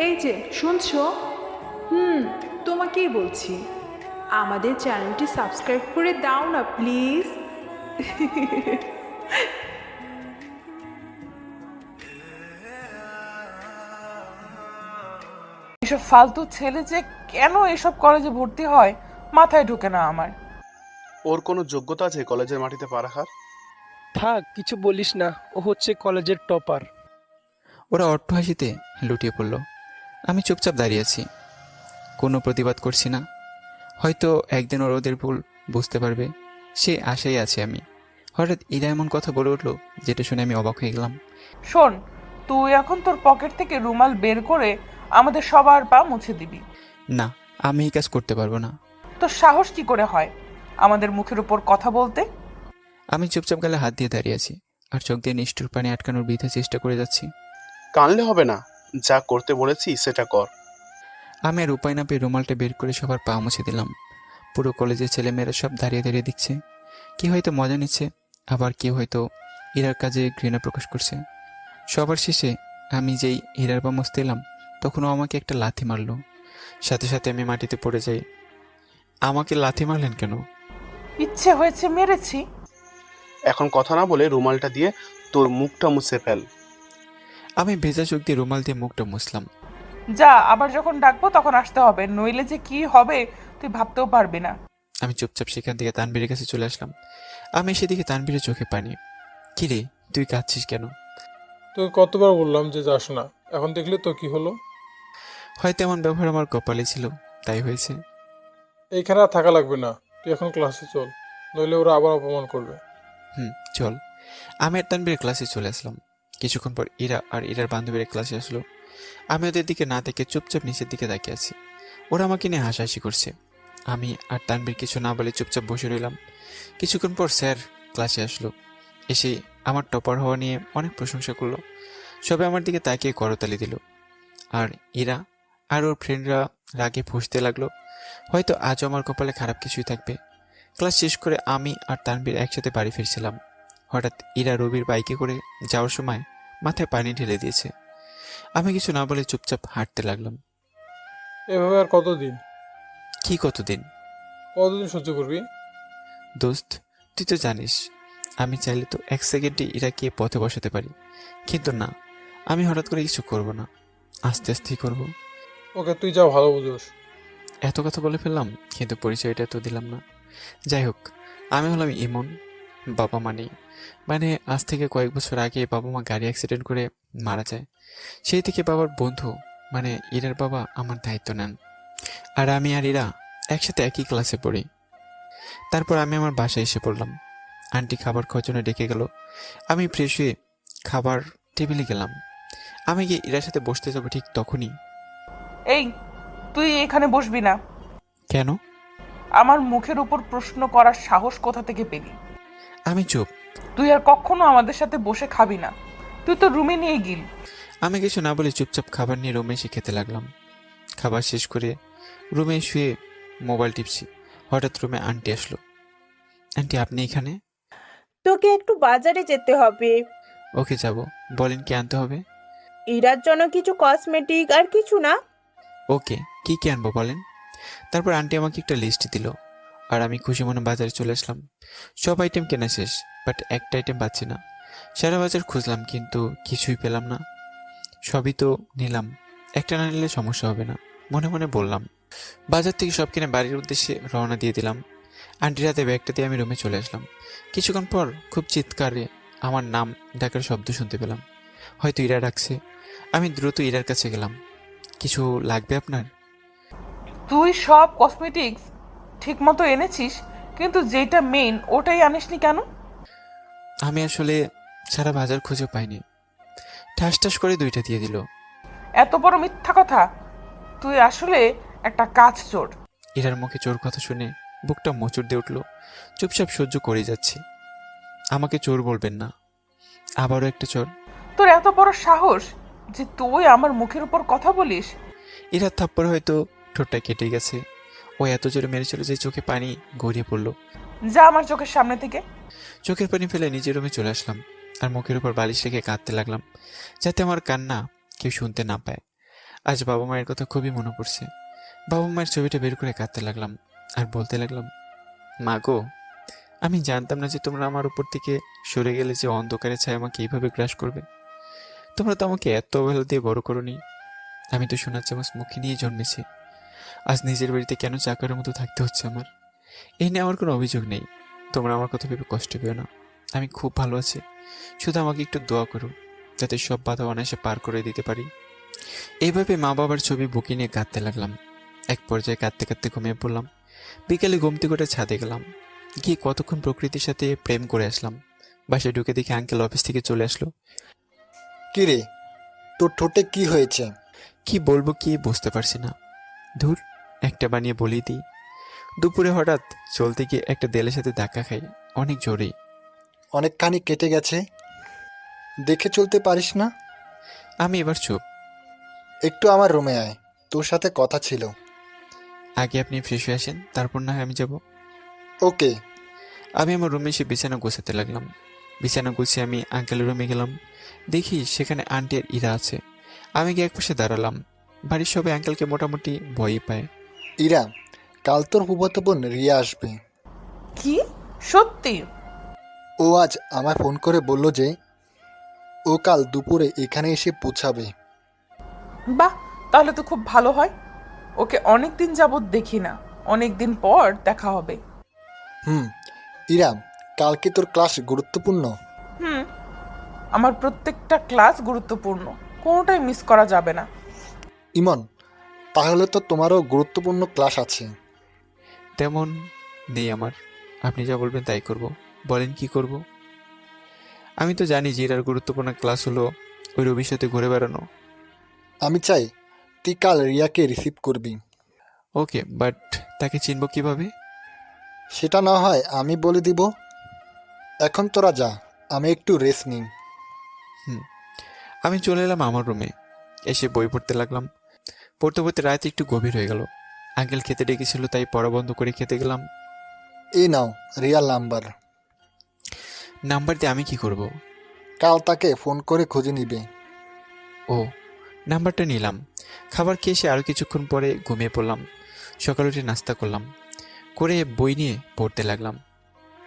এই যে শুনছো? তোমাকেই বলছি, আমাদের চ্যানেলটি সাবস্ক্রাইব করে দাও না প্লিজ। এসব ফালতু ছেলে যে কেন এসব কলেজে ভর্তি হয় মাথায় ঢোকে না আমার। ওর কোনো যোগ্যতা আছে কলেজের মাটিতে পা রাখার? থাক, কিছু বলিস না, ও হচ্ছে কলেজের টপার। ওরা অট্টহাসিতে লুটিয়ে পড়ল। আমি চুপচাপ দাঁড়িয়ে আছি, কোনো প্রতিবাদ করছি না। হয়তো একদিন ওদের ভুল বুঝতে পারবে, সে আশাই আছে আমি। হঠাৎ ইরা এমন কথা বলে উঠলো যেটা শুনে আমি অবাক হয়ে গেলাম। শোন, তুই এখন তোর পকেট থেকে রুমাল বের করে আমাদের সবার পা মুছে দিবি। না, আমি এই কাজ করতে পারবো না। তোর সাহস কি করে হয় আমাদের মুখের উপর কথা বলতে? আমি চুপচাপ গালে হাত দিয়ে দাঁড়িয়ে আছি আর চোখ দিয়ে নিষ্ঠুর পানি আটকানোর বৃথা চেষ্টা করে যাচ্ছি। কানলে হবে না, যা করতে বলেছি সেটা কর। আমি আর উপায় না পেয়ে রুমালটা বের করে সবার পা মুছে দিলাম। পুরো কলেজের ছেলেমেয়েরা সব দাঁড়িয়ে দাঁড়িয়ে দিচ্ছে। কেউ হয়তো মজা নিচ্ছে, আবার কেউ হয়তো ইরার কাজে ঘৃণা প্রকাশ করছে। সবার শেষে আমি যেই ইরার পা মুছতে এলাম, তখন ও আমাকে একটা লাথি মারলো। সাথে সাথে আমি মাটিতে পড়ে যাই। আমাকে লাথি মারলেন কেন? ইচ্ছে হয়েছে মেরেছি। এখন কথা না বলে রুমালটা দিয়ে তোর মুখটা মুছে ফেল। আমি ভেজা চোখ দিয়ে রুমাল দিয়ে মুখটা মুছলাম। যা, আবার যখন ডাকবো তখন আসতে হবে, নইলে যে কি হবে তুই ভাবতেও পারবি না। আমি চুপচাপ সেখান থেকে তানবীরের কাছে চলে আসলাম। আমি সেদিকে তানবীরের চোখে পানি। কিরে, তুই কাঁদছিস কেন? তোকে কতবার বললাম যে যাস না, এখন দেখলে তো কি হলো। হয়তো এমন ব্যবহার আমার কপালে ছিল, তাই হয়েছে। এইখানে আর থাকা লাগবে না, তুই এখন ক্লাসে চল, নইলে ওরা আবার অপমান করবে। চল। আমি আর তানবীরের ক্লাসে চলে আসলাম। কিছুক্ষণ পর ইরা আর ইরার বান্ধবীরা ক্লাসে আসলো। আমি ওদের দিকে না দেখে চুপচাপ নিচের দিকে তাকিয়ে আছি। ওরা আমাকে নিয়ে হাসাহাসি করছে। আমি আর তানবীর কিছু না বলে চুপচাপ বসে রইলাম। কিছুক্ষণ পর স্যার ক্লাসে আসলো। এসে আমার টপার হওয়া নিয়ে অনেক প্রশংসা করলো। সবাই আমার দিকে তাকিয়ে করতালি দিল। আর ইরা আর ওর ফ্রেন্ডরা রাগে ফুঁসতে লাগলো। হয়তো আজও আমার কপালে খারাপ কিছুই থাকবে। ক্লাস শেষ করে আমি আর তানবীর একসাথে বাড়ি ফিরছিলাম। হঠাৎ ইরা রবির বাইকে করে যাওয়ার সময় মাথায় পানি ঢেলে দিয়েছে। আমি কিছু না বলে চুপচাপ হাঁটতে লাগলাম। এভাবে আর কতদিন কি কতদিন? কতদিন সহ্য করবি? দোস্ত, তুই তো জানিস আমি চাইলে তো এক সেকেন্ডে ইরাকে পথে বসাতে পারি, কিন্তু না, আমি হঠাৎ করে কিছু করব না, আস্তে আস্তেই করব। ওকে, তুই যা ভালো বুঝোস। এত কথা বলে ফেললাম, কিন্তু পরিচয়টা তো দিলাম না। যাই হোক, আমি হলাম ইমন। বাবা মা নেই। মানে আজ থেকে কয়েক বছর আগে বাবা মা গাড়ি অ্যাক্সিডেন্ট করে মারা যায়। সেই থেকে বাবার বন্ধু মানে ইরার বাবা আমার দায়িত্ব নেন। আর আমি আর ইরা একসাথে একই ক্লাসে পড়ি। তারপর আমি আমার বাসায় এসে পড়লাম। আন্টি খাবার খাওয়ার জন্য ডেকে গেল। আমি ফ্রেশ হয়ে খাবার টেবিলে গেলাম। আমি গিয়ে ইরার সাথে বসতে যাবো ঠিক তখনই। এই, তুই এখানে বসবি না। কেন? আমার মুখের উপর প্রশ্ন করার সাহস কোথা থেকে পেলি? আমি চুপ। তুই আর কখনো আমাদের সাথে বসে খাবি না, তুই তো রুমে নিয়ে গিল। আমি কিছু না বলে চুপচাপ খাবার নিয়ে রুমে এসে খেতে লাগলাম। খাবার শেষ করে রুমে শুয়ে মোবাইল টিপছি। হঠাৎ রুমে আন্টি আসলো। আন্টি, আপনি এখানে? তোকে একটু বাজারে যেতে হবে। ওকে, যাব। বলেন কি আনতে হবে? ইরার জন্য কিছু কসমেটিক আর কিছু না। ওকে, কি কি আনবো বলেন। তারপর আন্টি আমাকে একটা লিস্ট দিল আর আমি খুশি মনে বাজারে চলে আসলাম। সব আইটেম কেনা শেষ, বাট একটা আইটেম পাচ্ছি না। সারা বাজার খুঁজলাম কিন্তু কিছুই পেলাম না। সবই তো নিলাম, একটা না নিলে সমস্যা হবে না, মনে মনে বললাম। বাজার থেকে সব কিনে বাড়ির উদ্দেশ্যে রওনা দিয়ে দিলাম। আন্টির হাতে ব্যাগটা দিয়ে আমি রুমে চলে আসলাম। কিছুক্ষণ পর খুব চিৎকারে আমার নাম ডাকার শব্দ শুনতে পেলাম। হয়তো ইরা ডাকছে। আমি দ্রুত ইরার কাছে গেলাম। কিছু লাগবে আপনার? তুই সব কসমেটিক্স ঠিক মতো এনেছিস, কিন্তু যেটা মেইন ওটাই আনিসনি কেন? আমি আসলে সারা বাজার খুঁজে পাইনি। ঠাস ঠাস করে দুইটা দিয়ে দিল। এত বড় মিথ্যা কথা! তুই আসলে একটা কাজ চোর। ইরার মুখে চোর কথা শুনে বুকটা মোচড় দিয়ে উঠল। চুপচাপ সহ্য করে যাচ্ছি। আমাকে চোর বলবেন না। আবারও একটা চোর। তোর এত বড় সাহস যে তুই আমার মুখের উপর কথা বলিস! ইরার থাপ্পড় হয়তো ঠোঁটটা কেটে গেছে। ও এত জোরে মেরেছিল যে চোখে পানি গড়িয়ে পড়লো। যা আমার চোখের সামনে থেকে। চোখের পানি ফেলে নিজের রুমে চলে আসলাম আর মুখের উপর বালিশ রেখে কাঁদতে লাগলাম, যাতে আমার কান্না কেউ শুনতে না পায়। আজ বাবা মায়ের কথা খুবই মনে পড়ছে। বাবা মায়ের ছবিটা বের করে কাঁদতে লাগলাম আর বলতে লাগলাম, মা গো, আমি জানতাম না যে তোমরা আমার উপর থেকে সরে গেলে যে অন্ধকারের ছায়া আমাকে এইভাবে গ্রাস করবে। তোমরা তো আমাকে এত অবহেলা দিয়ে বড় করোনি। আমি তো সোনার চামচ মুখে নিয়ে জন্মেছি। আজ নিজের বাড়িতে কেন চাকরের মতো থাকতে হচ্ছে আমার? এই নিয়ে আমার কোনো অভিযোগ নেই। তোমরা আমার কথা ভেবে কষ্ট পেও না। আমি খুব ভালো আছি। শুধু আমাকে একটু দোয়া করো, যাতে সব বাধা অনায়াসে পার করে দিতে পারি। এইভাবে মা বাবার ছবি বুকে নিয়ে কাঁদতে লাগলাম। এক পর্যায়ে কাঁদতে কাঁদতে ঘুমিয়ে পড়লাম। বিকালে ঘুমতে করে ছাদে গেলাম। গিয়ে কতক্ষণ প্রকৃতির সাথে প্রেম করে আসলাম। বাসায় ঢুকে দেখি আঙ্কেল অফিস থেকে চলে আসলো। কি রে, তোর ঠোঁটে কি হয়েছে? কি বলবো কি বুঝতে পারছি না। ধুর, একটা বানিয়ে বলি দিই। দুপুরে হঠাৎ চলতে গিয়ে একটা দেয়ালের সাথে ধাক্কা খাই, অনেক জোরেই। অনেকখানি কেটে গেছে, দেখে চলতে পারিস না? আমি এবার চুপ। একটু আমার রুমে আয়, তোর সাথে কথা ছিল। আগে আপনি ফ্রেশ হয়ে আসেন, তারপর না হয় আমি যাব। ওকে। আমি আমার রুমে এসে বিছানা গোছাতে লাগলাম। বিছানা গুছিয়ে আমি আঙ্কেলের রুমে গেলাম। দেখি সেখানে আন্টি আর ইরা আছে। আমি গিয়ে একপাশে দাঁড়ালাম। বাড়ির সবাই আঙ্কেলকে মোটামুটি ভয়ই পায়। ইরা, কাল তোর ফুফাতো বোন রিয়া আসবে। কি সত্যি? ও আজ আমায় ফোন করে বলল যে ও কাল দুপুরে এখানে এসে পৌঁছাবে। বাহ, তাহলে তো খুব ভালো হয়। ওকে অনেক দিন যাবত দেখি না, অনেক দিন পর দেখা হবে। ইরা, কালকে তোর ক্লাস গুরুত্বপূর্ণ। আমার প্রত্যেকটা ক্লাস গুরুত্বপূর্ণ, কোনোটাই মিস করা যাবে না। ইমন, তাহলে তো তোমারও গুরুত্বপূর্ণ ক্লাস আছে। তেমন নেই আমার। আপনি যা বলবেন তাই করব। বলেন কি করব? আমি তো জানি যে এর গুরুত্বপূর্ণ ক্লাস হলো ওই রবির সাথে ঘুরে বেড়ানো। আমি চাই তুই কাল রিয়াকে রিসিভ করবি। ওকে, বাট তাকে চিনব কিভাবে? সেটা না হয় আমি বলে দিব। এখন তোরা যা, আমি একটু রেস্ট নিই। আমি চলে এলাম আমার রুমে। এসে বই পড়তে লাগলাম। পড়তে পড়তে রাত একটু গভীর হয়ে গেল। আঙ্কেল খেতে ডেকেছিল, তাই পড়া বন্ধ করে খেতে গেলাম। এই নাও রিয়ার নাম্বার। নাম্বার দিয়ে আমি কি করব? কাল তাকে ফোন করে খুঁজে নিবে। ও, নাম্বারটা নিলাম। খাবার খেয়ে এসে আরও কিছুক্ষণ পরে ঘুমিয়ে পড়লাম। সকালে উঠে নাস্তা করলাম, করে বই নিয়ে পড়তে লাগলাম।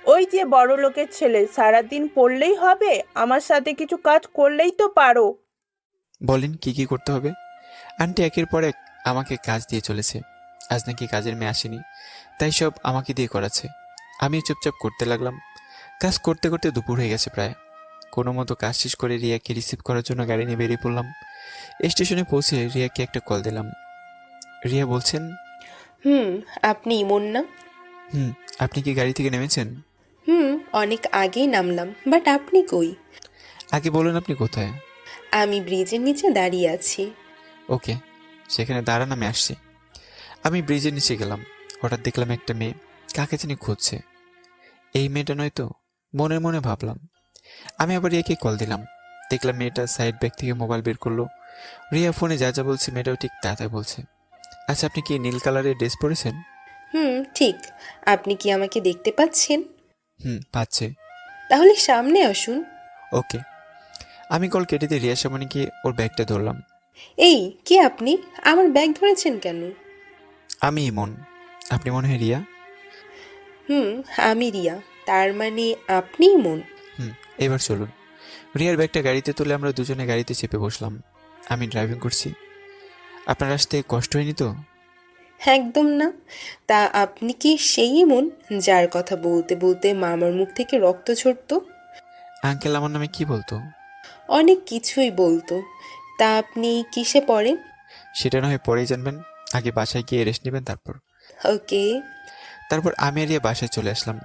ওই যে বড় লোকের ছেলে, সারাদিন পড়লেই হবে? আমার সাথে কিছু কাজ করলেই তো পারো। বলেন কি কি করতে হবে? আন্টি একের পর এক আমাকে কাজ দিয়ে চলেছে। আজ নাকি কাজের মেয়ে আসেনি, তাই সব আমাকে দিয়ে করাচ্ছে। আমি চুপচাপ করতে লাগলাম। কাজ করতে করতে দুপুর হয়ে গেছে প্রায়। কোনো মতো কাজ শেষ করে রিয়াকে রিসিভ করার জন্য গাড়ি নিয়ে বেরিয়ে পড়লাম। স্টেশনে পৌঁছে রিয়াকে একটা কল দিলাম। রিয়া বলছেন, আপনি ইমন না? আপনি কি গাড়ি থেকে নেমেছেন? অনেক আগেই নামলাম, বাট আপনি কই? আগে বলুন আপনি কোথায়? আমি ব্রিজের নিচে দাঁড়িয়ে আছি। ওকে, সেখানে দাঁড়ান, আমি আসছি। আমি ব্রিজের নিচে গেলাম। হঠাৎ দেখলাম একটা মেয়ে কাকে জানি খুঁজছে। এই মেয়েটা নয় তো? মনে মনে ভাবলাম। আমি আবার রিয়াকে কল দিলাম। দেখলাম মেয়েটা সাইড ব্যাগ থেকে মোবাইল বের করলো। রিয়া ফোনে যা যা বলছে মেয়েটাও ঠিক তা তাই বলছে। আচ্ছা, আপনি কি নীল কালারের ড্রেস পরেছেন? ঠিক। আপনি কি আমাকে দেখতে পাচ্ছেন? পাচ্ছে। তাহলে সামনে আসুন। ওকে। আমি কল কেটে দিয়ে রিয়ার সামনে গিয়ে ওর ব্যাগটা ধরলাম। এই, কে আপনি? আমার ব্যাগ ধরেছেন কেন? আমি ইমন। আপনি মনে হয় রিয়া? আমি রিয়া। তার মানে আপনি ইমন? এবার চলুন। রিয়ার ব্যাগটা গাড়িতে তুলে আমরা দুজনে গাড়িতে চেপে বসলাম। আমি ড্রাইভিং করছি। আপনার আসতে কষ্ট হয়নি তো? একদম না। তা আপনি কি সেই ইমন যার কথা বলতে বলতে মামার মুখ থেকে রক্ত ঝরতো? আঙ্কেল আমার নামে কি বলতো? অনেক কিছুই বলতো। তা আপনি কিসে পড়েন? সেটা না হয় পরেই জানবেন। আগে বাসায় গিয়ে রেস্ট নেবেন তারপর। ওকে। তারপর আমি আর রিয়া বাসায় চলে আসলাম।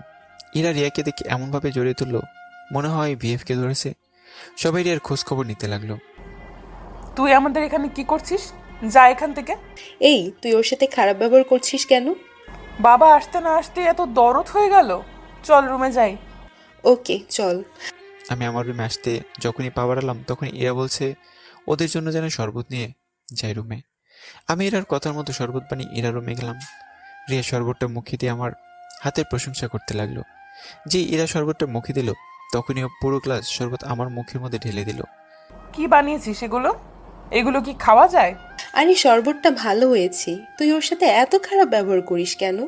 ইরা রিয়াকে দেখে এমনভাবে জড়িয়ে তুললো, মনে হয় ভিএফকে ধরেছে। সবাই রিয়ার খোঁজ খবর নিতে লাগলো। তুই আমাদের এখানে কি করছিস? যা এখান থেকে। এই, তুই ওর সাথে খারাপ ব্যবহার করছিস কেন? বাবা আসতে না আসতে এত দরদ হয়ে গেল। চল রুমে যাই। ওকে চল। আমি আমার রুমে আসতে যখনই পা বাড়ালাম তখনই ইরা বলছে ওদের জন্য যেন শরবত নিয়ে যাই রুমে। আমি ইরার কথার মতো শরবত বানিয়ে ইরা রুমে গেলাম। রিয়া শরবতটা মুখে দিয়ে আমার হাতের প্রশংসা করতে লাগলো। যে ইরা শরবতটা মুখে দিল তখনই ও পুরো গ্লাস শরবত আমার মুখের মধ্যে ঢেলে দিল। কি বানিয়েছিস এগুলো? এগুলো কি খাওয়া যায়? আর এই শরবতটা ভালো হয়েছে, তুই ওর সাথে এত খারাপ ব্যবহার করিস কেন?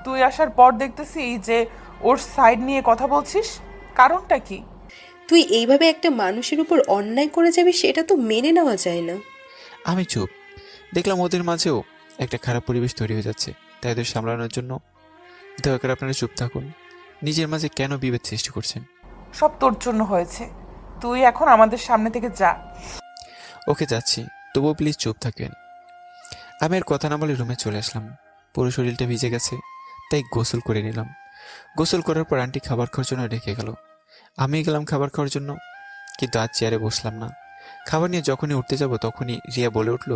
তুই আসার পর দেখতেছি যে ওর সাইড নিয়ে কথা বলছিস, কারণটা কি? তুই এইভাবে একটা মানুষের উপর অন্যায় করে যাবি সেটা তো মেনে নেওয়া যায় না। আমি চুপ। দেখলাম ওদের মাঝেও একটা খারাপ পরিবেশ তৈরি হয়ে যাচ্ছে, তাই ওদের সামলানোর জন্য দয়া করে আপনারা চুপ থাকুন। নিজের মাঝে কেন বিভেদ সৃষ্টি করছেন? সব তোর জন্য হয়েছে, তুই এখন আমাদের সামনে থেকে যা। ওকে যাচ্ছি, তবুও প্লিজ চুপ থাকবেন। আমি আর কথা না বলে রুমে চলে আসলাম। পুরো শরীরটা ভিজে গেছে, তাই গোসল করে নিলাম। গোসল করার পর আন্টি খাবার খাওয়ার জন্য রেখে গেল। আমি গেলাম খাবার খাওয়ার জন্য, কিন্তু আজ চেয়ারে বসলাম না। খাবার নিয়ে যখনই উঠতে যাব তখনই রিয়া বলে উঠল,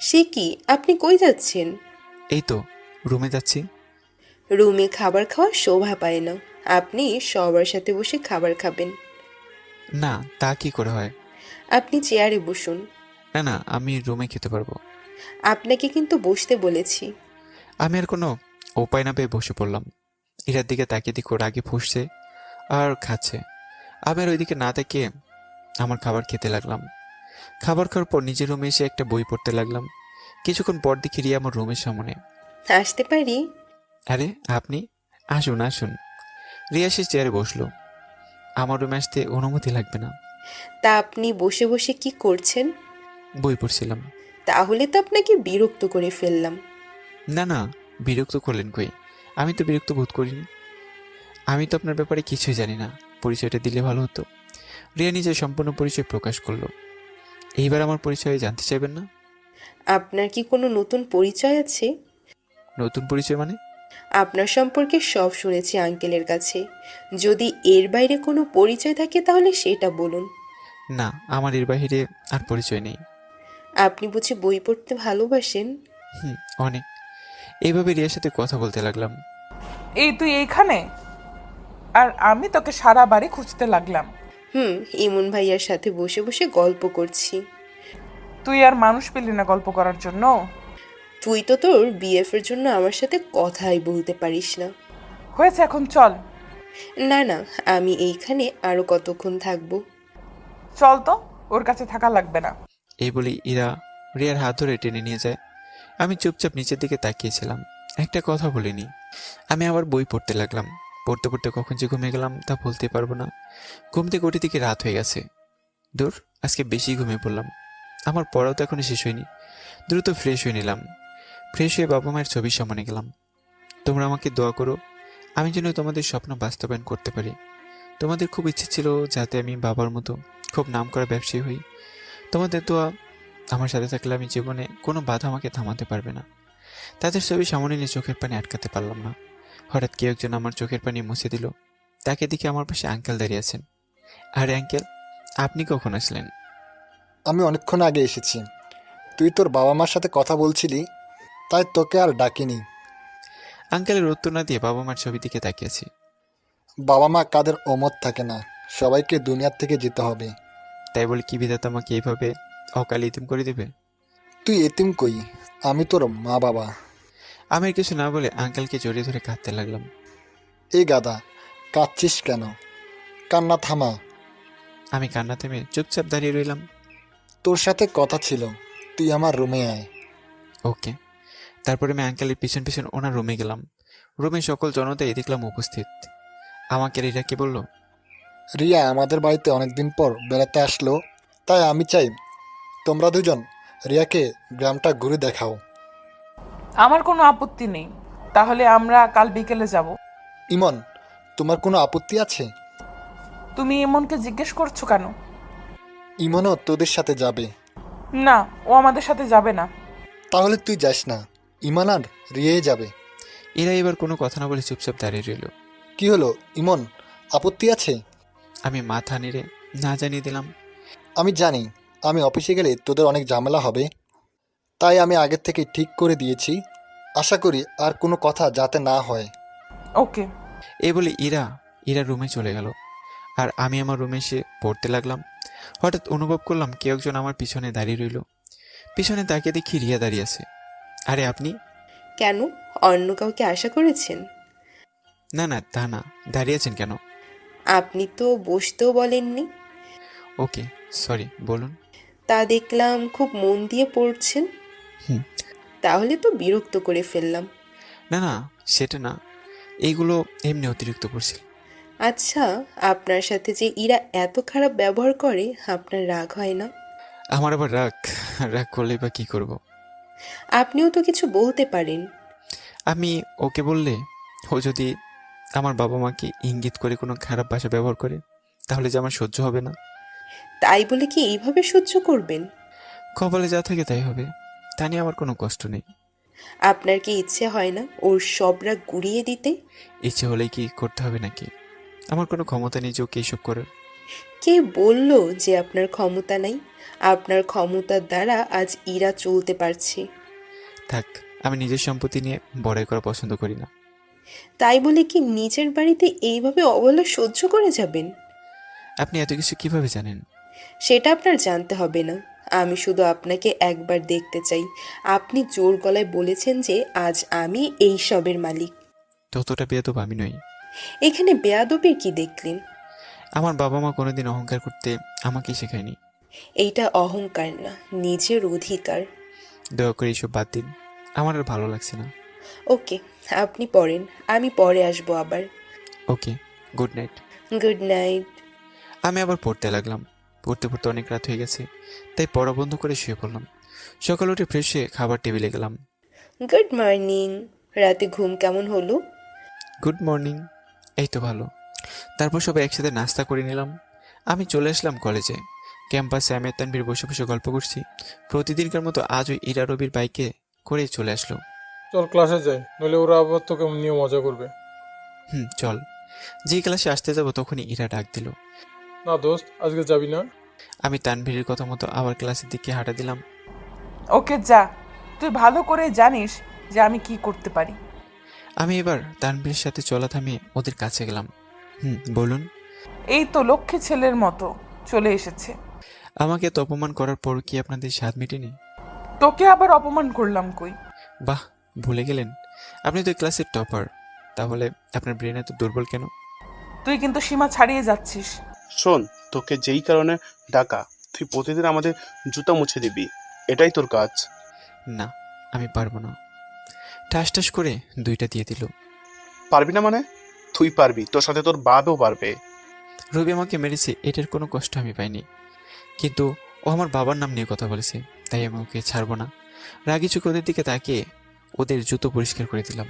সে কি, আপনি কই যাচ্ছেন? এই তো রুমে যাচ্ছি। রুমে খাবার খাওয়ার শোভা পায় না, আপনি সবার সাথে বসে খাবার খাবেন। না, তা কি করে হয়? আপনি চেয়ারে বসুন। না না, আমি রুমে খেতে পারবো। আপনাকে কিন্তু বসতে বলেছি। আমি আর কোনো উপায় না পেয়ে বসে পড়লাম। ইরার দিকে তাকিয়ে দিকে ওর আগে ফুসছে আর খাচ্ছে। আমি আর ওইদিকে না তাকিয়ে আমার খাবার খেতে লাগলাম। খাবার খাওয়ার পর নিজের রুমে এসে একটা বই পড়তে লাগলাম। কিছুক্ষণ পর দেখি রিয়া আমার রুমের সামনে। আসতে পারি? আরে আপনি, আসুন আসুন। রিয়া সে চেয়ারে বসলো। আমার রুমে আসতে অনুমতি লাগবে না। তা আপনি বসে বসে কি করছেন? বই পড়ছিলাম। তাহলে তো আপনাকে বিরক্ত করে ফেললাম। না না, বিরক্ত করলেন কই? আমি তো বিরক্ত বোধ করিনি। আমি তো আপনার ব্যাপারে কিছুই জানি না, পরিচয়টা দিলে ভালো হতো। রিয়া নিজের সম্পূর্ণ পরিচয় প্রকাশ করলো। এইবার আমার পরিচয় জানতে চাইবেন না? আপনার কি কোনো নতুন পরিচয় আছে? নতুন পরিচয় মানে? আপনার সম্পর্কে সব শুনেছি আঙ্কেলের কাছে, যদি এর বাইরে কোনো পরিচয় থাকে তাহলে সেটা বলুন। না, আমার এর বাহিরে আর পরিচয় নেই। আপনি বুঝি বই পড়তে ভালোবাসেন? হুম, অনেক। এইভাবে রিয়ার সাথে কথা বলতে লাগলাম। এই তুই এইখানে, আর আমি তোকে সারা বাড়ি খুঁজতে লাগলাম। ইমন ভাইয়ার সাথে বসে বসে গল্প করছি। তুই আর মানুষ পেলি না গল্প করার জন্য? তুই তো তোর বিএফ এর জন্য আমার সাথে কথাই বলতে পারিস না। হয়েছে, এখন চল। না না, আমি এইখানে আরো কতক্ষণ থাকবো। চল তো, ওর কাছে থাকা লাগবে না। এই বলে ইরা রিয়ার হাত ধরে টেনে নিয়ে যায়। আমি চুপচাপ নিচের দিকে তাকিয়েছিলাম, একটা কথা বলিনি। আমি আবার বই পড়তে লাগলাম। পড়তে পড়তে কখন যে ঘুমিয়ে গেলাম তা বলতে পারবো না। ঘুম থেকে উঠে দিকে রাত হয়ে গেছে। দূর, আজকে বেশি ঘুমিয়ে পড়লাম। আমার পড়াও তো এখনো শেষ হয়নি। দ্রুত ফ্রেশ হয়ে নিলাম। ফ্রেশ হয়ে বাবা মায়ের ছবির সামনে গেলাম। তোমরা আমাকে দোয়া করো, আমি যেন তোমাদের স্বপ্ন বাস্তবায়ন করতে পারি। তোমাদের খুব ইচ্ছে ছিল যাতে আমি বাবার মতো খুব নামকরা ব্যবসায়ী হই। তোমাদের দোয়া আমার সাথে থাকলে আমি জীবনে কোনো বাধা আমাকে থামাতে পারবে না। তাদের ছবি সামনে নিয়ে চোখের পানি আটকাতে পারলাম না। হঠাৎ কেউ একজন আমার চোখের পানি মুছে দিল। তাকে দেখে আমার পাশে আঙ্কেল দাঁড়িয়ে আছেন। আরে আঙ্কেল, আপনি কখন আসলেন? আমি অনেকক্ষণ আগে এসেছি। তুই তোর বাবা মার সাথে কথা বলছিলি, তাই তোকে আর ডাকিনি। আঙ্কেলের উত্তর না দিয়ে বাবা মার ছবি দিকে তাকিয়েছি। বাবা মা কাদের অমত থাকে না, সবাইকে দুনিয়ার থেকে যেতে হবে। তাই বলে কি বিধাতা আমাকে এইভাবে অকালে ইতিম করে দেবে? তুই এতিম কই, আমি তোর মা বাবা। আমি আর কিছু না বলে আঙ্কেলকে জড়িয়ে ধরে কাঁদতে লাগলাম। এই গাদা, কাঁদছিস কেন? কান্না থামা। আমি কান্না থেমে চুপচাপ দাঁড়িয়ে রইলাম। তোর সাথে কথা ছিল, তুই আমার রুমে আয়। ওকে। তারপরে আমি আঙ্কেলের পিছন পিছন ওনার রুমে গেলাম। রুমে সকল জনতাই দেখলাম উপস্থিত। আমাকে রিরাকে বলল, রিয়া আমাদের বাড়িতে অনেকদিন পর বেড়াতে আসলো, তাই আমি চাই তোমরা দুজন রিয়াকে গ্রামটা ঘুরে দেখাও। আমার কোনো আপত্তি নেই, তাহলে আমরা কাল বিকেলে যাব। ইমন, তোমার কোনো আপত্তি আছে? তুমি ইমনকে জিজ্ঞেস করছো কেন? ইমনও তোদের সাথে যাবে। না, ও আমাদের সাথে যাবে না। তাহলে তুই যাস না, ইমন আর রিয়াই যাবে। এরা এবার কোনো কথা না বলে চুপচাপ দাঁড়িয়ে রইল। কি হলো ইমন, আপত্তি আছে? আমি মাথা নেড়ে না জানিয়ে দিলাম, আমি জানি আমি অফিসে গেলে তোদের অনেক ঝামেলা হবে, তাই আমি আগের থেকে ঠিক করে দিয়েছি। আশা করি আর কোনো কথা যাতে না হয়। ওকে। এই বলে ইরা রুমে চলে গেল। আর আমি আমার রুমে এসে পড়তে লাগলাম। হঠাৎ অনুভব করলাম কেউ একজন আমার পিছনে দাঁড়িয়ে রইল। পিছনে তাকিয়ে দেখি রিয়া দাঁড়িয়ে আছে। আরে আপনি? কেন, অন্য কাউকে আশা করেছেন? না না, তা না, দাঁড়িয়ে আছেন কেন? আপনি তো বসতেও বলেননি। ওকে, সরি, বলুন। তা দেখলাম খুব মন দিয়ে পড়ছেন। হুম। তাহলে তো বিরক্ত করে ফেললাম। না না, সেটা না, এইগুলো এমনি অতিরিক্ত পড়ছিল। আচ্ছা, আপনার সাথে যে ইরা এত খারাপ ব্যবহার করে, আপনার রাগ হয় না? আমার আবার রাগ, রাগ করলেই বা কি করব? আপনিও তো কিছু বলতে পারেন। আমি ওকে বললে ও যদি আমার বাবা মাকে ইঙ্গিত করে কোনো খারাপ ভাষা ব্যবহার করে, তাহলে যে আমার সহ্য হবে না। তাই বলে কি এইভাবে সহ্য করবেন? কপালে যা থাকে তাই হবে, তা নিয়ে আমার কোনো কষ্ট নেই। আপনার কি ইচ্ছে হয় না ওর সব রাগ গুড়িয়ে দিতে? ইচ্ছে হলেই কি করতে হবে নাকি? আমার কোনো ক্ষমতা নেই যে ওকে এইসব করার। কে বলল যে আপনার ক্ষমতা নাই? আপনার ক্ষমতার দ্বারা আজ ইরা চলতে পারছে। থাক, আমি নিজের সম্পত্তি নিয়ে বড়াই করা পছন্দ করি না। তাই বলে কি নিজের বাড়িতে এইভাবে অবহেলা সহ্য করে যাবেন? আপনি এত কিছু কিভাবে জানেন? সেটা আপনার জানতে হবে না। আমি শুধু আপনাকে একবার দেখতে চাই। আপনি জোর গলায় বলেছেন যে আজ আমি এই সবের মালিক। ততটা বেয়াদব আমি নই। এখানে বেয়াদবির কি দেখলেন? আমার বাবা মা কোনোদিন অহংকার করতে আমাকে শেখায়নি। এইটা অহংকার না, নিজের অধিকার। দয়া করে এইসব বাদ দিন, আমার আর ভালো লাগছে না। ওকে, আপনি পড়েন, আমি পরে আসবো আবার। ওকে, গুড নাইট। Good night. আমি আবার পড়তে লাগলাম। পড়তে পড়তে অনেক রাত হয়ে গেছে, তাই পড়া বন্ধ করে শুয়ে পড়লাম। সকালে উঠে ফ্রেশ হয়ে খাবার টেবিলে গেলাম। Good morning. রাতে ঘুম কেমন হলো? Good morning. এই তো ভালো। তারপর সবাই একসাথে নাস্তা করে নিলাম। আমি চলে আসলাম কলেজে। ক্যাম্পাসে আমি আর তানভীর বসে বসে গল্প করছি। প্রতিদিনকার মতো আজও ইরা রবির বাইকে করেই চলে আসলো। চল ক্লাসে যাই, নইলে ওরা আবার তোকে নিয়ে মজা করবে। চল। যেই ক্লাসে আসতে যাব তখনই ইরা ডাক দিল। না দোস্ত, আজকে যাবি না? আমি তানভীরের কথা মতো আবার ক্লাসের দিকে হাঁটা দিলাম। ওকে যা, তুই ভালো করে জানিস যে আমি কি করতে পারি। আমি এবার তানভীরের সাথে চলা থামিয়ে ওদের কাছে গেলাম। বলুন। এই তো লক্ষ্মী ছেলের মতো চলে এসেছে। আমাকে তো অপমান করার পর কি আপনাদের স্বাদ মেটেনি? তোকে আবার অপমান করলাম কই? বাহ, ভুলে গেলেন আপনি তো ক্লাসের টপার। তাহলে আপনার ব্রেন এত দুর্বল কেন? তুই কিন্তু সীমা ছাড়িয়ে যাচ্ছিস। শোন, তোকে যেই কারণে ডাকা, তুই প্রতিদিন আমাদের জুতা মুছে দিবি, এটাই তোর কাজ। না, আমি পারবো না। ঠাস ঠাস করে 2টা দিয়ে দিল। পারবি না মানে? তুই পারবি, তোর সাথে তোর বাপও পারবে। রবি আমাকে মেরেছে, এটার কোনো কষ্ট আমি পাইনি, কিন্তু ও আমার বাবার নাম নিয়ে কথা বলেছে, তাই আমি ওকে ছাড়বো না। রাগি চোখে ওদের দিকে তাকিয়ে ওদের জুতো পরিষ্কার করে দিলাম।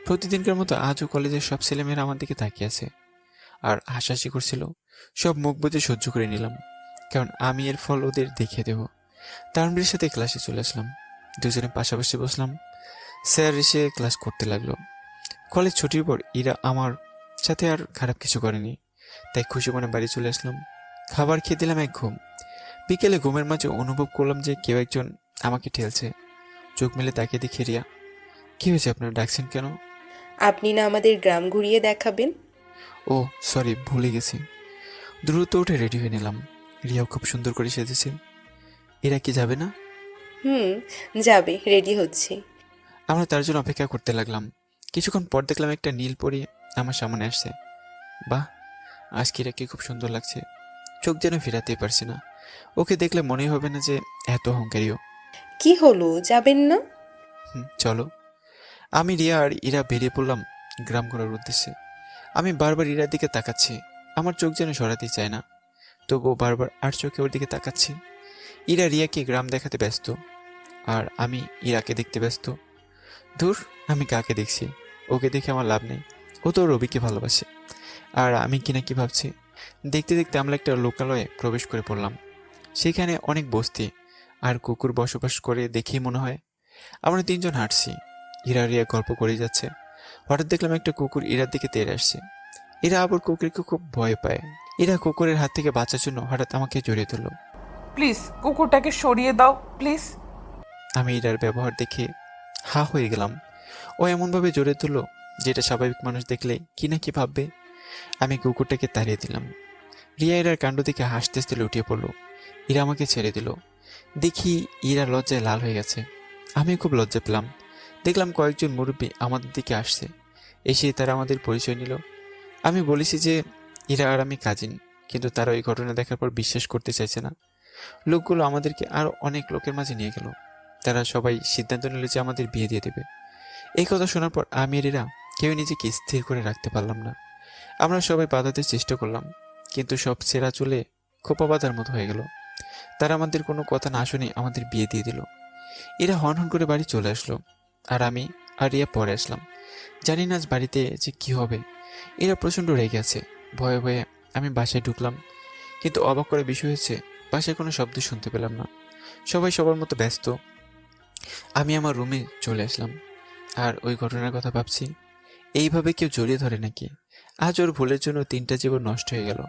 প্রতিদিনকার মতো আজও কলেজের সব ছেলেমেয়েরা আমার দিকে তাকিয়ে আছে আর হাসাহাসি করছিল। সব মুখ বুজে সহ্য করে নিলাম, কারণ আমি এর ফল ওদের দেখিয়ে দেব। তানভীরের সাথে ক্লাসে চলে আসলাম। দুজনে পাশাপাশি বসলাম। স্যার এসে ক্লাস করতে লাগলো। কলেজ ছুটির পর ইরা আমার সাথে আর খারাপ কিছু করেনি, তাই খুশি মনে বাড়ি চলে আসলাম। খাবার খেয়ে দিলাম এক ঘুম। বিকেলে ঘুমের মাঝে অনুভব করলাম যে কেউ একজন আমাকে ঠেলছে। চোখ মেলে তাকিয়ে দেখি রিয়া। কি হয়েছে, আপনারা ডাকছেন কেন? আপনি না আমাদের গ্রাম ঘুরিয়ে দেখাবেন? ও সরি, ভুলে গেছি। দ্রুত উঠে রেডি হয়ে নিলাম। রিয়াও খুব সুন্দর করে সেজেছে। এরা কি যাবে না? যাবে, রেডি হচ্ছে। আমরা তার জন্য অপেক্ষা করতে লাগলাম। কিছুক্ষণ পর দেখলাম একটা নীল পরি আমার সামনে আসছে। বাহ, আজকে এরাকে খুব সুন্দর লাগছে। চোখ যেন ফেরাতেই পারছি না। ওকে দেখলে মনেই হবে না যে এত অহংকারীও। কি হলো, যাবেন না? চলো। আমি রিয়া আর ইরা বেরিয়ে পড়লাম গ্রাম ঘোরার উদ্দেশ্যে। আমি বারবার ইরার দিকে তাকাচ্ছি, আমার চোখ যেন সরাতেই চায় না, তবুও বারবার আর চোখে ওর দিকে তাকাচ্ছি। ইরা রিয়াকে গ্রাম দেখাতে ব্যস্ত, আর আমি ইরাকে দেখতে ব্যস্ত। ধুর, আমি কাকে দেখছি? ওকে দেখে আমার লাভ নেই, ও তো রবিকে ভালোবাসে। আর আমি কিনা কি ভাবছি? দেখতে দেখতে আমরা একটা লোকালয়ে প্রবেশ করে পড়লাম। সেখানে অনেক বস্তি আর কুকুর বসবাস করে দেখেই মনে হয়। আমরা 3জন হাঁটছি, ইরা রিয়া গল্প করে যাচ্ছে। হঠাৎ দেখলাম একটা কুকুর ইরার দিকে তেড়ে আসছে। এরা আবার কুকুরকে খুব ভয় পায়। এরা কুকুরের হাত থেকে বাঁচার জন্য হঠাৎ আমাকে জড়িয়ে ধরল। প্লিজ কুকুরটাকে সরিয়ে দাও প্লিজ। আমি ইরার ব্যবহার দেখে হা হয়ে গেলাম। ও এমনভাবে জড়িয়ে ধরল যেটা স্বাভাবিক মানুষ দেখলে কি না কি ভাববে। আমি কুকুরটাকে তাড়িয়ে দিলাম। রিয়া ইরার কাণ্ড দেখে হাসতে হাসতে লুটিয়ে পড়ল। ইরা আমাকে ছেড়ে দিল। দেখি ইরা লজ্জায় লাল হয়ে গেছে। আমি খুব লজ্জা পেলাম। দেখলাম কয়েকজন মুরব্বী আমাদের দিকে আসছে। এসে তারা আমাদের পরিচয় নিল। আমি বলেছি যে ইরা আর আমি কাজিন, কিন্তু তারা ওই ঘটনা দেখার পর বিশ্বাস করতে চাইছে না। লোকগুলো আমাদেরকে আরও অনেক লোকের মাঝে নিয়ে গেল। তারা সবাই সিদ্ধান্ত নিল যে আমাদের বিয়ে দিয়ে দেবে। এই কথা শোনার পর আমি আর এরা কেউ নিজেকে স্থির করে রাখতে পারলাম না। আমরা সবাই বাধাতে চেষ্টা করলাম, কিন্তু সব ছেঁড়া চুলে খোপা বাঁধার মতো হয়ে গেল। তারা আমাদের কোনো কথা না শুনে আমাদের বিয়ে দিয়ে দিল। এরা হন হন করে বাড়ি চলে আসলো, আর আমি আর রিয়া পরে আসলাম। জানি না আজ বাড়িতে যে কি হবে। এরা প্রচণ্ড রেগে আছে। ভয়ে ভয়ে আমি বাসায় ঢুকলাম, কিন্তু অবাক করার বিষয় হচ্ছে বাসায় কোনো শব্দ শুনতে পেলাম না। সবাই সবার মতো ব্যস্ত। আমি আমার রুমে চলে আসলাম, আর ওই ঘটনার কথা ভাবছি। এইভাবে কেউ জড়িয়ে ধরে নাকি? আজ ওর ভুলের জন্য 3টা জীবন নষ্ট হয়ে গেল।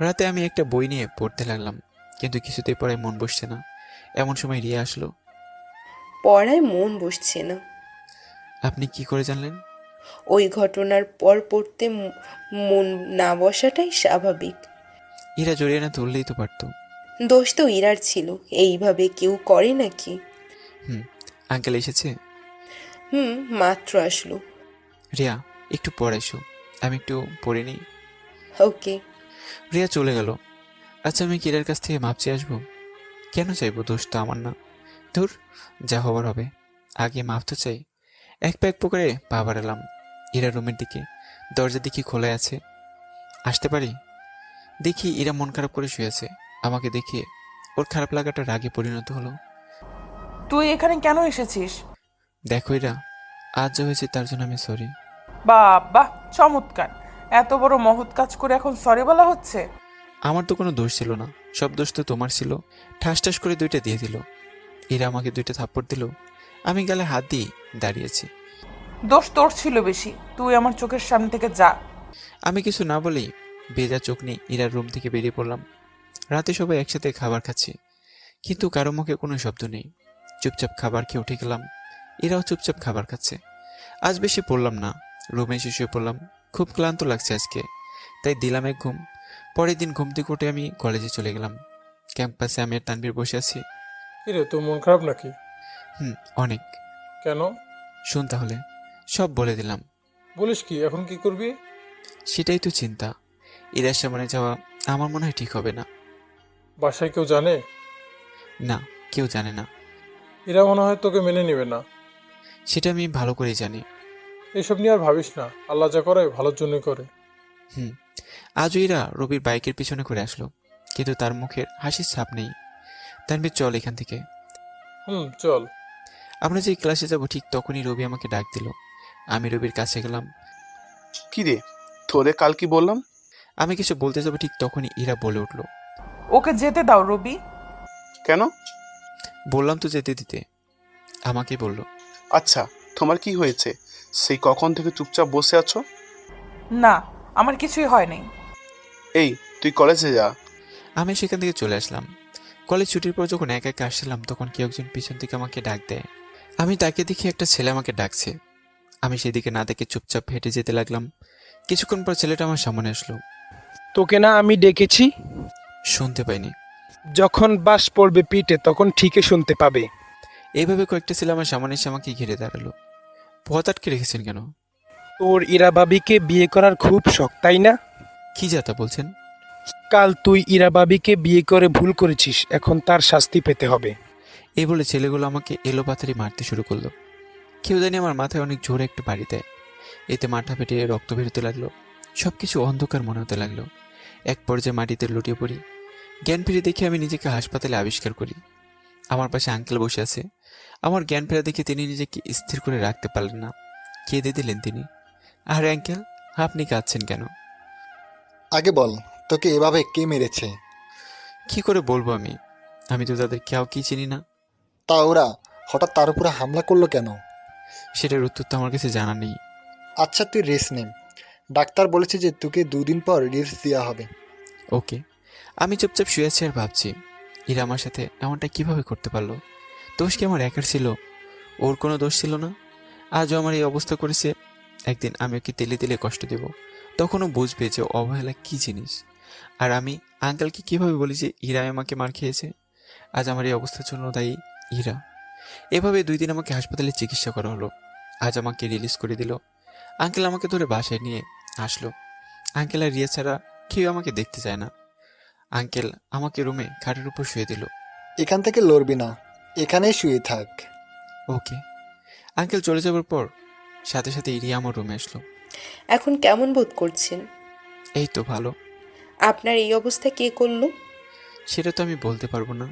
রাতে আমি একটা বই নিয়ে পড়তে লাগলাম, কিন্তু কিছুতেই পড়ায় মন বসছে না। এমন সময় রিয়া আসলো। পড়ায় মন বসছে না? আপনি কি করে জানলেন? ওই ঘটনার পর পড়তে মন না বসাটাই স্বাভাবিক। ইরা জড়িয়ে না ধরলেই তো পারতো। দোষ তো ইরার ছিল। এইভাবে কেউ করে নাকি? আঙ্কেল এসেছে? মাত্র আসলো। রিয়া, একটু পড়াইছো, আমি একটু পড়ে নিই। ওকে। রিয়া চলে গেল। আচ্ছা, আমি কিরার কাছ থেকে মাপ চেয়ে আসবো? কেন চাইবো? দোষ তো আমার না। ধুর, যা হবার হবে। আগে মাপ তো চাই। এক প্যাক পকড়ে পা বাড়ালাম। ইরা রুমের দিকে। দরজা দেখি খোলা আছে। আসতে পারি? দেখি ইরা মন খারাপ করে শুয়েছে। আমাকে দেখে ওর খারাপ লাগাটা রাগে পরিণত হলো। তুই এখানে কেন এসেছিস? দেখো ইরা, আজ যা হয়েছে তার জন্য আমি সরি। বাহ, চমৎকার। এত বড় মহৎ কাজ করে এখন সরি বলা হচ্ছে? আমার তো কোনো দোষ ছিল না, সব দোষ তো তোমার ছিল। ঠাস ঠাস করে 2টা দিয়ে দিল। এরা আমাকে 2টা থাপ্পড় দিল। আমি গালে হাত দিয়ে দাঁড়িয়েছি। দোষ তোর ছিল বেশি। তুই আমার চোখের সামনে থেকে যা। আমি কিছু না বলেই বেজা চোখ নিয়ে ইরার রুম থেকে বেরিয়ে পড়লাম। রাতে সবাই একসাথে খাবার খাচ্ছি, কিন্তু কারো মুখে কোনো শব্দ নেই। চুপচাপ খাবার খেয়ে উঠে গেলাম। এরাও চুপচাপ খাবার খাচ্ছে। আজ বেশি পড়লাম না, রুমে এসে শুয়ে পড়লাম। খুব ক্লান্ত লাগছে আজকে, তাই দিলাম এক ঘুম। পরের দিন ঘুম থেকে উঠে আমি কলেজে চলে গেলাম। ক্যাম্পাসে আমি আর তানভীর বসে আছি। কিরে, তোর মন খারাপ নাকি? অনেক। কেন? শোন তাহলে, সব বলে দিলাম। বলিস কি? এখন কি করবি? সেটাই তো চিন্তা। ইরার সামনে যাওয়া আমার মনে হয় ঠিক হবে না। বাসায় কেউ জানে? না, কেউ জানে না। এরা মনে হয় তোকে মেনে নেবে না। সেটা আমি ভালো করেই জানি। এসব নিয়ে আর ভাবিস না, আল্লাহ যা করে ভালোর জন্যই করে। আজও ইরা রবির বাইকের পিছনে করে আসলো, কিন্তু তার মুখের হাসির ছাপ নেই। তানভীর, চল এখান থেকে। চল। আমরা যে ক্লাসে যাব ঠিক তখনই রবি আমাকে ডাক দিল। আমি রবির কাছে গেলাম। কি রে, তোরে কাল কি বললাম? আমি কিছু বলতে যাব ঠিক তখনই ইরা বলে উঠল, ওকে যেতে দাও রবি। কেন? বললাম তো যেতে দিতে। আমাকে বলল। আচ্ছা, তোমার কি হয়েছে? সেই কখন থেকে চুপচাপ বসে আছো? না, আমার কিছুই হয় নাই। এই, তুই কলেজে যা। আমি সেখান থেকে চলে আসলাম। কলেজ ছুটির পর যখন একা একা আসছিলাম, তখন কেউ একজন পিছন থেকে আমাকে ডাক দেয়। আমি তাকে দেখি একটা ছেলে আমাকে ডাকছে। আমি সেদিকে না দেখে চুপচাপ হেঁটে যেতে লাগলাম। কিছুক্ষণ পর ছেলেটা আমার সামনে আসলো। তোকে না আমি ডেকেছি? শুনতে পাইনি। যখন বাস পড়বে পিঠে তখন ঠিকই শুনতে পাবে। এইভাবে কয়েকটা ছেলে আমার সামনে এসে আমাকে ঘিরে দাঁড়ালো। পথ আটকে রেখেছেন কেন? তোর ইরা বাবিকে বিয়ে করার খুব শখ, তাই না? কি যাতা বলছেন? কাল তুই ইরা বাবিকে বিয়ে করে ভুল করেছিস, এখন তার শাস্তি পেতে হবে। এই বলে ছেলেগুলো আমাকে এলো পাথারি মারতে শুরু করলো। কেউ জানি আমার মাথায় অনেক জোরে একটু বাড়ি দেয়। এতে মাথা ফেটে রক্ত বেরোতে লাগলো। সবকিছু অন্ধকার মনে হতে লাগলো। এক পর্যায়ে মাটিতে লুটিয়ে পড়ি। জ্ঞান ফিরে দেখে আমি নিজেকে হাসপাতালে আবিষ্কার করি। আমার পাশে আঙ্কেল বসে আছে। আমার জ্ঞান ফেরা দেখে তিনি নিজেকে স্থির করে রাখতে পারলেন না, কেঁদে দিলেন তিনি। আর আঙ্কেল, আপনি কাঁদছেন কেন? আগে বল, তোকে এভাবে কে মেরেছে? কি করে বলবো আমি? আমি তো তাদের কেউ কি চিনি না। তা ওরা হঠাৎ তার উপরে হামলা করলো কেন? সেটার উত্তর তো আমার কাছে জানা নেই। আচ্ছা, তুই রেস্ট নে। ডাক্তার বলেছে যে তোকে 2 দিন পর রেস্ট দেওয়া হবে। ওকে। আমি চুপচাপ শুয়ে আছি আর ভাবছি, এরা আমার সাথে এমনটা কিভাবে করতে পারলো? দোষ কি আমার একার ছিল? ওর কোনো দোষ ছিল না। আজও আমার এই অবস্থা করেছে। একদিন আমি ওকে তেলে তেলে কষ্ট দেব, তখনও বুঝবে যে অবহেলা কি জিনিস। আর আমি আঙ্কেলকে কিভাবে বলি যে ইরা আমাকে মার খেয়েছে? আজ আমার এই অবস্থার জন্য দায়ী ইরা। এভাবে 2 দিন আমাকে হাসপাতালে চিকিৎসা করা হলো। আজ আমাকে রিলিজ করে দিল। আঙ্কেল আমাকে ধরে বাসায় নিয়ে আসলো। আঙ্কেল আর রিয়া ছাড়া কেউ আমাকে দেখতে চায় না। আঙ্কেল আমাকে রুমে খাটের উপর শুয়ে দিল। এখান থেকে লড়বি না, এখানেই শুয়ে থাক। ওকে। আঙ্কেল চলে যাবার পর সাথে সাথে ইরিয়া আমার রুমে আসলো। এখন কেমন বোধ করছেন? এই তো ভালো। আপনার এই অবস্থা কে করলো? সেটা তো আমি বলতে পারবো না।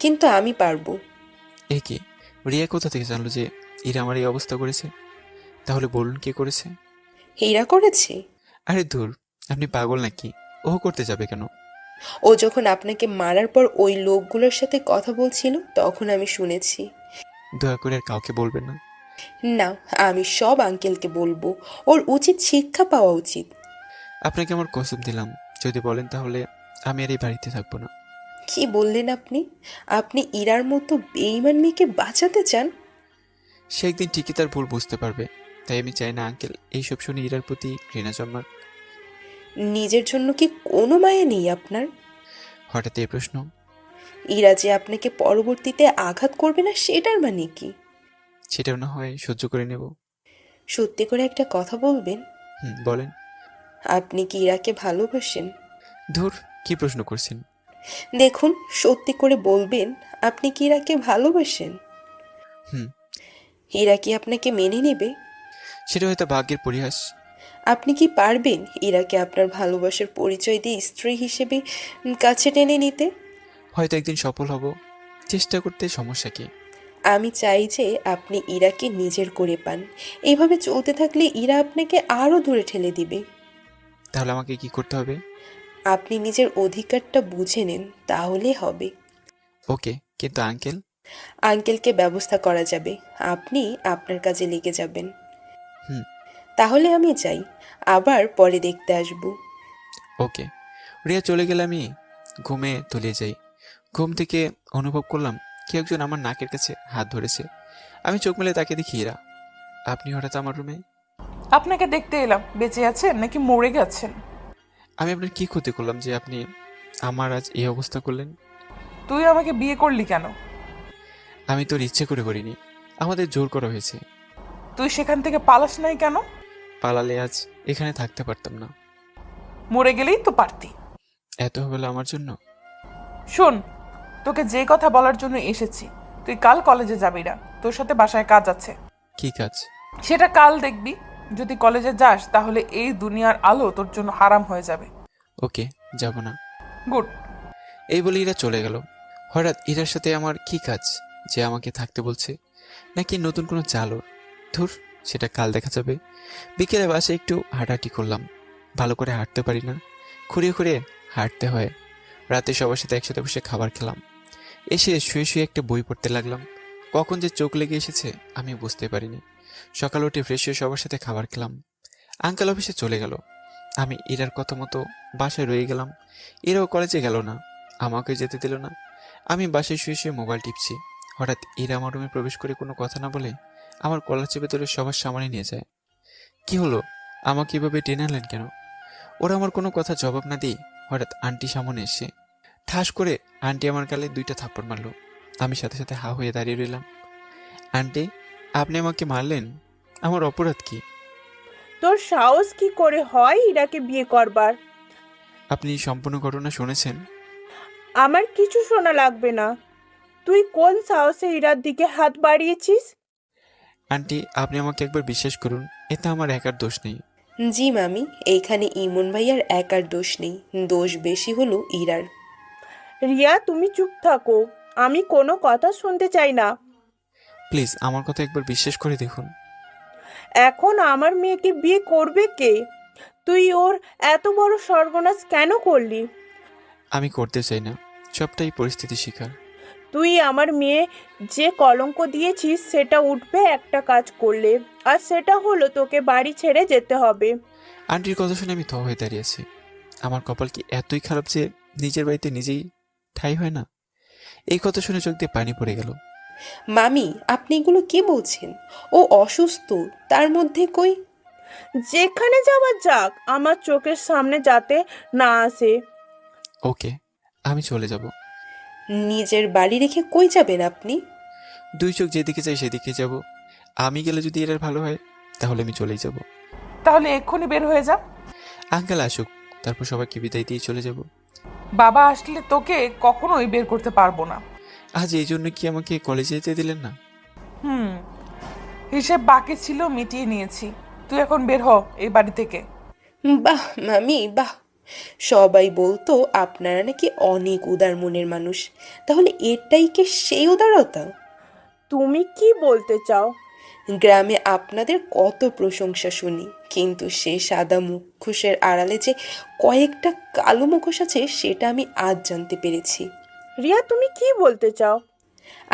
কিন্তু আমি পারবো। এ কি, রিয়া কোথা থেকে জানলো যে ইরা আমার এই অবস্থা করেছে? তাহলে বলুন কে করেছে? হীরা করেছে? আরে ধুর, আপনি পাগল নাকি? ও করতে যাবে কেন? ও যখন আপনাকে মারার পর ওই লোকগুলোর সাথে কথা বলছিল তখন আমি শুনেছি। দয়া করে আর কাউকে বলবেন না। না, আমি সব আঙ্কেলকে বলবো। ওর উচিত শিক্ষা পাওয়া উচিত। আপনাকে আমার কসম দিলাম, যদি বলেন তাহলে আমি আর এই বাড়িতে থাকবো না। কি বললেন আপনি? আপনি ইরার মতো বেঈমান মেয়েকে বাঁচাতে চান? সে একদিন ঠিকই তার ভুল বুঝতে পারবে, তাই আমি চাই না আঙ্কেল এইসব শুনে ইরার প্রতি ঘৃণা জন্মাক। নিজের জন্য কি কোনো মায়া নেই আপনার? হঠাৎ এই প্রশ্ন? ইরা যে আপনাকে পরবর্তীতে আঘাত করবে না সেটার মানে কি? সেটাও না হয় সহ্য করে নেব। সত্যি করে একটা কথা বলবেন? বলেন। আপনি কি ইরাকে ভালোবাসেন? ধুর, কি প্রশ্ন করছেন? দেখুন, সত্যি করে বলবেন, আপনি কি ইরাকে ভালোবাসেন? হুম। ইরা কি আপনাকে মেনে নেবে? সেটা হয়তো ভাগ্যের পরিহাস। আপনি কি পারবেন ইরাকে আপনার ভালোবাসার পরিচয় দিয়ে স্ত্রী হিসেবে কাছে টেনে নিতে? হয়তো একদিন সফল হব, চেষ্টা করতে সমস্যা কি? আমি চাই যে আপনি ইরাকে নিজের করে পান। এইভাবে চলতে থাকলে ইরা আপনাকে আরো দূরে ঠেলে দিবে। তাহলে আমাকে কি করতে হবে? আপনি নিজের অধিকারটা বুঝে নেন, তাহলে হবে। ওকে, কিন্তু আঙ্কেল? আঙ্কেলকে ব্যবস্থা করা যাবে, আপনি আপনার কাজে লেগে যাবেন। হুম। তাহলে আমি যাই, আবার পরে দেখতে আসবো। ওকে। রিয়া চলে গেলে আমি ঘুমে তলিয়ে যাই। ঘুম থেকে অনুভব করলাম কেউ একজন আমার নাকের কাছে হাত ধরেছে। আমি চোখ মেলে তাকে দেখি ইরা। আপনি হঠাৎ আমার রুমে? আপনাকে দেখতে এলাম, বেঁচে আছেন নাকি মরে গেছেন? আমি আপনার কি ক্ষতি করলাম যে আপনি আমার আজ এই অবস্থা করলেন? তুই আমাকে বিয়ে করলি কেন? আমি তোর ইচ্ছে করে করিনি, আমাদের জোর করা হয়েছে। তুই সেখান থেকে পালাস নাই কেন? পালালে আজ এখানে থাকতে পারতাম না। মরে গেলেই তো পারতি। এত হলো আমার জন্য? শোন, তোকে যে কথা বলার জন্য এসেছি, তুই কাল কলেজে যাবি না, তোর সাথে বাসায় কাজ আছে। কি কাজ? সেটা কাল দেখবি। যদি কলেজে যাস তাহলে এই দুনিয়ার আলো তোর জন্য হারাম হয়ে যাবে। ওকে, যাব না। গুড। এই বলে ইরা চলে গেল। হঠাৎ ইরার সাথে আমার কি কাজ যে আমাকে থাকতে বলছে? নাকি নতুন কোনো চাল ওর? ধুর, সেটা কাল দেখা যাবে। বিকেলে বাসে একটু হাঁটাহাঁটি করলাম। ভালো করে হাঁটতে পারি না, খুঁড়িয়ে খুঁড়িয়ে হাঁটতে হয়। রাতে সবার সাথে একসাথে বসে খাবার খেলাম। এসে শুয়ে শুয়ে একটা বই পড়তে লাগলাম। কখন যে চোখ লেগে এসেছে আমি বুঝতে পারিনি। সকাল উঠে ফ্রেশ হয়ে সবার সাথে খাবার খেলাম। আঙ্কেল অফিসে চলে গেল। আমি ইরার কথা মতো বাসায় রয়ে গেলাম। ইরাও কলেজে গেল না, আমাকে যেতে দিল না। আমি বাসায় শুয়ে শুয়ে মোবাইল টিপছি। হঠাৎ ইরা আমার রুমে প্রবেশ করে কোনো কথা না বলে আমার কলার চেপে ধরে সবার সামনে নিয়ে যায়। কি হলো? আমাকে এভাবে টেনে আনলেন কেন? ওরা আমার কোনো কথা জবাব না দিয়ে হঠাৎ আন্টি সামনে এসে ঠাস করে আন্টি আমার গালে 2টা থাপ্পড় মারলো। আমি সাথে সাথে হা হয়ে দাঁড়িয়ে রইলাম। আন্টি, আপনি আমাকে মারলেন? আমার অপরাধ কি? তোর সাহস কি করে হয় ইরাকে বিয়ে করবার? আপনি সম্পূর্ণ ঘটনা শুনেছেন? আমার কিছু শোনা লাগবে না। তুই কোন সাহসে ইরার দিকে হাত বাড়িয়েছিস? আন্টি, আপনি আমাকে একবার বিশ্বাস করুন, এতে আমার একার দোষ নেই। জি মামি, এইখানে ইমন ভাইয়ার একার দোষ নেই, দোষ বেশি হলো ইরার। রিয়া, তুমি চুপ থাকো, আমি কোনো কথা শুনতে চাই না। প্লিজ আমার কথা একবার বিশ্বাস করে দেখুন। এখন আমার মেয়েকে বিয়ে করবে কে? তুই ওর এত বড় সর্বনাশ কেন করলি? আমি করতে চাই না, সবটাই পরিস্থিতি শিকার। তুই আমার মেয়ে যে কলঙ্ক দিয়েছিস সেটা উঠবে একটা কাজ করলে, আর সেটা হলো তোকে বাড়ি ছেড়ে যেতে হবে। আন্টির কথা শুনে আমি থ হয়ে দাঁড়িয়েছি। আমার কপাল কি এতই খারাপ যে নিজের বাড়িতে নিজেই ঠাঁই হয় না? এই কথা শুনে চোখ দিয়ে পানি পড়ে গেল। মামি, আপনি এগুলো কি বলছেন? ও অসুস্থ, তার মধ্যে কই? যেখানে যাওয়ার যাক, আমার চোখের সামনে যাতে না আসে। ওকে, আমি চলে যাব। নিজের বাড়ি রেখে কই যাবেন আপনি? 2 চোখ যেদিকে চাই সেদিকে যাব। আমি গেলে যদি এর ভালো হয় তাহলে আমি চলেই যাব। তাহলে এক্ষুনি বের হয়ে যা। আঙ্কেল আসুক, তারপর সবাইকে বিদায় দিয়ে চলে যাব। বাবা আসলে তোকে কখনোই বের করতে পারবো না। আজ এই জন্য কি আমাকে কলেজে যেতে দিলেন না? হুম, হিসেব বাকি ছিল, মিটিয়ে নিয়েছি। তুই এখন বের হ এই বাড়ি থেকে। বাহ মামি বাহ, সবাই বলতো আপনারা নাকি অনেক উদার মনের মানুষ, তাহলে এটাই কি সেই উদারতা? তুমি কি বলতে চাও? গ্রামে আপনাদের কত প্রশংসা শুনি, কিন্তু সেই সাদা মুখোশের আড়ালে যে কয়েকটা কালো মুখোশ আছে সেটা আমি আজ জানতে পেরেছি। রিয়া, তুমি কি বলতে চাও?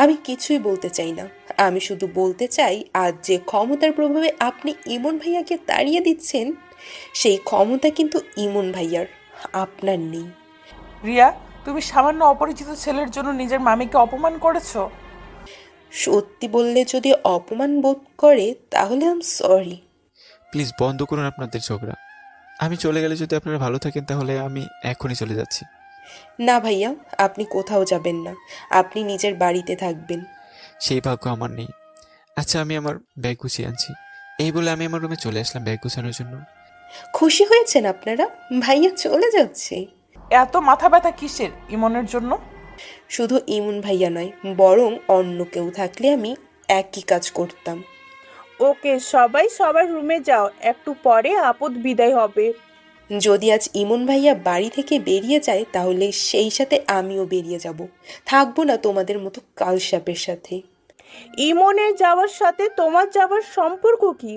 আমি কিছুই বলতে চাই না, আমি শুধু বলতে চাই আজ যে ক্ষমতার প্রভাবে আপনি ইমন ভাইয়াকে তাড়িয়ে দিচ্ছেন, সেই ক্ষমতা কিন্তু ইমন ভাইয়ার, আপনার নেই। রিয়া, তুমি সামান্য অপরিচিত ছেলের জন্য নিজের মামিকে অপমান করেছো। সত্যি বললে যদি অপমান বোধ করে তাহলে আই এম সরি। প্লিজ বন্ধ করুন আপনাদের ঝগড়া। আমি চলে গেলে যদি আপনারা ভালো থাকেন তাহলে আমি এখনই চলে যাচ্ছি। না ভাইয়া, আপনি কোথাও যাবেন না, আপনি নিজের বাড়িতে থাকবেন। সেই ভাগ্য আমার নেই। আচ্ছা, আমি আমার ব্যাগ গুছিয়ে আনছি। এই বলে আমি আমার রুমে চলে আসলাম ব্যাগ গুছানোর জন্য। খুশি হয়েছেন আপনারা? ভাইয়া চলে যাচ্ছে। এত মাথা ব্যথা কিসের ইমনের জন্য? শুধু ইমন ভাইয়া নয়, বরং অন্য কেউ থাকলে আমি একই কাজ করতাম। ওকে, সবাই সবার রুমে যাও, একটু পরে আপদ বিদায় হবে। যদি আজ ইমন ভাইয়া বাড়ি থেকে বেরিয়ে যায় তাহলে সেই সাথে আমিও বেরিয়ে যাব, থাকবো না তোমাদের মতো কালসাপের সাথে। ইমনের যাওয়ার সাথে তোমার যাওয়ার সম্পর্ক কি?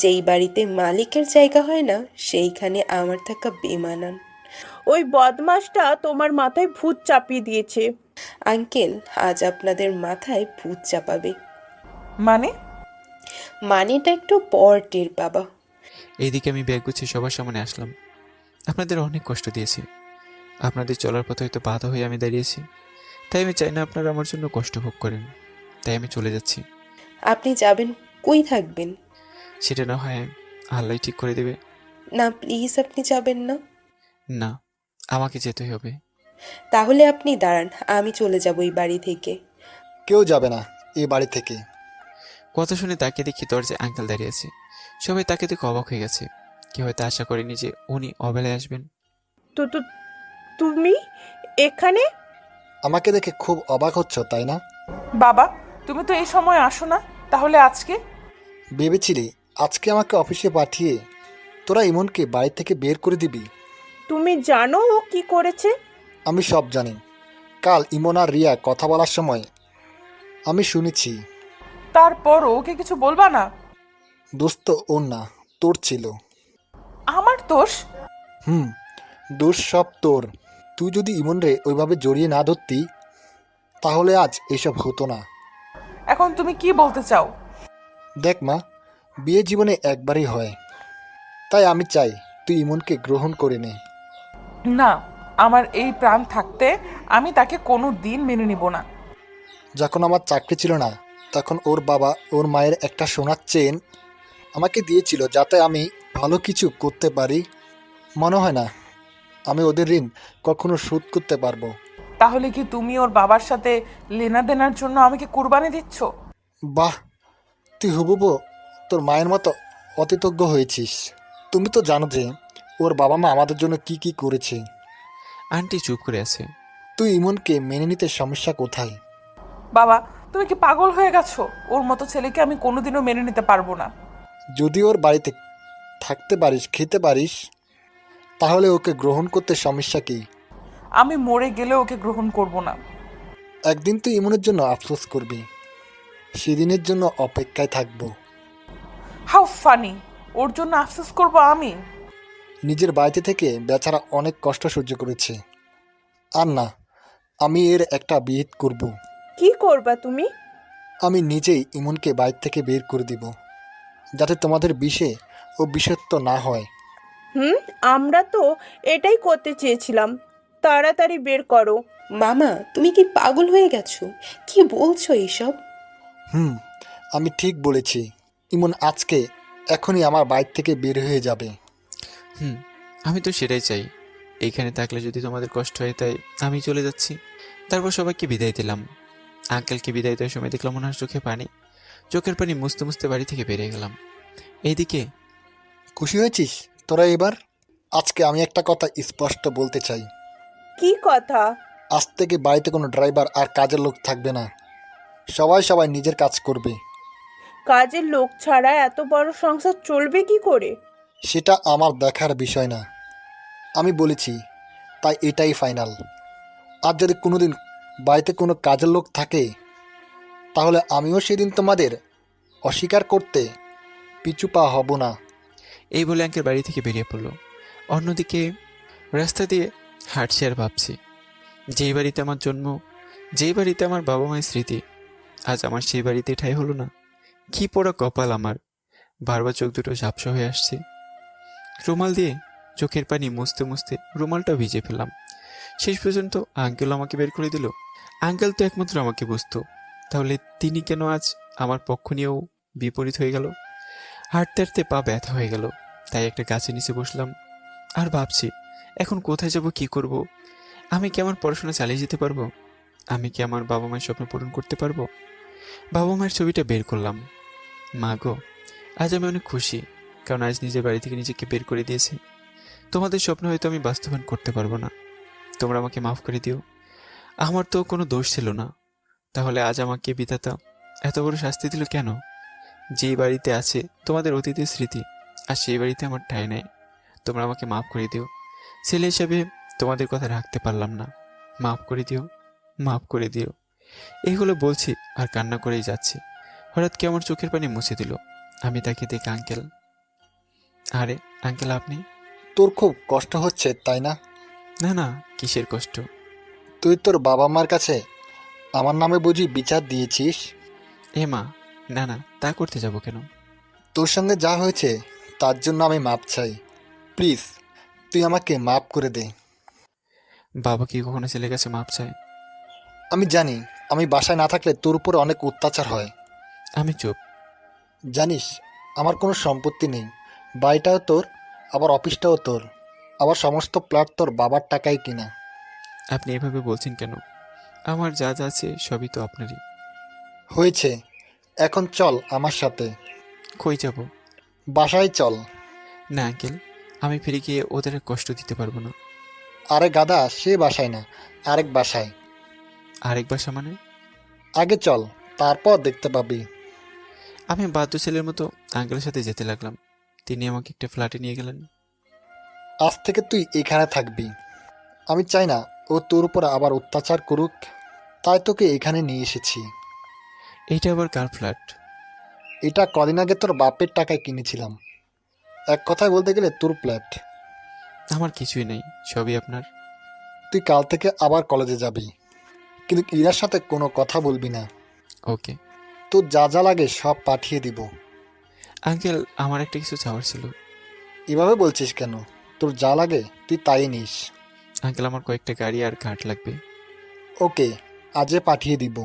যেই বাড়িতে মালিকের জায়গা হয় না সেইখানে আমার থাকা বেমানান। ওই বদমাসটা তোমার মাথায় ভূত চাপিয়ে দিয়েছে। আঙ্কেল, আজ আপনাদের মাথায় ভূত চাপাবে। মানে? মানেটা একটু পর টের বাবা। এইদিকে আমি ব্যাগ গুছিয়ে সবার সামনে আসলাম। আপনাদের অনেক কষ্ট দিয়েছি, আপনাদের চলার পথে হয়তো বাধা হয়ে আমি দাঁড়িয়েছি, তাই আমি চাই না আপনারা আমার জন্য কষ্ট ভোগ করেন। তাই আমি চলে যাচ্ছি। আপনি যাবেন? কই থাকবেন? সেটা না হয় আল্লাহ ঠিক করে দেবে। না প্লিজ, আপনি যাবেন না। না, আমাকে যেতে হবে। তাহলে আপনি দাঁড়ান, আমি চলে যাব এই বাড়ি থেকে। কেউ যাবে না এই বাড়ি থেকে। কথা শুনে তাকে দেখি দরজায় আঙ্কেল দাঁড়িয়ে আছে। সবাই তাকে দেখে অবাক হয়ে গেছে। কেউ হয়তো আশা করেনি যে উনি অবেলায় আসবেন। তো তো তুমি এখানে? আমাকে দেখে খুব অবাক হচ্ছ তাই না? বাবা, তুমি তো এই সময় আসো না, তাহলে আজকে? ভেবেছিলি আজকে আমাকে অফিসে পাঠিয়ে তোরা ইমনকে বাড়ি থেকে বের করে দিবি? তুমি জানো ও কি করেছে? আমি সব জানি। কাল ইমন আর রিয়া কথা বলার সময় আমি শুনেছি। তারপর ওকে কিছু বলবা না? দোস্ত ওর না, তোর ছিল। আমার দোষ? দোষ সব তোর। তুই যদি ইমনরে ওইভাবে জড়িয়ে না ধরতি তাহলে আজ এসব হতো না। এখন তুমি কি বলতে চাও? দেখ মা, বিয়ে জীবনে একবারই হয়, তাই আমি চাই তুই ইমনকে গ্রহণ করে নে। না, আমার এই প্রাণ থাকতে আমি তাকে কোনো দিন মেনে নিব না। যখন আমার চাকরি ছিল না তখন ওর বাবা ওর মায়ের একটা সোনার চেন আমাকে দিয়েছিল যাতে আমি ভালো কিছু করতে পারি। মনে হয় না আমি ওদের ঋণ কখনো শোধ করতে পারবো। তাহলে কি তুমি ওর বাবার সাথে লেনাদেনার জন্য আমাকে কুরবানি দিচ্ছ? বাহ, তুই হুবহু তোর মায়ের মতো অকৃতজ্ঞ হয়েছিস। তুমি তো জানো যে ওর বাবা মা আমাদের জন্য কি কি করেছে। আন্টি চুপ করে আছে। তুই ইমনকে মেনে নিতে সমস্যা কোথায়? বাবা, তুমি কি পাগল হয়ে গেছো? ওর মতো ছেলেকে আমি কোনোদিনও মেনে নিতে পারবো না। যদি ওর বাড়িতে থাকতে পারিস, খেতে পারিস, তাহলে ওকে গ্রহণ করতে সমস্যা কি? আমি মরে গেলে ওকে গ্রহণ করব না। একদিন তুই ইমনের জন্য আফসোস করবি, সেদিনের জন্য অপেক্ষায় থাকবো। How funny! ওর জন্য আফসোস করব আমি? নিজের বাড়িতে থেকে বেচারা অনেক কষ্ট সহ্য করেছে। আর না, আমি এর একটা বিহিত করব। কি করবা তুমি? আমি নিজেই ইমনকে বাড়ি থেকে বের করে দিব, যাতে তোমাদের বিষে ও বিষাক্ত না হয়। আমরা তো এটাই করতে চেয়েছিলাম। তাড়াতাড়ি বের করো। মামা, তুমি কি পাগল হয়ে গেছো? কি বলছো এইসব? আমি ঠিক বলেছি। ইমন আজকে এখনই আমার বাড়ি থেকে বের হয়ে যাবে। আমি তো সেটাই চাই। এইখানে থাকলে যদি তোমাদের কষ্ট হয় তাই আমি চলে যাচ্ছি। তারপর সবাইকে বিদায় দিলাম। আঙ্কেলকে বিদায় দেওয়ার সময় দেখলাম ওনার চোখে পানি। চোখের পানি মুছতে মুছতে বাড়ি থেকে বেরিয়ে গেলাম। এইদিকে খুশি হয়েছিস তোরা এবার? আজকে আমি একটা কথা স্পষ্ট বলতে চাই। কি কথা? আজ থেকে বাড়িতে কোনো ড্রাইভার আর কাজের লোক থাকবে না। সবাই নিজের কাজ করবে। কাজের লোক ছাড়া এত বড় সংসার চলবে কি করে? সেটা আমার দেখার বিষয় না, আমি বলেছি, তাই এটাই ফাইনাল। আর যদি কোনোদিন বাড়িতে কোনো কাজের লোক থাকে তাহলে আমিও সেদিন তোমাদের অস্বীকার করতে পিছু পা হব না। এই বলে আঙ্কেল বাড়ি থেকে বেরিয়ে পড়লো। অন্যদিকে রাস্তা দিয়ে হাঁটছি আর ভাবছি, যেই বাড়িতে আমার জন্ম, যেই বাড়িতে আমার বাবা মায়ের স্মৃতি, আজ আমার সেই বাড়িতে ঠাঁই হলো না। কি পোড়া কপাল আমার। বারবার চোখ দুটো ঝাপসা হয়ে আসছে। রুমাল দিয়ে চোখের পানি মুছতে মুছতে রুমালটা ভিজে ফেললাম। শেষ পর্যন্ত আঙ্কেল আমাকে বের করে দিল। আঙ্কেল তো একমাত্র আমাকে বুঝতো, তাহলে তিনি কেন আজ আমার পক্ষ নিয়েও বিপরীত হয়ে গেল? হাঁটতে হাঁটতে পা ব্যথা হয়ে গেল, তাই একটা গাছের নিচে বসলাম আর ভাবছি, এখন কোথায় যাব, কি করব? আমি কি আমার পড়াশোনা চালিয়ে যেতে পারবো? আমি কি আমার বাবা মায়ের স্বপ্ন পূরণ করতে পারবো? বাবা মায়ের ছবিটা বের করলাম। মা গো, আজ আমি অনেক খুশি, কারণ আজ নিজের বাড়ি থেকে নিজেকে বের করে দিয়েছে। তোমাদের স্বপ্ন হয়তো আমি বাস্তবায়ন করতে পারবো না, তোমরা আমাকে মাফ করে দিও। আমার তো কোনো দোষ ছিল না, তাহলে আজ আমাকে বিধাতা এত বড় শাস্তি দিল কেন? যেই বাড়িতে আছে তোমাদের অতীতের স্মৃতি, আর সেই বাড়িতে আমার ঠাঁই নেই। তোমরা আমাকে মাফ করে দিও। ছেলে হিসেবে তোমাদের কথা রাখতে পারলাম না, মাফ করে দিও, মাফ করে দিও। এইগুলো বলছি আর কান্না করেই যাচ্ছি। হঠাৎ কি আমার চোখের পানি মুছে দিল। আমি তাকে দেখি আঙ্কেল। আরে আঙ্কেল, আপনি? তোর খুব কষ্ট হচ্ছে তাই না? না না, কিসের কষ্ট? তুই তোর বাবা মার কাছে আমার নামে বুঝি বিচার দিয়েছিস? এ মা, না না, তা করতে যাব কেন? তোর সঙ্গে যা হয়েছে তার জন্য আমি মাপ চাই। প্লিজ তুই আমাকে মাপ করে দে। বাবা কি কখনো ছেলের কাছে মাপ চায়? আমি জানি আমি বাসায় না থাকলে তোর উপর অনেক অত্যাচার হয়। আমি চুপ। জানিস আমার কোনো সম্পত্তি নেই, বাড়িটাও তোর, আবার অফিসটাও তোর, আবার সমস্ত প্লট তোর বাবার টাকায় কিনা। আপনি এভাবে বলছেন কেন? আমার যা যা আছে সবই তো আপনারই। হয়েছে, এখন চল আমার সাথে। কই যাব? বাসায় চল। না আঙ্কেল, আমি ফিরে গিয়ে ওদের আর কষ্ট দিতে পারবো না। আরে গাদা, সে বাসায় না, আরেক বাসায়। আরেক বাসা মানে? আগে চল, তারপর দেখতে পাবি। আমি বাধ্য ছেলের মতো আঙ্কেলের সাথে যেতে লাগলাম। তিনি আমাকে একটা ফ্ল্যাটে নিয়ে গেলেন। আজ থেকে তুই এখানে থাকবি। আমি চাই না ও তোর উপর আবার অত্যাচার করুক, তাই তোকে এখানে নিয়ে এসেছি। এইটা আবার কার ফ্ল্যাট? এটা কদিন আগে তোর বাপের টাকায় কিনেছিলাম। এক কথায় বলতে গেলে তোর ফ্ল্যাট। আমার কিছুই নেই, সবই আপনার। তুই কাল থেকে আবার কলেজে যাবি, কিন্তু ইরার সাথে কোনো কথা বলবি না। ওকে। তোর যা যা লাগে সব পাঠিয়ে দিব। আঙ্কেল, আমার একটা কিছু চাওয়ার ছিল। এভাবে বলছিস কেন? তোর যা লাগে তুই তাই নিস। আঙ্কেল, আমার কয়েকটা গাড়ি আর কাঠ লাগবে। ওকে, আজে পাঠিয়ে দিব।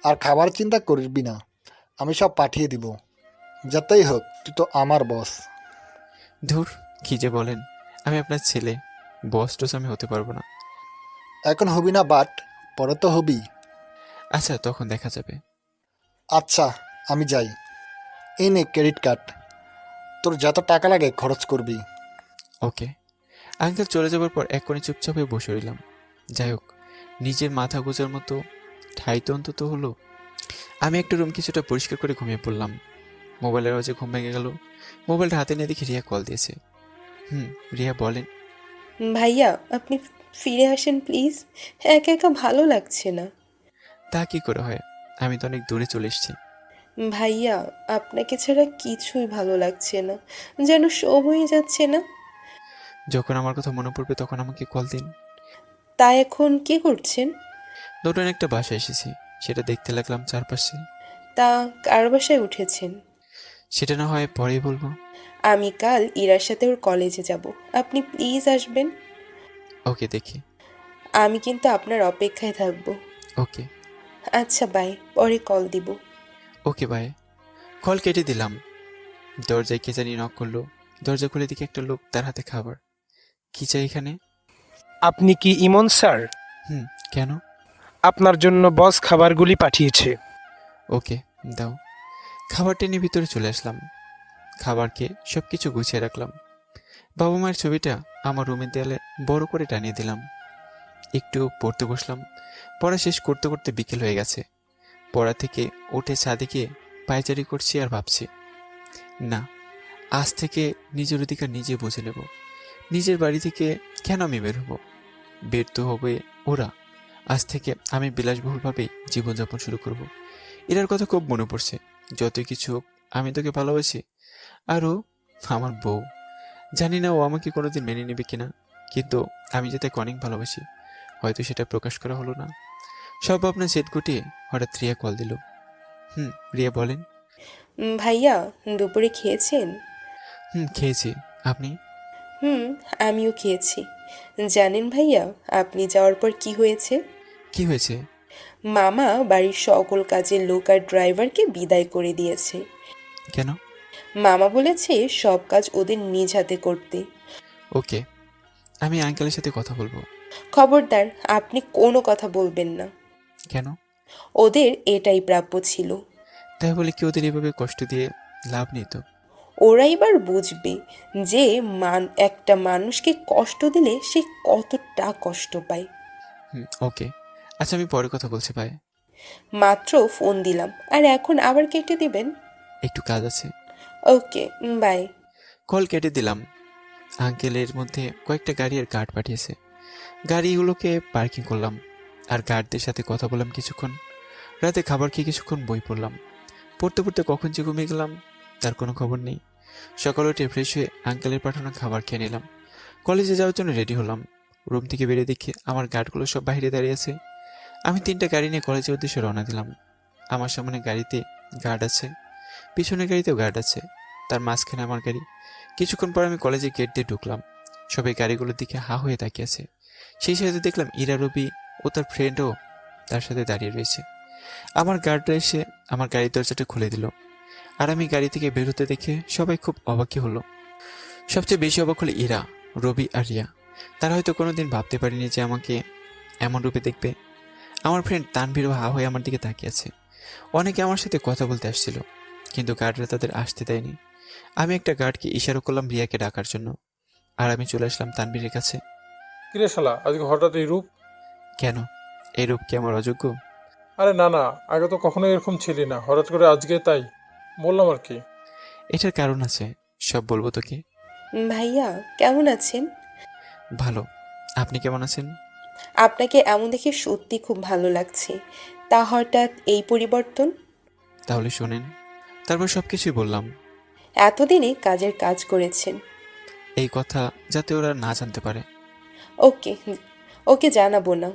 আর খাবার চিন্তা করবি না, আমি সব পাঠিয়ে দিব। যাতেই হোক তুই তো আমার বস। ধুর, কি যে বলেন, আমি আপনার ছেলে, বস টস আমি হতে পারবো না। এখন হবি না, বাট পরে তো হবি। আচ্ছা, তখন দেখা যাবে। আচ্ছা আমি যাই। এই নে ক্রেডিট কার্ড, তোর যত টাকা লাগে খরচ করবি। ওকে। আঙ্কেল চলে যাবার পর এক কোণে চুপচাপ হয়ে বসে রইলাম। যাই হোক, নিজের মাথা গোজার মতো ঠাই তো অন্তত হলো। আমি একটা রুম কিছুটা পরিষ্কার করে ঘুমিয়ে পড়লাম। মোবাইলের আওয়াজে ঘুম ভেঙে গেল। মোবাইলটা হাতে নিয়ে দেখি রিয়া কল দিয়েছে। রিয়া বলেন। ভাইয়া, আপনি ফিরে আসেন প্লিজ, একা একা ভালো লাগছে না। তা কি করে হয়, আমি তো অনেক দূরে চলে এসেছি। ভাইয়া, আপনাকে ছাড়া কিছুই ভালো লাগছে না, যেন সময় যাচ্ছে না। যখন আমার কথা মনে পড়বে তখন আমাকে কল দিন। তা এখন কি করছেন? নতুন একটা বাসায় এসেছি, সেটা দেখতে লাগলাম চারপাশে। তা কার বাসায় উঠেছেন? সেটা না হয় পরেই বলবো। আমি কাল ইরার সাথে ওর কলেজে যাব, আপনি প্লিজ আসবেন। ওকে, দেখি। আমি কিন্তু আপনার অপেক্ষায় থাকবো। ওকে। আচ্ছা বাই, পরে কল দিব। Okay bye. কল কেটে দিলাম। দরজায় কে জানি নক করলো। দরজা খুলে দেখি একটা লোক, তার হাতে খাবার। কি চাই এখানে? আপনি কি ইমন স্যার? কেন? আপনার জন্য বস খাবারগুলি পাঠিয়েছে। ওকে, দাও। খাবারটা নিয়ে ভিতরে চলে আসলাম। খাবার খেয়ে সব কিছু গুছিয়ে রাখলাম। বাবা মায়ের ছবিটা আমার রুমের দেয়ালে বড় করে টানিয়ে দিলাম। একটু পড়তে বসলাম। পড়া শেষ করতে করতে বিকেল হয়ে গেছে। পড়া থেকে উঠে ছাদে গিয়ে পায়চারি করছি আর ভাবছি, না, আজ থেকে নিজের অধিকার নিজে বুঝে নেব। নিজের বাড়ি থেকে কেন আমি বের হব? বের তো হবে ওরা। আজ থেকে আমি বিলাসবহুলভাবেই জীবনযাপন শুরু করব। এটার কথা খুব মনে পড়ছে। যতই কিছু হোক, আমি তোকে ভালোবাসি। আরও আমার বউ, জানি না ও আমাকে কোনোদিন মেনে নেবে কিনা, কিন্তু আমি যে তাকে অনেক ভালোবাসি। হয়তো সেটা প্রকাশ করা হলো না। সব ভাবনা সেট গুটিয়ে হঠাৎ রিয়া কল দিল। রিয়া বলেন। ভাইয়া, দুপুরে খেয়েছেন? খেয়েছি। আপনি? আমিও খেয়েছি। জানেন ভাইয়া, আপনি যাওয়ার পর কি হয়েছে? কি হয়েছে? মামা বাড়ির সকল কাজের লোক আর ড্রাইভারকে বিদায় করে দিয়েছে। কেন? মামা বলেছে সব কাজ ওদের নিজ হাতে করতে। ওকে, আমি আঙ্কেলের সাথে কথা বলবো। খবরদার, আপনি কোনো কথা বলবেন না। কেন? ওদের এটাই প্রাপ্য ছিল। তাই বলে কি ওদের এভাবে কষ্ট দিয়ে লাভ নেই তো? ওরা এবার বুঝবে যে একটা মানুষকে কষ্ট দিলে সে কতটা কষ্ট পায়। ওকে, আচ্ছা, আমি পরে কথা বলছি। ভাই, মাত্র ফোন দিলাম আর এখন আবার কেটে দিবেন? একটু কাজ আছে। ওকে, বাই। কল কেটে দিলাম। আঙ্কেলের মধ্যে কয়েকটা গাড়ি আর গার্ড পাঠিয়েছে। গাড়িগুলোকে পার্কিং করলাম আর গার্ডদের সাথে কথা বললাম কিছুক্ষণ। রাতে খাবার খেয়ে কিছুক্ষণ বই পড়লাম। পড়তে পড়তে কখন যে ঘুমিয়ে গেলাম তার কোনো খবর নেই। সকালে উঠে ফ্রেশ হয়ে আঙ্কেলের পাঠানো খাবার খেয়ে নিলাম। কলেজে যাওয়ার জন্য রেডি হলাম। রুম থেকে বেরিয়ে দেখি আমার গার্ডগুলো সব বাইরে দাঁড়িয়ে আছে। আমি 3টা গাড়ি নিয়ে কলেজের উদ্দেশ্যে রওনা দিলাম। আমার সামনে গাড়িতে গার্ড আছে, পিছনের গাড়িতেও গার্ড আছে, তার মাঝখানে আমার গাড়ি। কিছুক্ষণ পর আমি কলেজের গেট দিয়ে ঢুকলাম। সবাই গাড়িগুলোর দিকে হা হয়ে তাকিয়ে আছে। সেই সাথে দেখলাম ইরা, রবি ও তার ফ্রেন্ডও তার সাথে দাঁড়িয়ে রয়েছে। আমার গার্ডরা এসে আমার গাড়ির দরজাটা খুলে দিল আর আমি গাড়ি থেকে বেরোতে দেখে সবাই খুব অবাকই হলো। সবচেয়ে বেশি অবাক হলো ইরা, রবি আর রিয়া। তারা হয়তো কোনোদিন ভাবতে পারেনি যে আমাকে এমন রূপে দেখবে। আমার ফ্রেন্ড তানভীরও হা হয়ে আমার দিকে তাকিয়ে আছে। অনেকে আমার সাথে কথা বলতে আসছিল, কিন্তু গার্ডরা তাদের আসতে দেয়নি। আমি একটা গার্ডকে ইশারা করলাম রিয়াকে ডাকার জন্য, আর আমি চলে আসলাম তানভীরের কাছে। কিরে শালা, আজকে হঠাৎ এই রূপ? কেন? এই রূপ কি আমার অযোগ্য? আরে না না, আগে তো কখনো এরকম ছিলি না, হঠাৎ করে আজকে তাই বললাম আর কি। এটার কারণ আছে, সব বলবো তোকে। ভাইয়া, কেমন আছেন? ভালো। আপনি কেমন আছেন? আপনাকে এমন দেখে সত্যি খুব ভালো লাগছে। তা হঠাৎ এই পরিবর্তন? তাহলে শোনেন। তারপর সবকিছুই বললাম। এতদিনে কাজের কাজ করেছেন। এই কথা যাতে ওরা না জানতে পারে। ওকে, ওকে জানাবো না।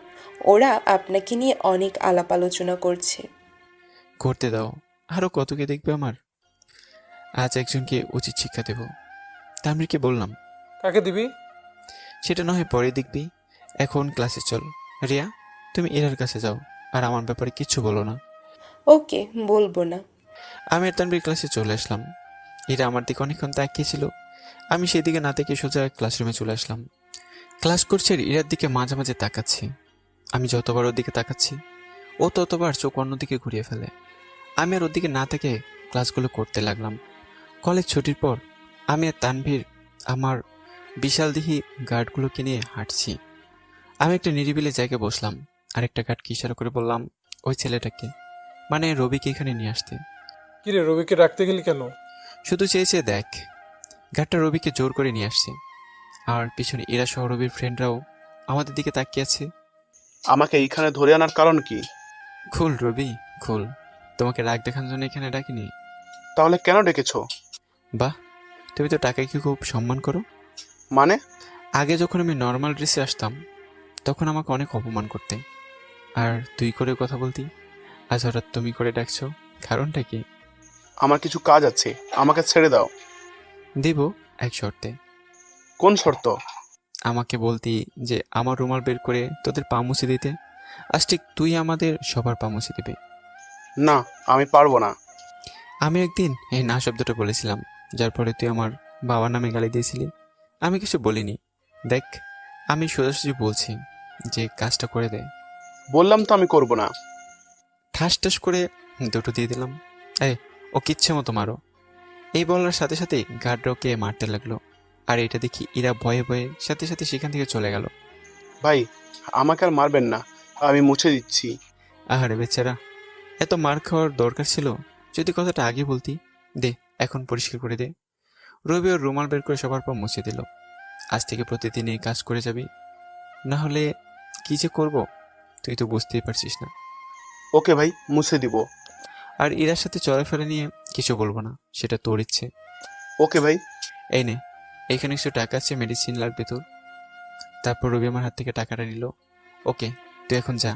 ওরা আপনাকে নিয়ে অনেক আলাপ আলোচনা করছে। করতে দাও, আরো কতকে দেখবে আমার। আজ একজনকে উচিত শিক্ষা দেব। তানভীরকে বললাম। কাকে দিবি? সেটা না হয় পরে দেখবি, এখন ক্লাসে চল। রিয়া, তুমি ইরার কাছে যাও আর আমার ব্যাপারে কিচ্ছু বলো না। ওকে, বলবো না। আমি আর তানভীর ক্লাসে চলে আসলাম। ইরা আমার দিকে অনেকক্ষণ তাকিয়েছিল। আমি সেদিকে না থেকে সোজা ক্লাসরুমে চলে আসলাম। ক্লাস করছে আর ইরার দিকে মাঝে মাঝে তাকাচ্ছি। আমি যতবার ওর দিকে তাকাচ্ছি ও ততবার চোখ অন্যদিকে ঘুরিয়ে ফেলে। আমি আর ওর দিকে না থেকে ক্লাসগুলো করতে লাগলাম। কলেজ ছুটির পর আমি আর তানভীর আমার বিশালদেহী গার্ডগুলোকে নিয়ে হাঁটছি। আমি একটা নিরিবিলি জায়গায় বসলাম আর একটা গার্ডকে ইশারা করে বললাম ওই ছেলেটাকে, মানে রবিকে এখানে নিয়ে আসতে। কিরে, রবিকে রাখতে গেলি কেন? শুধু চেয়েছে দেখ। গার্ডটা রবিকে জোর করে নিয়ে আসছে আর পিছনে এরা সহ রবির ফ্রেন্ডরাও আমাদের দিকে তাকিয়ে আছে। আমাকে এইখানে ধরে আনার কারণ কি? খুল রবি, খুল। তোমাকে রাগ দেখানোর জন্য এখানে ডাকিনি। তাহলে কেন ডেকেছো? বাহ, তুমি তো টাকাকে খুব সম্মান করো। মানে? আগে যখন আমি নর্মাল ড্রেসে আসতাম তখন আমাকে অনেক অপমান করতে আর তুই করে কথা বলতি। আজ হঠাৎ তুমি করে ডাকছো, কারণটা কি? আমার কিছু কাজ আছে, আমাকে ছেড়ে দাও। দেব, এক শর্তে। কোন শর্ত? আমাকে বলতি যে আমার রুমাল বের করে তোদের পা মুছে দিতে। আজ ঠিক তুই আমাদের সবার পা মুছে দিবে। না, আমি পারবো না। আমি একদিন এই না শব্দটা বলেছিলাম, যার পরে তুই আমার বাবার নামে গালি দিয়েছিলি। আমি কিছু বলিনি। দেখ, আমি সোজাসুজি বলছি যে কাজটা করে দে। বললাম তো আমি করব না। ঠাস ঠাস করে দুটো দিয়ে দিলাম। ও কিচ্ছে মতো মারো। এই বলার সাথে সাথেই গার্ডরা ওকে মারতে লাগলো আর এটা দেখি ইরা ভয়ে ভয়ে সাথে সাথে সেখান থেকে চলে গেল। ভাই, আমাকে আর মারবেন না, আমি মুছে দিচ্ছি। আহারে বেচারা, এত মার খাওয়ার দরকার ছিল? যদি কথাটা আগে বলতি। দে, এখন পরিষ্কার করে দে। রবি ওর রুমাল বের করে সবার পর মুছে দিল। আজ থেকে প্রতিদিন এই কাজ করে যাবি, না হলে কি যে করব তুই তো বুঝতেই পারছিস না। ওকে ভাই, মুছে দিব। আর ইরার সাথে চলাফেরা নিয়ে কিছু বলবো না, সেটা তোর ইচ্ছে। ওকে ভাই। এই নে, এখানে কিছু টাকা আছে, মেডিসিন লাগবে তোর। তারপর রবি আমার হাত থেকে টাকাটা নিল। ওকে, তুই এখন যা।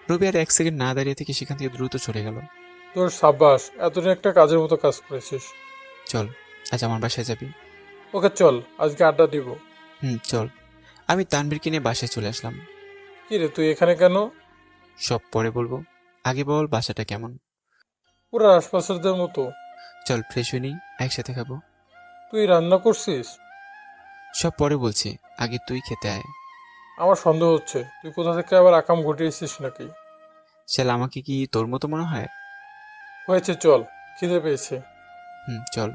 রবি আর 1 সেকেন্ড না দাঁড়িয়ে থেকে সেখান থেকে দ্রুত চলে গেল। তোর সাব্বাস, এতদিন একটা কাজের মতো কাজ করেছিস। চল, আজ আমার বাসায় যাবি। ওকে চল, আজকে আড্ডা দিব। চল। আমি তানভীরকে নিয়ে বাসায় চলে আসলাম। কি রে, তুই এখানে কেন? সব পরে বলবো, আগে বল বাসাটা কেমন। পুরো আশপাশের মতো। চল ফ্রেশ হয়ে নিই, একসাথে খাবো। তুই রান্না করছিস? সব পরে বলছি, আগে তুই খেতে আয়। আমার সন্দেহ হচ্ছে তুই কোথা থেকে আবার আকাম ঘটিয়েছিস নাকি। শাল, আমাকে কি তোর মতো মনে হয়? হয়েছে, চল, খিদে পেয়েছে। চল।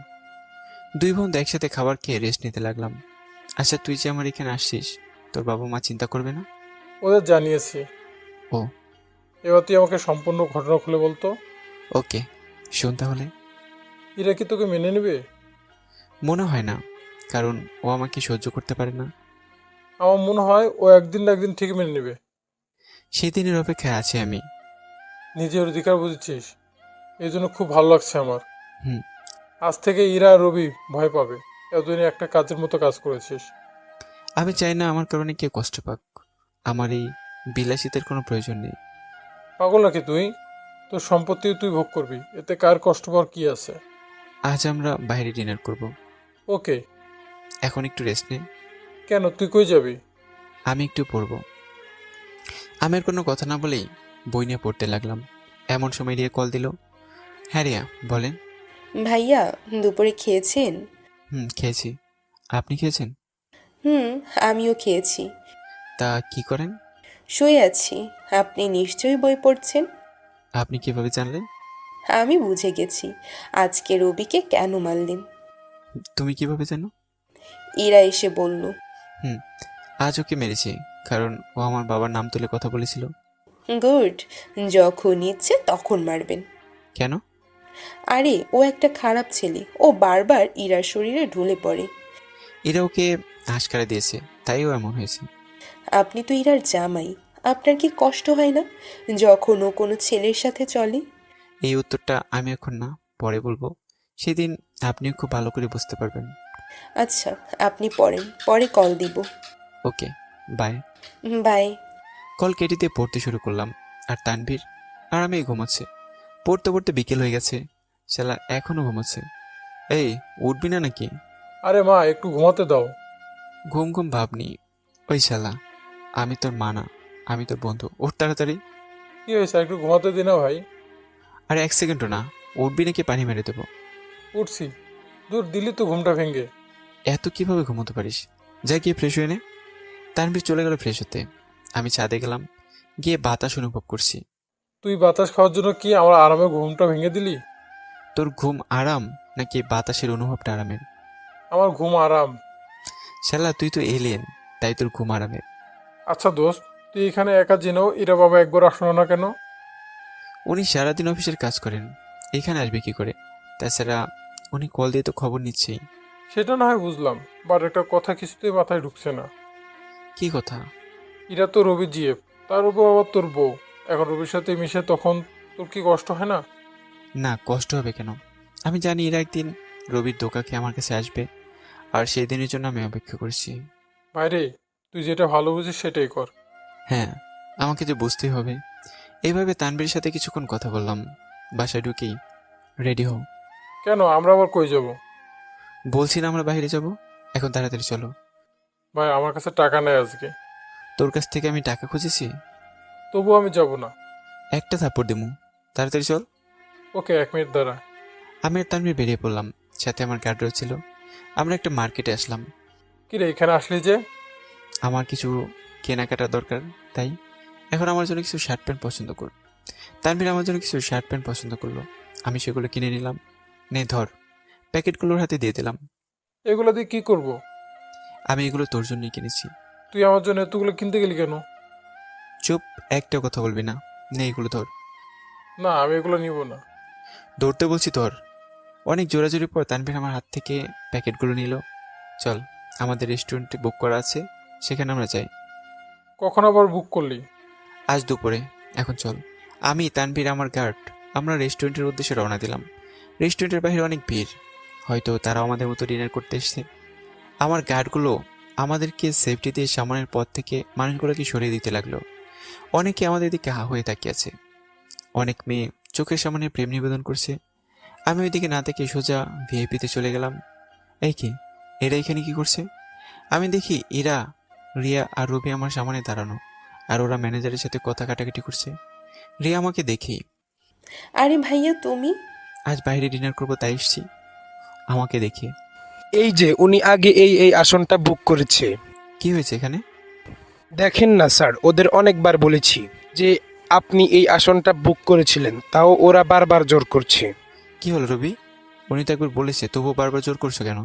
দুই বোন একসাথে খাবার খেয়ে রেস্ট নিতে লাগলাম। আচ্ছা, তুই যে আমার এখানে আসছিস, তোর বাবা মা চিন্তা করবে না? ওদের জানিয়েছি। ও, এবার তুই আমাকে সম্পূর্ণ ঘটনা খুলে বলতো। ওকে, শোন তাহলে। এরা কি তোকে মেনে নেবে? মনে হয় না, কারণ ও আমাকে সহ্য করতে পারে না। আমার মনে হয় ও একদিন না একদিন ঠিক মেনে নেবে। সেই দিনের অপেক্ষায় আছি আমি। নিজের অধিকার বুঝেছিস, এই জন্য খুব ভালো লাগছে আমার। হুম। আজ থেকে ইরা আর রবি ভয় পাবে, এতদিনে একটা কাজের মতো কাজ করেছিস। আমি চাই না আমার কারণে কেউ কষ্ট পাক। আমার এই বিলাসিতার কোনো প্রয়োজন নেই। পাগল নাকি তুই? তোর সম্পত্তি তুই ভোগ করবি, এতে কার কষ্ট পাওয়ার কি আছে? আজ আমরা বাইরে ডিনার করব। ওকে। এখন একটু রেস্ট নে। কেন, তুই কই যাবি? আমি একটু পড়বো। আমি আর কোনো কথা না বলেই বই নিয়ে পড়তে লাগলাম। এমন সময় রিয়া কল দিল। হ্যাঁ রিয়া, বলেন। ভাইয়া, দুপুরে খেয়েছেন? খেয়েছি। আপনি খেয়েছেন? আমিও খেয়েছি। তা কি করেন? শুয়ে আছি। আপনি নিশ্চয়ই বই পড়ছেন। আপনি কিভাবে জানলেন? আমি বুঝে গেছি আজকে রবিকে কেন মারলেন। তুমি কিভাবে জানো? ইরা এসে বলল। আজ ওকে মেরেছি, কারণ ও আমার বাবার নাম তুলে কথা বলেছিল। গুড, যখন ইচ্ছে তখন মারবেন। কেন? আরে ও একটা খারাপ ছেলে, ও বারবার ইরার শরীরে ঢলে পড়ে। এরা ওকে আশকারা দিয়েছে, তাই ও এমন হয়েছে। আপনি তো ইরার জামাই, আপনার কি কষ্ট হয় না যখন ও কোনো ছেলের সাথে চলে? এই উত্তরটা আমি এখন না, পরে বলবো। সেদিন আপনিও খুব ভালো করে বুঝতে পারবেন। আচ্ছা, আপনি পড়েন, পরে কল দিব। ওকে, বাই। বাই। কল কেটে দিয়ে পড়তে শুরু করলাম, আর তানভীর আরামেই ঘুমাচ্ছে। পড়তে পড়তে বিকেল হয়ে গেছে, শালা এখনো ঘুমাচ্ছে। এই, উঠবি না নাকি? আরে মা, একটু ঘুমাতে দাও। ঘুম ঘুম ভাবনি। ওই শালা, আমি তোর মা না, আমি তোর বন্ধু। ওর তাড়াতাড়ি। কি হয়েছে, একটু ঘুমাতে দি না ভাই? আর 1 সেকেন্ডও না। উঠবি নাকি পানি মেরে দেবো? উঠছি। দূর, দিলি তো ঘুমটা ভেঙে। এত কিভাবে ঘুমোতে পারিস? যা গিয়ে ফ্রেশ হয়ে নে। তানভীর চলে গেল ফ্রেশ হতে। আমি ছাদে গেলাম, গিয়ে বাতাস অনুভব করছি। তুই বাতাস খাওয়ার জন্য কি আমার আরামে ঘুমটা ভেঙে দিলি? তোর ঘুম আরাম নাকি বাতাসের অনুভবটা আরামের? আমার ঘুম আরাম। শালা, তুই তো এলিয়েন, তাই তোর ঘুম আরামের। আচ্ছা দোস্ত, তুই এখানে একা জেনেও ইরা বাবা একবার আসলো না কেন? উনি সারাদিন অফিসের কাজ করেন, এখানে আসবে কি করে? তাছাড়া উনি কল দিয়ে তো খবর নিচ্ছেই। সেটা না হয় বুঝলাম, বাট একটা কথা কিছুতেই মাথায় ঢুকছে না। কি কথা? ইরা তো রবি জিএফ, তার উপর আবার তোর বউ। এখন রবির সাথে মিশে তখন তোর কি কষ্ট হয় না? না, কষ্ট হবে কেন? আমি জানি এরা একদিন রবির ধোকা খেয়ে আমার কাছে আসবে, আর সেই দিনের জন্য আমি অপেক্ষা করছি। ভাইরে, তুই যেটা ভালো বুঝিস সেটাই কর। হ্যাঁ, আমাকে যে বুঝতেই হবে। এইভাবে তানভীরের সাথে কিছুক্ষণ কথা বললাম। বাসায় ঢুকেই, রেডি হও। কেন, আমরা আবার কই যাব? বলছি না আমরা বাইরে যাব, এখন তাড়াতাড়ি চলো। ভাই, আমার কাছে টাকা নেই আজকে। তোর কাছ থেকে আমি টাকা খুঁজেছি? তবু আমি যাব না। একটা থাপ্পড় দেবো, তাড়াতাড়ি চল। ওকে, 1 মিনিট দাঁড়া। আমি আর তানভীর বেরিয়ে পড়লাম, সাথে আমার গার্ডও ছিল। আমরা একটা মার্কেটে আসলাম। কিরে, এখানে আসলি যে? আমার কিছু কেনাকাটা দরকার, তাই। এখন আমার জন্য কিছু শার্ট প্যান্ট পছন্দ কর। তানভীর আমার জন্য কিছু শার্ট প্যান্ট পছন্দ করলো, আমি সেগুলো কিনে নিলাম। নে ধর। প্যাকেটগুলোর হাতে দিয়ে দিলাম। এগুলো দিয়ে কি করব? আমি এগুলো তোর জন্যই কিনেছি। তুই আমার জন্য এতগুলো কিনতে গেলি কেন? চুপ, একটা কথা বলবি না। নে এগুলো ধর। না, আমি এগুলো নিব না। ধরতে বলছি ধর। অনেক জোরাজোরি পর তানভীর আমার হাত থেকে প্যাকেটগুলো নিল। চল, আমাদের রেস্টুরেন্টে বুক করা আছে, সেখানে আমরা যাই। কখন আবার বুক করলি? আজ দুপুরে। এখন চল। আমি, তানভীর, আমার গার্ড, আমরা রেস্টুরেন্টের উদ্দেশ্যে রওনা দিলাম। রেস্টুরেন্টের বাইরে অনেক ভিড়, হয়তো তারাও আমাদের মতো ডিনার করতে এসেছে। আমার গার্ডগুলো আমাদেরকে সেফটি দিয়ে সামনের পথ থেকে মানুষগুলোকে সরিয়ে দিতে লাগলো। অনেকে আমাদের দিকে হা হয়ে তাকিয়ে আছে। অনেক মেয়ে চোখের সামনে প্রেম নিবেদন করছে। আমি ওইদিকে না থেকে সোজা ভিআইপিতে চলে গেলাম। এই কি, এরা এখানে কি করছে? আমি দেখি ইরা, রিয়া আর রবি আমার সামনে দাঁড়ানো, আর ওরা ম্যানেজারের সাথে কথা কাটাকাটি করছে। রিয়া আমাকে দেখি, আরে ভাইয়া তুমি? আজ বাইরে ডিনার করবো তাই এসছি। আমাকে দেখি, এই যে উনি আগে এই আসনটা বুক করেছে। কি হয়েছে এখানে? দেখেন না স্যার, ওদের অনেকবার বলেছি যে আপনি এই আসনটা বুক করেছিলেন, তাও ওরা বারবার জোর করছে। কি হলো রবি? উনি তো একবার বলেছে, তবুও বারবার জোর করছো কেন?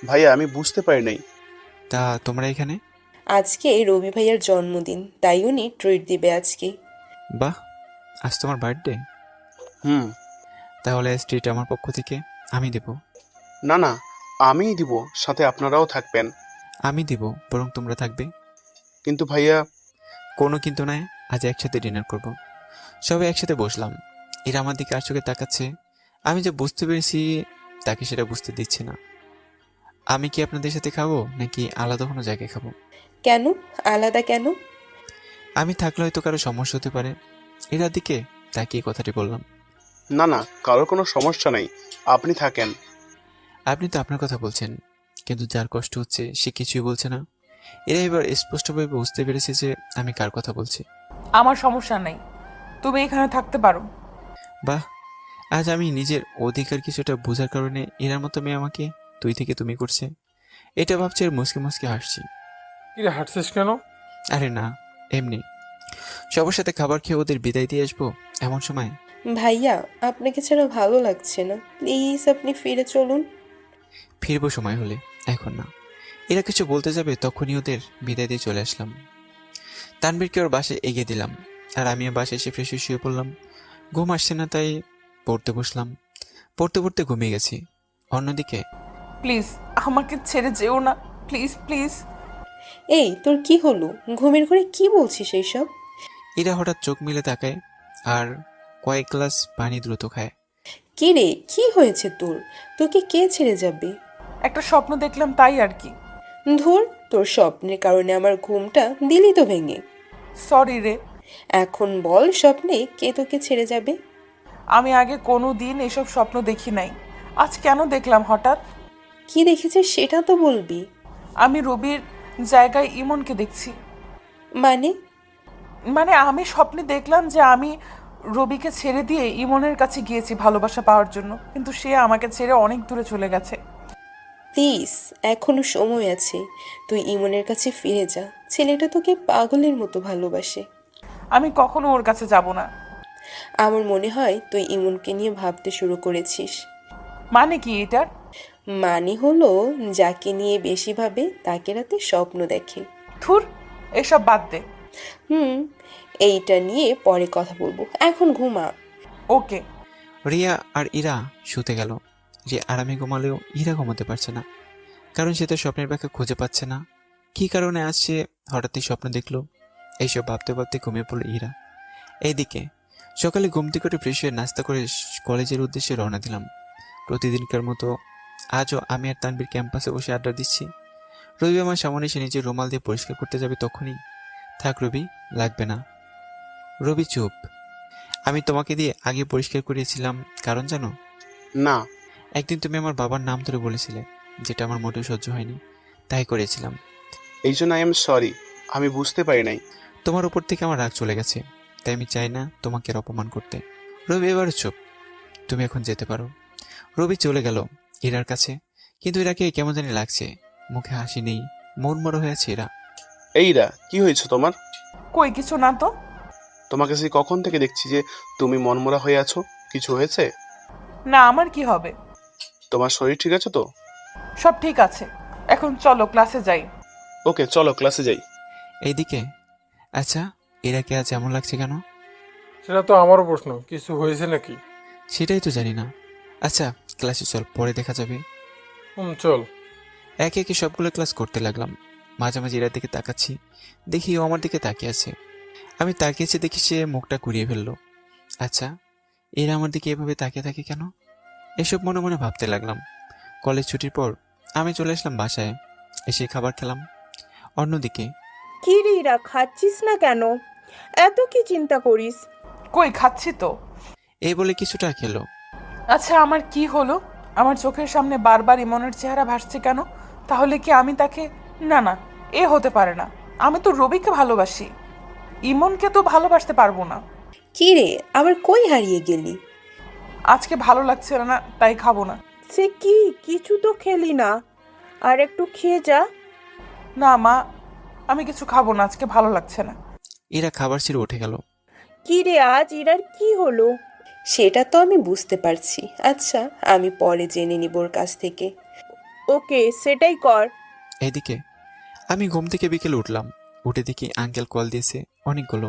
ভাইয়া আমি বুঝতে পারি নাই। তা তোমরা এখানে? আজকে রবি ভাইয়ার জন্মদিন, তাই উনি ট্রিট দিবে আজকে। বাহ, আজ তোমার বার্থডে? হুম। তাহলে আজ ট্রিট আমার পক্ষ থেকে আমি দেব। না না, আমিই দিব, সাথে আপনারাও থাকবেন। আমি দিব, বরং তোমরা থাকবে। কিন্তু ভাইয়া। কোনো কিন্তু নয়, আজ একসাথে ডিনার করব। সবাই একসাথে বসলাম। এরা আমার দিকে আর চোখে তাকাচ্ছে। আমি যে বুঝতে পেরেছি তাকে সেটা বুঝতে দিচ্ছে না। আমি কি আপনাদের সাথে খাবো নাকি আলাদা কোনো জায়গায় খাবো? কেন আলাদা কেন? আমি থাকলে হয়তো কারো সমস্যা হতে পারে। এরা দিকে তাকিয়ে কথাটি বললাম। না না, কারোর কোনো সমস্যা নাই, আপনি থাকেন। আপনি তো আপনার কথা বলছেন, কিন্তু যার কষ্ট হচ্ছে সে কিছুই বলছে না। এরা এবার স্পষ্টভাবে বুঝতে পেরেছে যে আমি কার কথা বলছি। আমার সমস্যা নেই, তুমি এখানে থাকতে পারো। বাহ, আজ আমি নিজের অধিকার কিছুটা বোঝার কারণে এরার মতো মেয়ে আমাকে তুই থেকে তুমি করছে। এটা ভাবছি আর মুসকে মুসকে হাসছি। কিরে হাঁটছিস কেন? আরে না, এমনি। সবার সাথে খাবার খেয়ে ওদের বিদায় দিয়ে আসবো এমন সময়। ভাইয়া আপনাকে ছাড়া ভালো লাগছে না, প্লিজ আপনি ফিরে চলুন। ফিরবো সময় হলে, এখন না। এরা কিছু বলতে যাবে তখনই ওদের বিদায় দিয়ে চলে আসলাম। তানবীরকে ওর বাসায় এগিয়ে দিলাম, আর আমিও বাসায় এসে ফ্রেশ হয়ে শুয়ে পড়লাম। ঘুম আসছে না, তাই পড়তে বসলাম। পড়তে পড়তে ঘুমিয়ে গেছি। অন্যদিকে, প্লিজ আমাকে ছেড়ে যেও না, প্লিজ প্লিজ। এই তোর কি হলো? ঘুমের ঘরে কি বলছিস এইসব? এরা হঠাৎ চোখ মিলে তাকায় আর কয়েক গ্লাস পানি দ্রুত খায়। কি রে, কি হয়েছে তোর? তোকে কে ছেড়ে যাবে? একটা স্বপ্ন দেখলাম তাই আর কি। ধুর, তোর স্বপ্নের কারণে আমার ঘুমটা দিলি তো ভেঙে। সরি রে। এখন বল, স্বপ্নে কে তোকে ছেড়ে যাবে? আমি আগে কোনো দিন এসব স্বপ্ন দেখি নাই, আজ কেন দেখলাম হঠাৎ? কি দেখেছিস সেটা তো বলবি। আমি রবির জায়গায় ইমনকে দেখছি। মানে? মানে আমি স্বপ্নে দেখলাম যে আমি রবিকে ছেড়ে দিয়ে ইমনের কাছে গিয়েছি ভালোবাসা পাওয়ার জন্য, কিন্তু সে আমাকে ছেড়ে অনেক দূরে চলে গেছে। প্লিজ, এখনো সময় আছে, তুই ইমনের কাছে ফিরে যা। ছেলেটা তোকে পাগলের মতো ভালোবাসে। আমি কখনো ওর কাছে যাব না। আমার মনে হয় তুই ইমনকে নিয়ে ভাবতে শুরু করেছিস। মানে কি এটার? মানে হলো, যাকে নিয়ে বেশি ভাবে তাকে রাতে স্বপ্ন দেখে। থুর, এসব বাদ দে। এইটা নিয়ে পরে কথা বলবো, এখন ঘুমা। ওকে। রিয়া আর ইরা শুতে গেল। রিয়া আরামে ঘুমালেও ইরা ঘুমাতে পারছে না, কারণ সে তো স্বপ্নের ব্যাখ্যা খুঁজে পাচ্ছে না। কি কারণে আজ সে হঠাৎই স্বপ্ন দেখলো, এইসব ভাবতে ভাবতে ঘুমিয়ে পড়লো ইরা। এইদিকে সকালে ঘুম থেকে উঠে ফ্রেশ হয়ে নাস্তা করে কলেজের উদ্দেশ্যে রওনা দিলাম। প্রতিদিনকার মতো আজও আমি আর তানবীর ক্যাম্পাসে বসে আড্ডা দিচ্ছি। রবি আমার সামনে এসে নিজের রুমাল দিয়ে পরিষ্কার করতে যাবে, তখনই, থাক রবি, লাগবে না। রবি চুপ। আমি তোমাকে দিয়ে আগে পরিষ্কার করিয়েছিলাম, কারণ জানো? না। একদিন তুমি আমার বাবার নাম ধরে বলেছিলে, যেটা আমার মোটেও সহ্য হয়নি, তাই করেছিলাম। এই জন্য আই এম সরি, আমি বুঝতে পারি নাই। তোমার উপর থেকে আমার রাগ চলে গেছে, তাই আমি চাই না তোমাকে আর অপমান করতে। রবি এবার চুপ, তুমি এখন যেতে পারো। রবি চলে গেল ইরার কাছে, কিন্তু ইরাকে কেমন জানি লাগছে, মুখে হাসি নেই, মন মরা হয়ে আছে ইরা। এইরা, কি হয়েছে তোমার? কই কিছু না তো। তোমাকে সেই কখন থেকে দেখছি যে তুমি মনমরা হয়ে আছো, কিছু হয়েছে? না, আমার কি হবে? তোমার শরীর ঠিক আছে তো? সব ঠিক আছে, এখন চলো ক্লাসে যাই। ওকে চলো ক্লাসে যাই। এইদিকে, আচ্ছা ইরাকে আজ এমন লাগছে কেন? সেটা তো আমারও প্রশ্ন, কিছু হয়েছে নাকি? সেটাই তো জানি না। আচ্ছা ক্লাসে চল, পরে দেখা যাবে। চল। একে একে সবগুলো ক্লাস করতে লাগলাম। মাঝে মাঝে ইরার দিকে তাকাচ্ছি, দেখি ও আমার দিকে তাকিয়ে আছে। আমি তাকিয়েছি দেখি সে মুখটা ঘুরিয়ে ফেললো। আচ্ছা এরা আমার দিকে এভাবে তাকিয়ে থাকে কেন? এসব মনে মনে ভাবতে লাগলাম। কলেজ ছুটির পর আমি চলে আসলাম বাসায়, এসে খাবার খেলাম। অন্যদিকে কি রে ইরা, খাচ্ছিস না কেন? এত কি চিন্তা করিস? কই খাচ্ছি তো। এই বলে কিছুটা খেলো। আচ্ছা আমার কি হলো? আমার চোখের সামনে বারবার ইমনের চেহারা ভাসছে কেন? তাহলে কি আমি তাকে, না না, এ হতে পারে না। আমি তো রবিকে ভালোবাসি, ইমনকে তো ভালোবাসতে পারবো না। কি রে, আবার কই হারিয়ে গেলি? আজকে ভালো লাগছে না, তাই খাবো না। সে কি, কিছু তো খেলি না, আর একটু খেয়ে যা। না মা, আমি কিছু খাবো না, আজকে ভালো লাগছে না। এরা খাবার ছেড়ে উঠে গেল। কি রে, আজ ইরার কি হলো? সেটা তো আমি বুঝতে পারছি। আচ্ছা আমি পরে জেনে নিব ওর কাছ থেকে। ওকে, সেটাই কর। এইদিকে আমি ঘুম থেকে বিকেলে উঠলাম, উঠে দেখি আঙ্কেল কল দিয়েছে অনেকগুলো।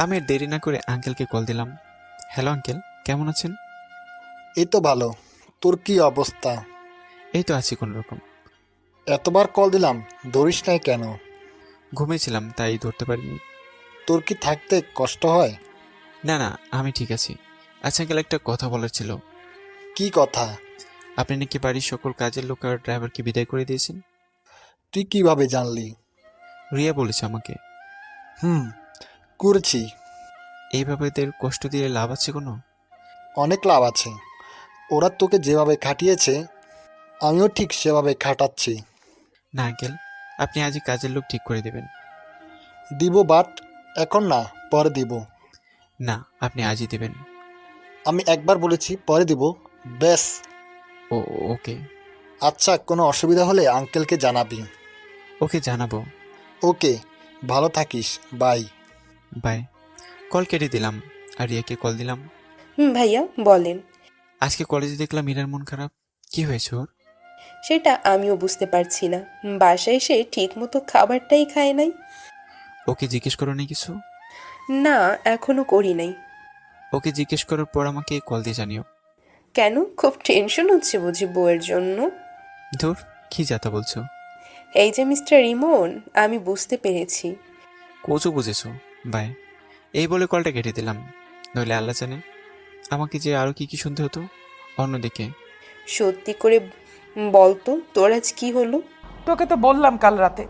আমি আর দেরি না করে আঙ্কেলকে কল দিলাম। হ্যালো আঙ্কেল, কেমন আছেন? এই তো ভালো। তোর কি অবস্থা? এই তো আছি কোন রকম। এতবার কল দিলাম, ধরিস নাই কেন? ঘুমিয়েছিলাম তাই ধরতে পারিনি। তোর কি থাকতে কষ্ট হয়? না না, আমি ঠিক আছি। আচ্ছা আঙ্কেল, একটা কথা বলার ছিল। কি কথা? আপনি নাকি বাড়ির সকল কাজের লোক আর ড্রাইভারকে বিদায় করে দিয়েছেন? তুই কিভাবে জানলি? রিয়া বলেছে আমাকে। করেছি। এইভাবে এদের কষ্ট দিয়ে লাভ আছে কোনো? অনেক লাভ আছে। ওরা তোকে যেভাবে খাটিয়েছে আমিও ঠিক সেভাবে খাটাচ্ছি। না আঙ্কেল, আপনি আজই কাজের লোক ঠিক করে দেবেন। দিব, বাট এখন না, পরে দিব। না, আপনি আজই দেবেন। আমি একবার বলেছি পরে দিব, ব্যাস। ও ওকে। আচ্ছা, কোনো অসুবিধা হলে আঙ্কেলকে জানাবি। ওকে জানাবো। ওকে, ভালো থাকিস, বাই। বাই। কল কেটে দিলাম আর রিয়াকে কল দিলাম। ভাইয়া বলেন। আজকে কলেজে দেখলাম ইরার মন খারাপ। কি হয়েছে ওর? সেটা আমিও বুঝতে পারছি না। বাসায় এসে ঠিক মতো খাবারটাই খায় নাই। ওকে জিজ্ঞেস করো নি কিছু? না, এখনো করি নাই। ওকে জিজ্ঞেস করার পর আমাকে কল দিয়ে জানিও। কেন, খুব টেনশন হচ্ছে বুঝি বউয়ের জন্য? ধুর, কি যাতা বলছো? এই যে মিস্টার ইমন, আমি বুঝতে পেরেছি। কোচও বুঝেছো। বাই। এই বলে কলটা কেটে দিলাম। নইলে আল্লাহ জানে আমাকে যে আরো কি কি শুনতে হতো। অন্যদিকে সত্যি করে বলতো, তোর আজ কি হলো? তোকে তো বললাম কাল রাতে।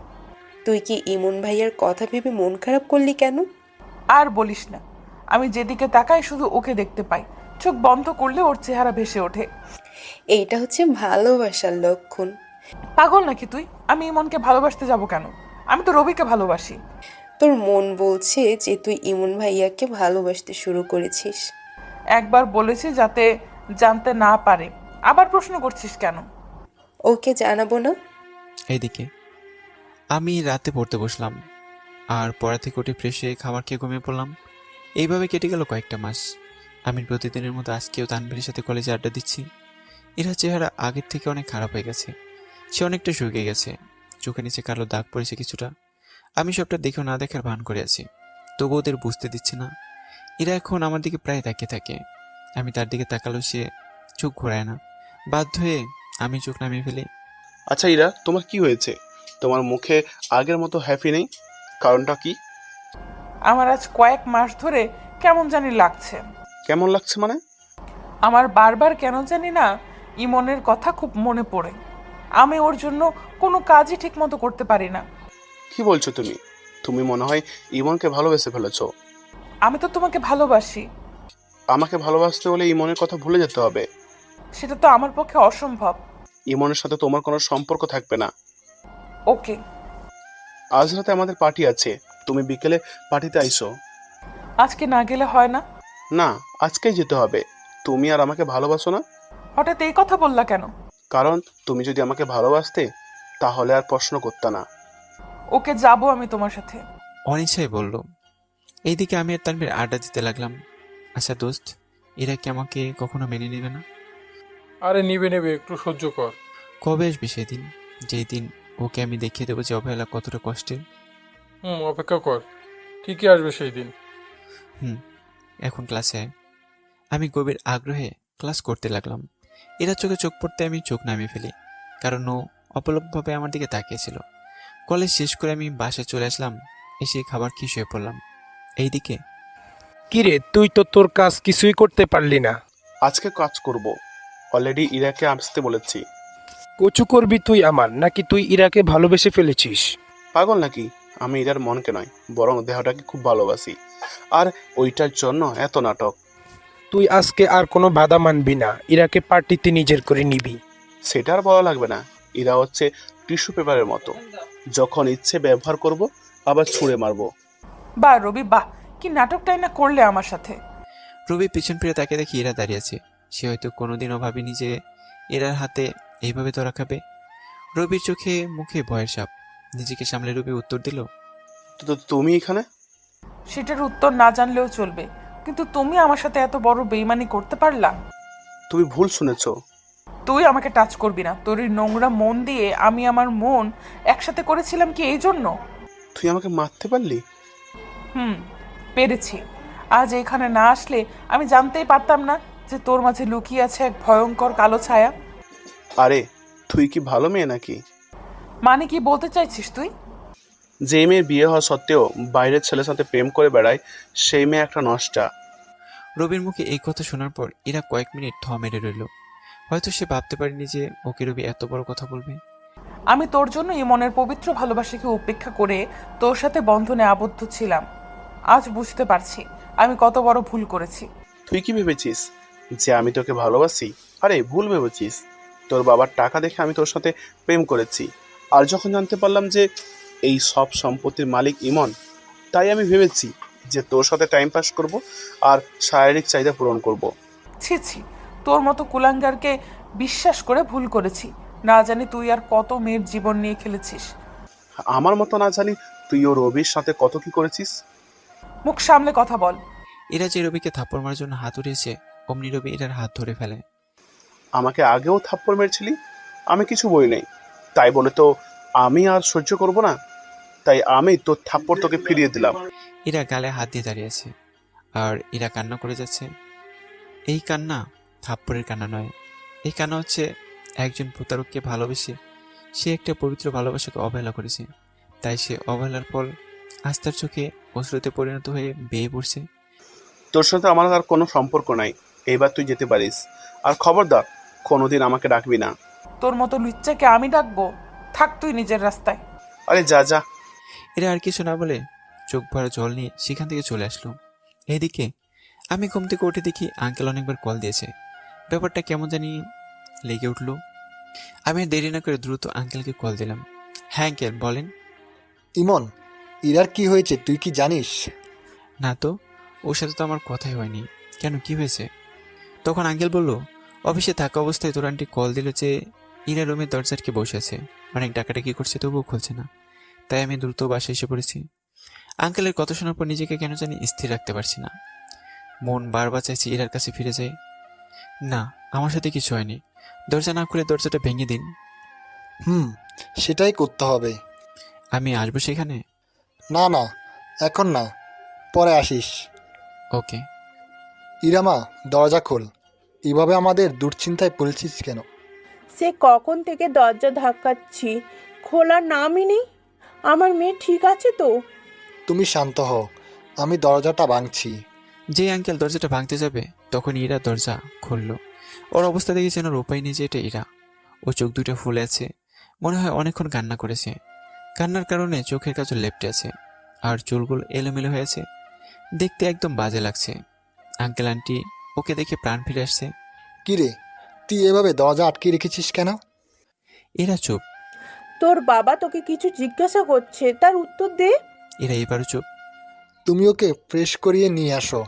তুই কি ইমন ভাইয়ার কথা ভেবে মন খারাপ করলি কেন? আর বলিস না, আমি যেদিকে তাকাই শুধু ওকে দেখতে পাই। চোখ বন্ধ করলে ওর চেহারা ভেসে ওঠে। এইটা হচ্ছে ভালোবাসার লক্ষণ। পাগল নাকি তুই? আমি ইমনকে ভালোবাসতে যাব কেন? আমি তো রবিকে ভালোবাসি। তোর মন বলছে যে তুই ইমন ভাইয়াকে ভালোবাসতে শুরু করেছিস। একবার বলেছি যাতে জানতে না পারে, আবার প্রশ্ন করছিস কেন? ওকে জানাবো না? এইদিকে আমি রাতে পড়তে বসলাম, আর পড়া থেকে উঠে ফ্রেশ হয়ে খাবার খেয়ে ঘুমিয়ে পড়লাম। এইভাবে কেটে গেল কয়েকটা মাস। আমি প্রতিদিনের মতো আজকেও তানভীরের সাথে কলেজে আড্ডা দিচ্ছি। এরা চেহারা আগের থেকে অনেক খারাপ হয়ে গেছে। সে অনেকটা শুকিয়ে গেছে, চোখের নিচে কালো দাগ পড়েছে কিছুটা। আমি সবটা দেখেও না দেখার ভান করে আছি, তবু ওদের বুঝতে দিচ্ছি না। এরা এখন আমার দিকে প্রায় তাকিয়ে থাকে। আমি তার দিকে তাকালেও সে চোখ ঘোরায় না। বাধ্য হয়ে আমি চোখ নামিয়ে ফেলি। আচ্ছা ইরা, তোমার কি হয়েছে? তোমার মুখে আগের মতো হ্যাপি নেই, কারণটা কি? আমার আজ কয়েক মাস ধরে কেমন জানি লাগছে। কেমন লাগছে মানে? আমার বারবার কেন জানি না ইমনের কথা খুব মনে পড়ে। আমি ওর জন্য কোনো কাজই ঠিক মতো করতে পারি না। কি বলছো তুমি? তুমি মনে হয় ইমনকে ভালোবেসে ফেলেছো। আমি তো তোমাকে ভালোবাসি। আমাকে ভালোবাসতে হলে ইমনের কথা ভুলে যেতে হবে। সেটা তো আমার পক্ষে অসম্ভব। ইমনের সাথে তোমার কোনো সম্পর্ক থাকবে না। ওকে। আজ রাতে আমাদের পার্টি আছে, তুমি বিকেলে পার্টিতে আইসো। আজকে না গেলে হয় না? না, আজকেই যেতে হবে। তুমি আর আমাকে ভালোবাসো না? হঠাৎ এই কথা বললা কেন? কারণ তুমি যদি আমাকে ভালোবাসতে তাহলে আর প্রশ্ন করতে না। ওকে, যাবো আমি তোমার সাথে। অনিচ্ছাই বলল। এইদিকে আমি আর তানভীর আড্ডা দিতে লাগলাম। আচ্ছা দোস্ত, এরা কি আমাকে কখনো মেনে নেবে না? আরে নিবে নেবে, একটু সহ্য কর। কবে আসবে সেদিন যেই দিন ওকে আমি দেখিয়ে দেবো যে অবহেলা কতটা কষ্টের। অপেক্ষা কর, ঠিকই আসবে সেই দিন। এখন ক্লাসে আয়। আমি গভীর আগ্রহে ক্লাস করতে লাগলাম। এরা চোখে চোখ পড়তে আমি চোখ নামিয়ে ফেলি, কারণ ও অপলকভাবে আমার দিকে তাকিয়েছিল। কলেজ শেষ করে আমি বাসায় চলে আসলাম। এসে খাবার খেয়ে শুয়ে পড়লাম। এইদিকে কিরে, তুই তো তোর কাজ কিছুই করতে পারলি না। আজকে কাজ করব। অলরেডি ইরাকে আসতে বলেছি। কচু করবি তুই আমার, নাকি তুই ইরাকে ভালোবেসে ফেলেছিস? পাগল নাকি? আমি ইরার মনকে নয়, বরং দেহটাকে খুব ভালোবাসি। আর ওইটার জন্য এত নাটক। তুই আজকে আর কোনো বাধা মানবি না, ইরাকে পার্টিতে নিজের করে নিবি। সেটা আর বলা লাগবে না। ইরা হচ্ছে টিস্যু পেপারের মতো, যখন ইচ্ছে ব্যবহার করব, আবার ছুঁড়ে মারবো। বাহ রবি বাহ, কি নাটকটাই না করলে আমার সাথে। রবি পিছন ফিরে তাকে দেখি এরা দাঁড়িয়ে আছে। সে হয়তো কোনোদিনও ভাবেনি যে এরার হাতে এইভাবে ধরা খাবে। রবির চোখে মুখে ভয়ের ছাপ। নিজেকে সামলে রবি উত্তর দিল, তো তুমি এখানে? সেটার উত্তর না জানলেও চলবে, কিন্তু তুমি আমার সাথে এত বড় বেইমানি করতে পারলা? তুমি ভুল শুনেছো। তুই আমাকে টাচ করবি না। তোর এই নোংরা মন দিয়ে আমি আমার মন একসাথে করেছিলাম কি এই জন্য? তুই আমাকে মারতে পারলি? পেরেছি। আজ এখানে না আসলে আমি জানতেই পারতাম না যে তোর মাঝে লুকিয়ে আছে এক ভয়ঙ্কর কালো ছায়া। আরে তুই কি ভালো মেয়ে নাকি? মানে কি বলতে চাইছিস তুই? যে মেয়ের বিয়ে হওয়া সত্ত্বেও বাইরের ছেলের সাথে প্রেম করে বেড়ায়, সেই মেয়ে একটা নষ্টা। রবির মুখে এই কথা শোনার পর এরা কয়েক মিনিট থ মেরে রইল। হয়তো সে ভাবতে পারেনি যে ওকে রবি এত বড় কথা বলবে। আমি তোর জন্য ইমনের পবিত্র ভালোবাসাকে উপেক্ষা করে তোর সাথে বন্ধনে আবদ্ধ ছিলাম। আজ বুঝতে পারছি আমি কত বড় ভুল করেছি। তুই কি ভেবেছিস যে আমি তোকে ভালোবাসি? আরে ভুল ভেবেছিস। তোর বাবার টাকা দেখে আমি তোর সাথে প্রেম করেছি। আর যখন জানতে পারলাম যে এই সব সম্পত্তির মালিক ইমন, তাই আমি ভেবেছি যে তোর সাথে টাইম পাস করব আর শারীরিক চাহিদা পূরণ করব। ছি ছি, তোর মতো কুলাঙ্গারকে বিশ্বাস করে ভুল করেছি। না জানি তুই আর কত মেয়ের জীবন নিয়ে খেলেছিস। আমার মতো না জানি তুইও রবির সাথে কত কি করেছিস। মুখ সামলে কথা বল। এরা যে রবিকে থাপ্পড় মারার জন্য হাত উঠিয়েছে, অমনি রবি এরার হাত ধরে ফেলে। আমাকে আগেও থাপ্পড় মেরেছিলি, আমি কিছু বলি নাই। তাই বলে তো আমি আর সহ্য করব না। তাই আমি তোর থাপ্পড় তোকে ফিরিয়ে দিলাম। এরা গালে হাত দিয়ে দাঁড়িয়ে আছে আর এরা কান্না করে যাচ্ছে। এই কান্না থাপ্পড়ের কান্না নয়। এই কান্না হচ্ছে একজন প্রতারককে ভালোবেসে সে একটা পবিত্র ভালোবাসাকে অবহেলা করেছে। তাই সে অবহেলার ফল আজ তার চোখে অশ্রুতে পরিণত হয়ে বেয়ে পড়ছে। তোর সাথে আমার আর কোনো সম্পর্ক নাই। এইবার তুই যেতে পারিস। আর খবরদার কোনোদিন আমাকে ডাকবি না। তোর মতো লুচ্চাকে আমি ডাকবো? থাক তুই নিজের রাস্তায়। আরে যা যা। এরা আর কিছু না বলে চোখ ভরা জল নিয়ে সেখান থেকে চলে আসলো। এইদিকে আমি ঘুম থেকে উঠে দেখি আঙ্কেল অনেকবার কল দিয়েছে। ব্যাপারটা কেমন জানি লেগে উঠলো। আমি আর দেরি না করে দ্রুত আঙ্কেলকে কল দিলাম। হ্যাঁ আঙ্কেল বলেন। ইমন, ইরার কি হয়েছে তুই কি জানিস? না তো, ওর সাথে তো আমার কথাই হয়নি। কেন, কি হয়েছে? তখন আঙ্কেল বলল, অফিসে থাকা অবস্থায় তোর আন্টি কল দিল যে ইরা রুমের দরজাটকে বসে আছে, অনেক ডাকাডাকি করছে তবুও খুলছে না। তাই আমি দ্রুত বাসায় এসে পড়েছি। আঙ্কেলের কথা শোনার পর নিজেকে কেন জানি স্থির রাখতে পারছি না। মন বারবার চাইছে ইরার কাছে ফিরে যায়। না, আমার সাথে কিছু হয়নি। দরজা না খুলে দরজাটা ভেঙে দিন। সেটাই করতে হবে। আমি আসবো সেখানে? না না, এখন না, পরে আসিস। ওকে। ইরামা, দরজা খোল। এভাবে আমাদের দুশ্চিন্তায় পড়েছিস কেন? সে কখন থেকে দরজা ধাক্কাচ্ছি, খোলার নামই নেই। আমার মেয়ে ঠিক আছে তো? তুমি শান্ত হও, আমি দরজাটা ভাঙছি। যে আঙ্কেল দরজাটা ভাঙতে যাবে তখন ইরা দরজা খুলল। ওর অবস্থা দেখে যেন ওর উপায় নেই যে এটা ইরা। ও চোখ দুটো ফুলে আছে, মনে হয় অনেকক্ষণ কান্না করেছে। কান্নার কারণে চোখের কাজল লেপটে আছে আর চুলগুলো এলোমেলো হয়েছে, দেখতে একদম বাজে লাগছে। আঙ্কেল আন্টি ওকে দেখে প্রাণ ফিরে আসছে। কিরে, তুই এভাবে দরজা আটকে রেখেছিস কেন? এরা চুপ। তোর বাবা তোকে কিছু জিজ্ঞাসা করছে, তার উত্তর দে। এরা এবারও চুপ। তুমি ওকে ফ্রেশ করিয়ে নিয়ে আসো।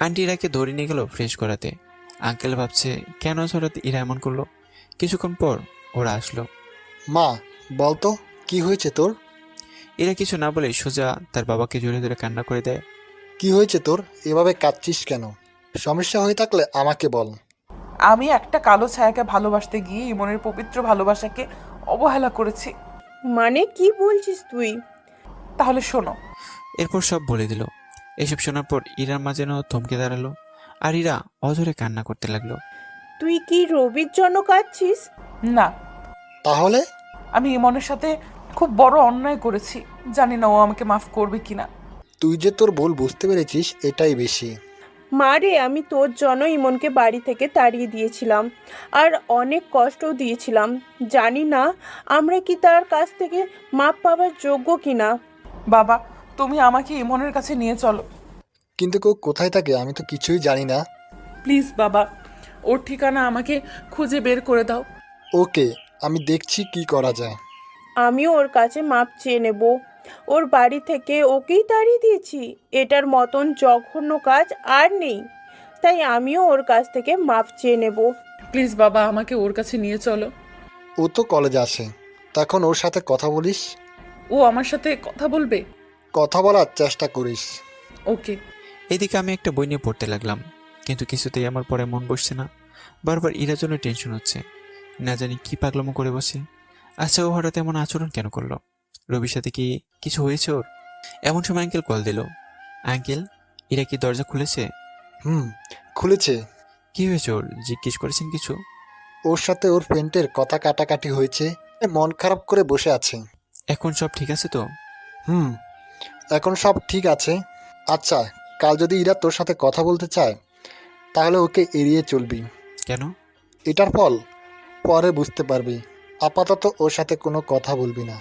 আন্টি ইরাকে ধরে নিয়ে গেল ফ্রেশ করাতে। আঙ্কেল ভাবছে কেন হঠাৎ ইরা এমন করলো। কিছুক্ষণ পর ওরা আসলো। মা, বলতো কি হয়েছে তোর? এরা কিছু না বলে সোজা তার বাবাকে জড়িয়ে ধরে কান্না করে দেয়। কি হয়েছে তোর? এভাবে কাঁদছিস কেন? সমস্যা হয়ে থাকলে আমাকে বল। আমি একটা কালো ছায়াকে ভালোবাসতে গিয়ে ইমনের পবিত্র ভালোবাসাকে অবহেলা করেছি। মানে কি বলছিস তুই? তাহলে শোনো, এরপর সব বলে দিল। এসব শোনার পর ইরার মা যেন থমকে দাঁড়ালো, আর ইরা অঝরে কান্না করতে লাগলো। তুই কি রবির জন্য কাঁদছিস? না, তাহলে আমি ইমনের সাথে খুব বড় অন্যায় করেছি। জানি না ও আমাকে মাফ করবে কিনা। তুই যে তোর ভুল বুঝতে পেরেছিস এটাই বেশি। মারে, আমি তোর জন্য ইমনকে বাড়ি থেকে তাড়িয়ে দিয়েছিলাম আর অনেক কষ্টও দিয়েছিলাম। জানি না আমরা কি তার কাছ থেকে মাপ পাওয়ার যোগ্য কিনা। বাবা, তুমি আমাকে ইমনের কাছে নিয়ে চলো কিন্তু কেউ কোথায় থাকে আমি তো কিছুই জানি না। প্লিজ। বাবা, ওর ঠিকানা আমাকে খুঁজে বের করে দাও। ওকে, আমি দেখছি কি করা যায়। আমিও ওর কাছে মাপ চেয়ে নেব। ওর বাড়ি থেকে ওকেই তাড়িয়ে দিয়েছি, এটার মতন জঘন্য কাজ আর নেই। তাই আমিও ওর কাছ থেকে মাপ চেয়ে নেব। প্লিজ বাবা, আমাকে ওর কাছে নিয়ে চলো। ও তো কলেজে আসে, তখন ওর সাথে কথা বলিস, ও আমার সাথে কথা বলবে। কথা বলার চেষ্টা করিস। ওকে। এদিকে আমি একটা বই নিয়ে পড়তে লাগলাম, কিন্তু কিছুতেই আমার পরে মন বসছে না। বারবার ইরার জন্য টেনশন হচ্ছে, না জানি কি পাগলামো করে বসে। আচ্ছা, ও হঠাৎ এমন আচরণ কেন করলো? রবির সাথে কি কিছু হয়েছে ওর? এমন সময় আঙ্কেল কল দিল। আঙ্কেল, ইরা কি দরজা খুলেছে? খুলেছে। কি হয়েছে ওর? জিজ্ঞেস করেছেন কিছু? ওর সাথে ওর ফ্রেন্ডের কথা কাটাকাটি হয়েছে, মন খারাপ করে বসে আছে। এখন সব ঠিক আছে তো? এখন সব ঠিক আছে। আচ্ছা, কাল যদি ইরা তোর সাথে কথা বলতে চায় তাহলে ওকে এড়িয়ে চলবি। কেন? এটার ফল পরে বুঝতে পারবি। আপাতত ওর সাথে কোনো কথা বলবি না।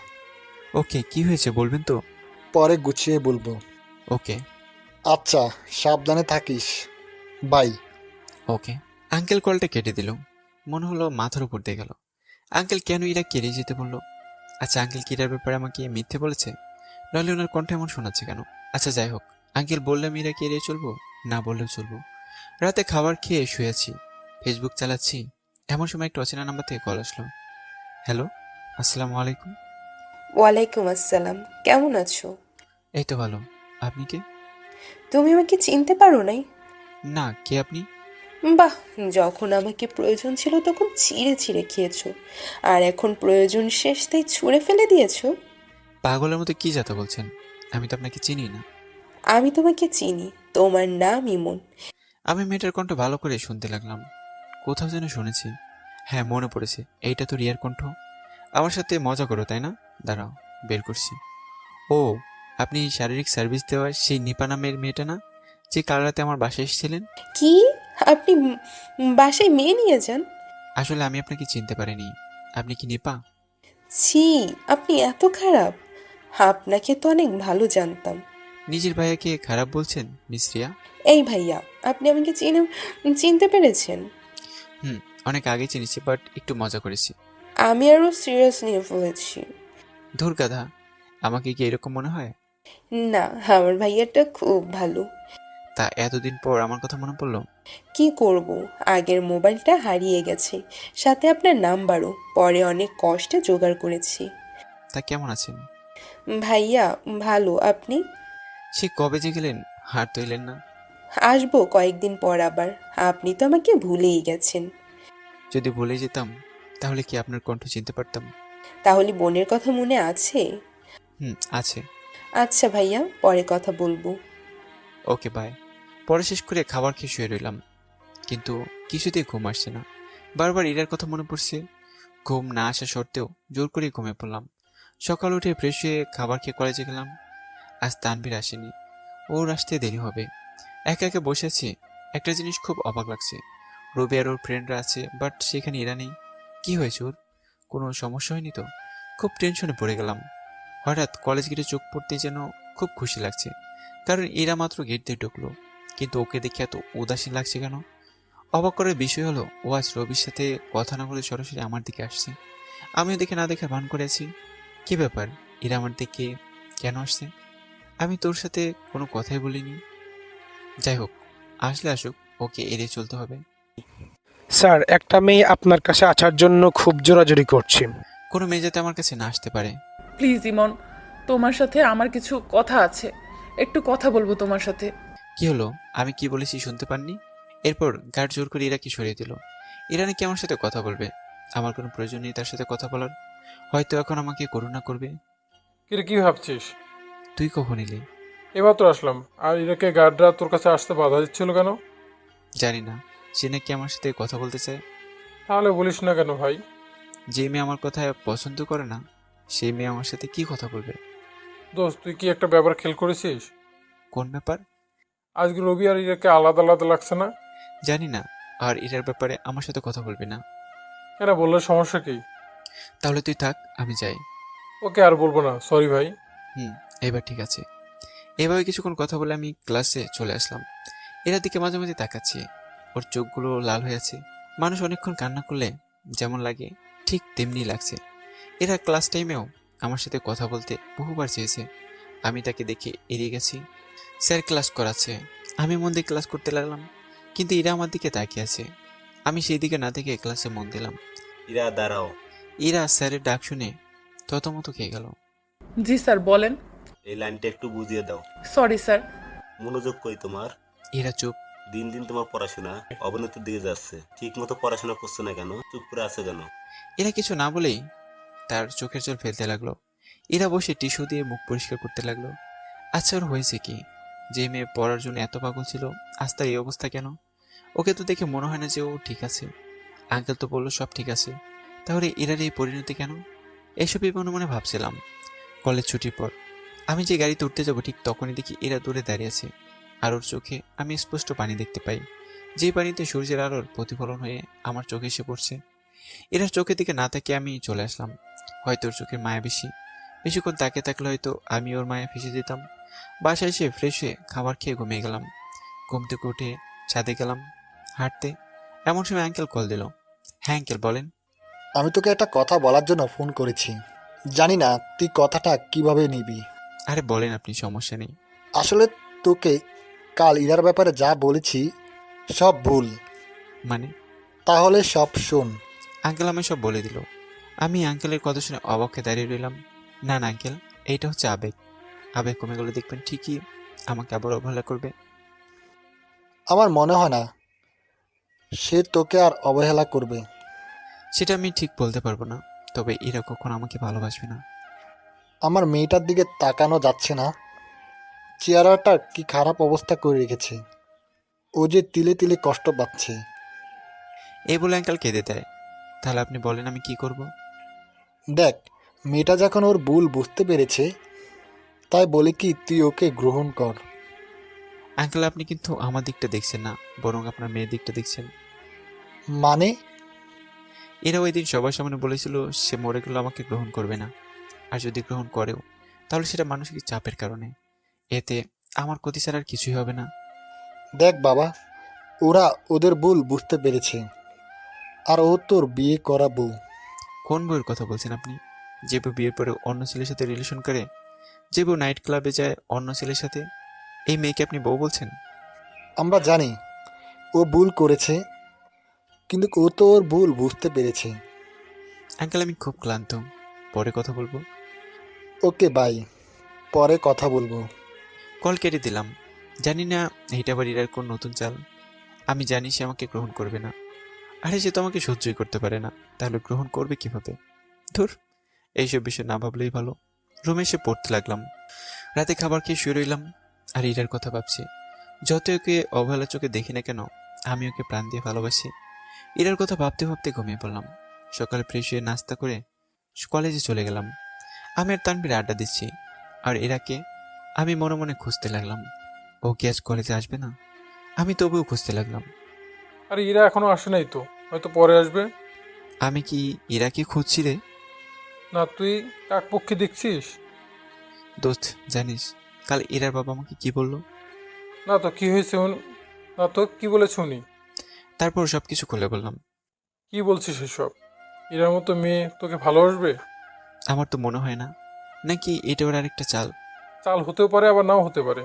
ওকে, কি হয়েছে বলবেন তো? পরে গুছিয়ে বলবো। ওকে। আচ্ছা, সাবধানে থাকিস। বাই। ওকে। আঙ্কেল কলটা কেটে দিল। মনে হলো মাথার উপর দিয়ে গেল। আঙ্কেল কেন ইরা কেড়ে যেতে বললো? আচ্ছা, আঙ্কেল কি ইরার ব্যাপারে আমাকে মিথ্যে বলেছে? নাহলে ওনার কণ্ঠ এমন শোনাচ্ছে কেন? আচ্ছা, যাই হোক, আঙ্কেল বললাম ইরাকে এড়িয়ে চলবো, না বললেও চলবো। রাতে খাবার খেয়ে শুয়েছি, ফেসবুক চালাচ্ছি। এমন সময় একটা অচেনা নাম্বার থেকে কল আসলো। হ্যালো, আসসালামু আলাইকুম। ওয়ালাইকুম আসসালাম, কেমন আছো? এই তো ভালো। আপনি কে? তুমি আমাকে চিনতে পারো নাই? না, কে আপনি? বাহ, যখন আমাকে প্রয়োজন ছিল তখন ছিঁড়ে ছিঁড়ে খেয়েছো, আর এখন প্রয়োজন শেষ তাই ছুঁড়ে ফেলে দিয়েছো। পাগলের মতো কি যাতা বলছেন? আমি তো আপনাকে চিনি না। আমি তোমাকে চিনি, তোমার নাম ইমন। আমি মেয়েটার কণ্ঠ ভালো করে শুনতে লাগলাম। কোথাও যেন শুনেছি। হ্যাঁ, মনে পড়েছে, এইটা তো রিয়ার কণ্ঠ। আমার সাথে মজা করো তাই না? দাঁড়াও, বের করছি। ও, আপনি শারীরিক সার্ভিস দেওয়া সেই নিপা নামের মেয়েটা না, যে কাল রাতে আমার বাসায় এসেছিলেন? কি? আপনি বাসায় মেয়ে নিয়ে যান? আসলে আমি আপনাকে চিনতে পারিনি। আপনি কি নিপা? ছি, আপনি এত খারাপ। আপনাকে তো অনেক ভালো জানতাম। নিজের ভাইয়াকে খারাপ বলছেন মিস রিয়া? এই ভাইয়া, আপনি আমাকে চিনতে পেরেছেন? অনেক আগে চিনেছি, বাট একটু মজা করেছি। আমি আরো সিরিয়াস নিয়ে ফেলেছি। ধুর গাধা, আমাকে কি এরকম মনে হয়? না, আমার ভাইয়াটা খুব ভালো। তা এতদিন পর আমার কথা মনে পড়লো? কি করব, আগের মোবাইলটা হারিয়ে গেছে, সাথে আপনার নাম্বারও পরে অনেক কষ্টে জোগাড় করেছি। তা কেমন আছেন? ভাইয়া ভালো, আপনি? সে কবে যে গেলেন, হার তো এলেন না। আসবো কয়েকদিন পর আবার। আপনি তো আমাকে ভুলেই গেছেন। যদি ভুলে যেতাম তাহলে কি আপনার কণ্ঠ চিনতে পারতাম? তাহলে বোনের কথা মনে আছে? আছে। আচ্ছা ভাইয়া, পরে কথা বলবো। ওকে, বাই। পরে শেষ করে খাবার খেয়ে শুয়ে রইলাম, কিন্তু কিছুতেই ঘুম আসছে না। বারবার ইরার কথা মনে পড়ছে। ঘুম না আসা সত্ত্বেও জোর করে ঘুমিয়ে পড়লাম। সকাল উঠে ফ্রেশ হয়ে খাবার খেয়ে কলেজে গেলাম। আজ তানভীর আসেনি, ওর আসতে দেরি হবে। একা একা বসে আছি। একটা জিনিস খুব অবাক লাগছে, রবি আর ওর ফ্রেন্ডরা আছে, বাট সেখানে ইরা নেই। কি হয়েছে ওর? কোনো সমস্যা হয়নি তো? খুব টেনশনে পড়ে গেলাম। হঠাৎ কলেজ গেটে চোখ পড়তেই যেন খুব খুশি লাগছে, কারণ এরা মাত্র গেট দিয়ে ঢুকলো, কিন্তু ওকে দেখে এত উদাসীন লাগছে কেন? অবাক করার বিষয় হলো, ও আজ রবির সাথে কথা না বলে সরাসরি আমার দিকে আসছে। আমিও দেখে না দেখে ভান করে আছি। কি ব্যাপার, এরা আমার দিকে কেন আসছে? আমি তোর সাথে কোনো কথাই বলিনি। যাই হোক, আসলে আসুক, ওকে এড়িয়ে চলতে হবে। স্যার, একটা মেয়ে আপনার কাছে আসার জন্য খুব জোরাজোরি করছে। কোনো মেয়ে যাতে আমার কাছে না আসতে পারে। প্লিজ ইমন, তোমার সাথে আমার কিছু কথা আছে, একটু কথা বলবো তোমার সাথে। কি হলো? আমি কি বলেছি শুনতে পাননি? এরপর গার্ড জোর করে ইরাকে সরিয়ে দিল। ইরা নাকি আমার সাথে কথা বলবে। আমার কোনো প্রয়োজন নেই তার সাথে কথা বলার। হয়তো এখন আমাকে করুণা করবে। কিরে, কি ভাবছিস? তুই কখন এলি? এবার তো আসলাম। আর ইরাকে গার্ডরা তোর কাছে আসতে বাধা দিচ্ছিল কেন? জানি না, সে নাকি আমার সাথে কথা বলতে চায়। তাহলে বলিস না কেন ভাই? যে মেয়ে আমার কথা পছন্দ করে না, সেই মেয়ে আমার সাথে কি কথা বলবে? দোস্ত, তুই কি একটা ব্যাপার খেয়াল করেছিস? কোন ব্যাপার? আজকে রবি আর ইরাকে আলাদা আলাদা লাগছে না? জানি না। আর এটার ব্যাপারে আমার সাথে কথা বলবি না। কেন, বললে সমস্যা কি? তাহলে তুই থাক, আমি যাই। ওকে, আর বলবো না, সরি ভাই। এবার ঠিক আছে। এভাবে কিছুক্ষণ কথা বলে আমি ক্লাসে চলে আসলাম। এরা দিকে মাঝে মাঝে তাকাচ্ছি। ওর চোখগুলো লাল হয়ে আছে। মানুষ অনেকক্ষণ কান্না করলে যেমন লাগে, ঠিক তেমনি লাগছে। এরা ক্লাস টাইমেও আমার সাথে কথা বলতে বহুবার চেয়েছে। আমি তাকে দেখে এড়িয়ে গেছি। স্যার ক্লাস করাচ্ছে, আমি মন দিয়ে ক্লাস করতে লাগলাম, কিন্তু এরা আমার দিকে তাকিয়ে আছে। আমি সেই দিকে না দেখে ক্লাসে মন দিলাম। ইরা দাঁড়াও। এরা স্যারের ডাক শুনে থতমত খেয়ে গেল। জি স্যার, বলেন। এই লাইনটা একটু বুঝিয়ে দাও। Sorry sir. মনোযোগ কই তোমার? এরা চুপ। দিন দিন তোমার পড়াশোনা অবনতির দিকে যাচ্ছে। ঠিক মতো পড়াশোনা করছো না কেন? চুপ করে আছো কেন? এরা কিছু না বলেই তার চোখের জল ফেলতে লাগলো। এরা বসে টিস্যু দিয়ে মুখ পরিষ্কার করতে লাগলো। আচ্ছা, ওর হয়েছে কি? যে মেয়ে পড়ার জন্য এত পাগল ছিল, আজ তার এই অবস্থা কেন? ওকে তো দেখে মনে হয় না যে ও ঠিক আছে। আঙ্কেল তো বললো সব ঠিক আছে, তাহলে এরার এই পরিণতি কেন? এইসবই মনে মনে ভাবছিলাম। কলেজ ছুটির পর আমি যে গাড়িতে উঠতে যাবো, ঠিক তখনই দেখি এরা দূরে দাঁড়িয়ে আছে। আর ওর চোখে আমি স্পষ্ট পানি দেখতে পাই, যে পানিতে সূর্যের আলোর প্রতিফলন হয়ে আমার চোখে এসে পড়ছে। এরা চোখের দিকে না তাকিয়ে আমি চলে আসলাম। হয়তো ওর চোখের মায়া বেশি, বেশিক্ষণ তাকিয়ে থাকলে হয়তো আমি ওর মায়া ফেসে দিতাম। বাসায় এসে ফ্রেশ হয়ে খাবার খেয়ে ঘুমিয়ে গেলাম। ঘুম থেকে উঠে ছাদে গেলাম হাঁটতে। এমন সময় আঙ্কেল কল দিল। হ্যাঁ আঙ্কেল, বলেন। আমি তোকে একটা কথা বলার জন্য ফোন করেছি। জানি না তুই কথাটা কিভাবে নিবি। আরে বলেন আপনি, সমস্যা নেই। আসলে তোকে কাল ইরার ব্যাপারে যা বলেছি সব ভুল। মানে? তাহলে সব শোন। আঙ্কেল আমায় সব বলে দিল। আমি আঙ্কেলের কথা শুনে অবাক হয়ে দাঁড়িয়ে রইলাম। না না আঙ্কেল, এইটা হচ্ছে আবেগ। আবেগ কমে গেলে দেখবেন ঠিকই আমাকে আবার অবহেলা করবে। আমার মনে হয় না সে তোকে আর অবহেলা করবে। সেটা আমি ঠিক বলতে পারবো না, তবে এরা কখনো আমাকে ভালোবাসবে না। আমার মেয়েটার দিকে তাকানো যাচ্ছে না। চেহারাটা কি খারাপ অবস্থা করে রেখেছে। ও যে তিলে তিলে কষ্ট পাচ্ছে। এই বলে আঙ্কেল কেঁদে দেয়। তাহলে আপনি বলেন আমি কি করব? দেখ, মেয়েটা যখন ওর ভুল বুঝতে পেরেছে, তাই বলে কি তুই ওকে গ্রহণ কর। আঙ্কেল, আপনি কিন্তু আমার দিকটা দেখছেন না, বরং আপনার মেয়ের দিকটা দেখছেন। মানে? এরা ওই দিন সবার সামনে বলেছিল সে মরে গেলে আমাকে গ্রহণ করবে না, আর যদি গ্রহণ করেও তাহলে সেটা মানসিক চাপের কারণে। এতে আমার ক্ষতি ছাড়া আর কিছুই হবে না। দেখ বাবা, ওরা ওদের ভুল বুঝতে পেরেছে, আর ও তোর বিয়ে করা বউ। কোন বউয়ের কথা বলছেন আপনি? যে বউ বিয়ের পরে অন্য ছেলের সাথে রিলেশন করে, যে বউ নাইট ক্লাবে যায় অন্য ছেলের সাথে, এই মেয়েকে আপনি বউ বলছেন? আমরা জানি ও ভুল করেছে, কিন্তু ও তো ওর ভুল বুঝতে পেরেছে। আঙ্কেল, আমি খুব ক্লান্ত, পরে কথা বলবো। ওকে বাই, পরে কথা বলবো। কল কেটে দিলাম। জানি না এইটা আবার ইরার কোন নতুন চাল। আমি জানি সে আমাকে গ্রহণ করবে না। আরে সে তো আমাকে সহ্যই করতে পারে না, তাহলে গ্রহণ করবে কিভাবে? ধুর, এইসব বিষয় না ভাবলেই ভালো। রুমে এসে পড়তে লাগলাম। রাতে খাবার খেয়ে শুয়ে রইলাম আর ইরার কথা ভাবছি। যত ওকে অবহেলা চোখে দেখি না কেন, আমি ওকে প্রাণ দিয়ে ভালোবাসি। ইরার কথা ভাবতে ভাবতে ঘুমিয়ে পড়লাম। সকালে ফ্রেশ হয়ে নাস্তা করে কলেজে চলে গেলাম। আমি আর তানভীর আড্ডা দিচ্ছি, আর ইরাকে আমি মনে মনে খুঁজতে লাগলাম। ও কি আজ কলেজে আসবে না? আমি তবুও খুঁজতে লাগলাম। আরে ইরা এখনো আসে নাই তো, হয়তো পরে আসবে। আমি কি ইরাকে খুঁজছি রে? না, তুই কাক পক্ষে দেখছিস? দোস্ত, জানিস কাল ইরার বাবা আমাকে কি বললো? না তো, কি হয়েছে না তো, কি বলেছে উনি? তারপর সবকিছু খুলে বললাম। কি বলছিস এসব? ইরার মতো মেয়ে তোকে ভালোবাসবে? আমার তো মনে হয় না। নাকি এটা ওর আরেকটা চাল? চাল হতেও পারে, আবার নাও হতে পারে।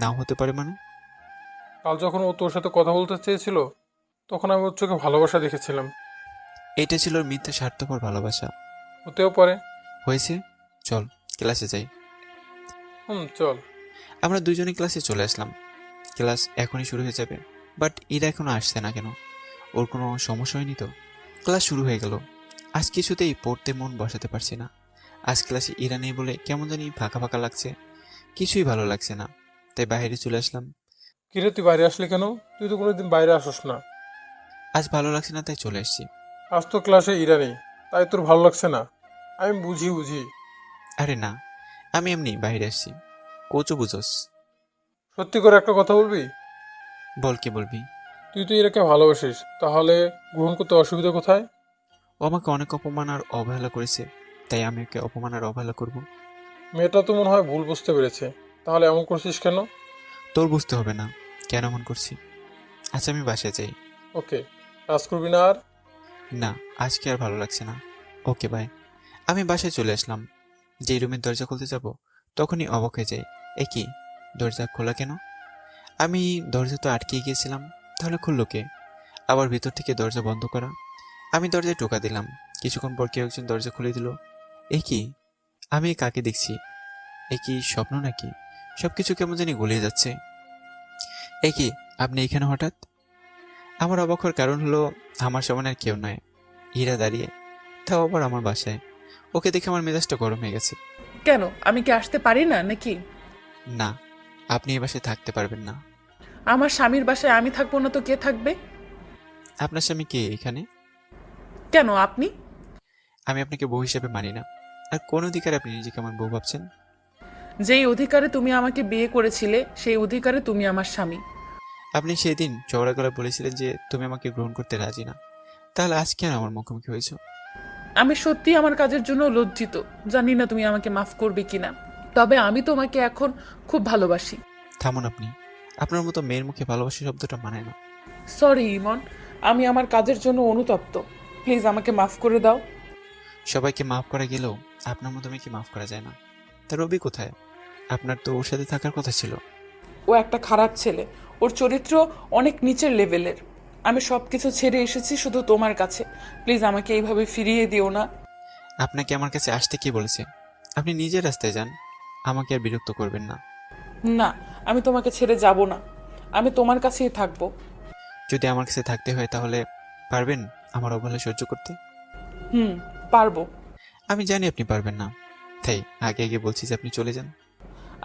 নাও হতে পারে মানে? কাল যখন ও তোর সাথে কথা বলতে চেয়েছিল, তখন আমি ওর চোখে ভালোবাসা দেখেছিলাম। এটা ছিল ওর মিথ্যা স্বার্থপর ভালোবাসা। হতেও পারে। হয়েছে, চল ক্লাসে যাই। চল। আমরা দুজনে ক্লাসে চলে আসলাম। ক্লাস এখনই শুরু হয়ে যাবে, বাট ইরা এখনো আসছে না কেন? ওর কোনো সমস্যা হয়নি তো? ক্লাস শুরু হয়ে গেল। আজ কিছুতেই পড়তে মন বসাতে পারছি না। আজ ক্লাসে ইরা নেই বলে কেমন জানি ফাঁকা ফাঁকা লাগছে, কিছুই ভালো লাগছে না। তাই বাইরে চলে আসলাম। কিরে, তুই বাইরে আসলি কেন? তুই তো কোনোদিন বাইরে আসস না। আজ ভালো লাগছে না তাই চলে আসছি। আজ তো ক্লাসে ইরা নেই, তাই তোর ভালো লাগছে না? আমি বুঝি। আরে না, আমি এমনি বাইরে আসছি। কোচও বুঝোস। সত্যি করে একটা কথা বলবি? বল, কি বলবি? তুই তো ইরাকে ভালোবাসিস, তাহলে গ্রহণ করতে অসুবিধা কোথায়? ও আমাকে অনেক অপমান আর অবহেলা করেছে, তাই আমি ওকে অপমান আর অবহেলা করব? মেয়েটা তো মনে হয় ভুল বুঝতে পেরেছে। তাহলে এমন করছিস কেন? তোর বুঝতে হবে না কেন এমন করছি। আচ্ছা, আমি বাসায় যাই। ওকে, কাজ করবি না আর? না, আজকে আর ভালো লাগছে না। ওকে, বাই। আমি বাসায় চলে আসলাম। যেই রুমের দরজা খুলতে যাব তখনই অবাক হয়ে যাই। এ কি, দরজা খোলা কেন? আমি দরজা তো আটকে গিয়েছিলাম, তাহলে খুললো কে? আবার ভিতর থেকে দরজা বন্ধ করা। আমি দরজায় টোকা দিলাম। কিছুক্ষণ পর কেউ একজন দরজা খুলে দিল। এ কি, আমি কাকে দেখছি? এ কি স্বপ্ন নাকি? সবকিছু কেমন জানি গুলিয়ে যাচ্ছে। এ কি, আপনি এখানে হঠাৎ? আমার অবাক হওয়ার কারণ হলো আমার সামনে আর কেউ নয়, হীরা দাঁড়িয়ে, তাও আবার আমার বাসায়। ওকে দেখে আমার মেজাজটা গরম হয়ে গেছে। কেন, আমি কি আসতে পারি না নাকি? না, আপনি এই বাসায় থাকতে পারবেন না। আমার স্বামীর বাসায় আমি থাকবো না তো কে থাকবে? আপনার স্বামী কে এখানে? কেন আপনি? আমি আপনাকে বউ হিসেবে মানি না। আর কোন অধিকার আপনি নিজেকে আমার বউ ভাবছেন? যেই অধিকারে তুমি আমাকে বিয়ে করেছিলে সেই অধিকারে তুমি আমার স্বামী। আপনি সেদিন চওড়া গলায় বলেছিলেন যে তুমি আমাকে গ্রহণ করতে রাজি না, তাহলে আজ কেন আমার মুখোমুখি হয়েছ? আমি সত্যি আমার কাজের জন্য লজ্জিত। জানি না তুমি আমাকে মাফ করবে কিনা, তবে আমি তোমাকে এখন খুব ভালোবাসি। থামুন আপনি, আপনার মতো মেয়ের মুখে ভালোবাসা শব্দটা মানায় না। সরি ইমন, আমি আমার কাজের জন্য অনুতপ্ত। প্লিজ আমাকে মাফ করে দাও। সবাইকে মাফ করা গেলেও আপনার মতো মেয়েকে মাফ করা যায় না। তা রবি কোথায়? আপনার তো ওর সাথে থাকার কথা ছিল। ও একটা খারাপ ছেলে, ওর চরিত্র অনেক নিচের লেভেলের। আমি সবকিছু ছেড়ে এসেছি শুধু তোমার কাছে। প্লিজ আমাকে এইভাবে ফিরিয়ে দিও না। আপনাকে আমার কাছে আসতে কে বলেছে? আপনি নিজের রাস্তায় যান, আমাকে আর বিরক্ত করবেন না। না, আমি তোমাকে ছেড়ে যাব না। আমি তোমার কাছেই থাকবো। যদি আমার কাছে থাকতে হয় তাহলে পারবেন আমার অবহেলা সহ্য করতে? পারবো। আমি জানি আপনি পারবেন না, তাই আগে আগে বলছি যে আপনি চলে যান।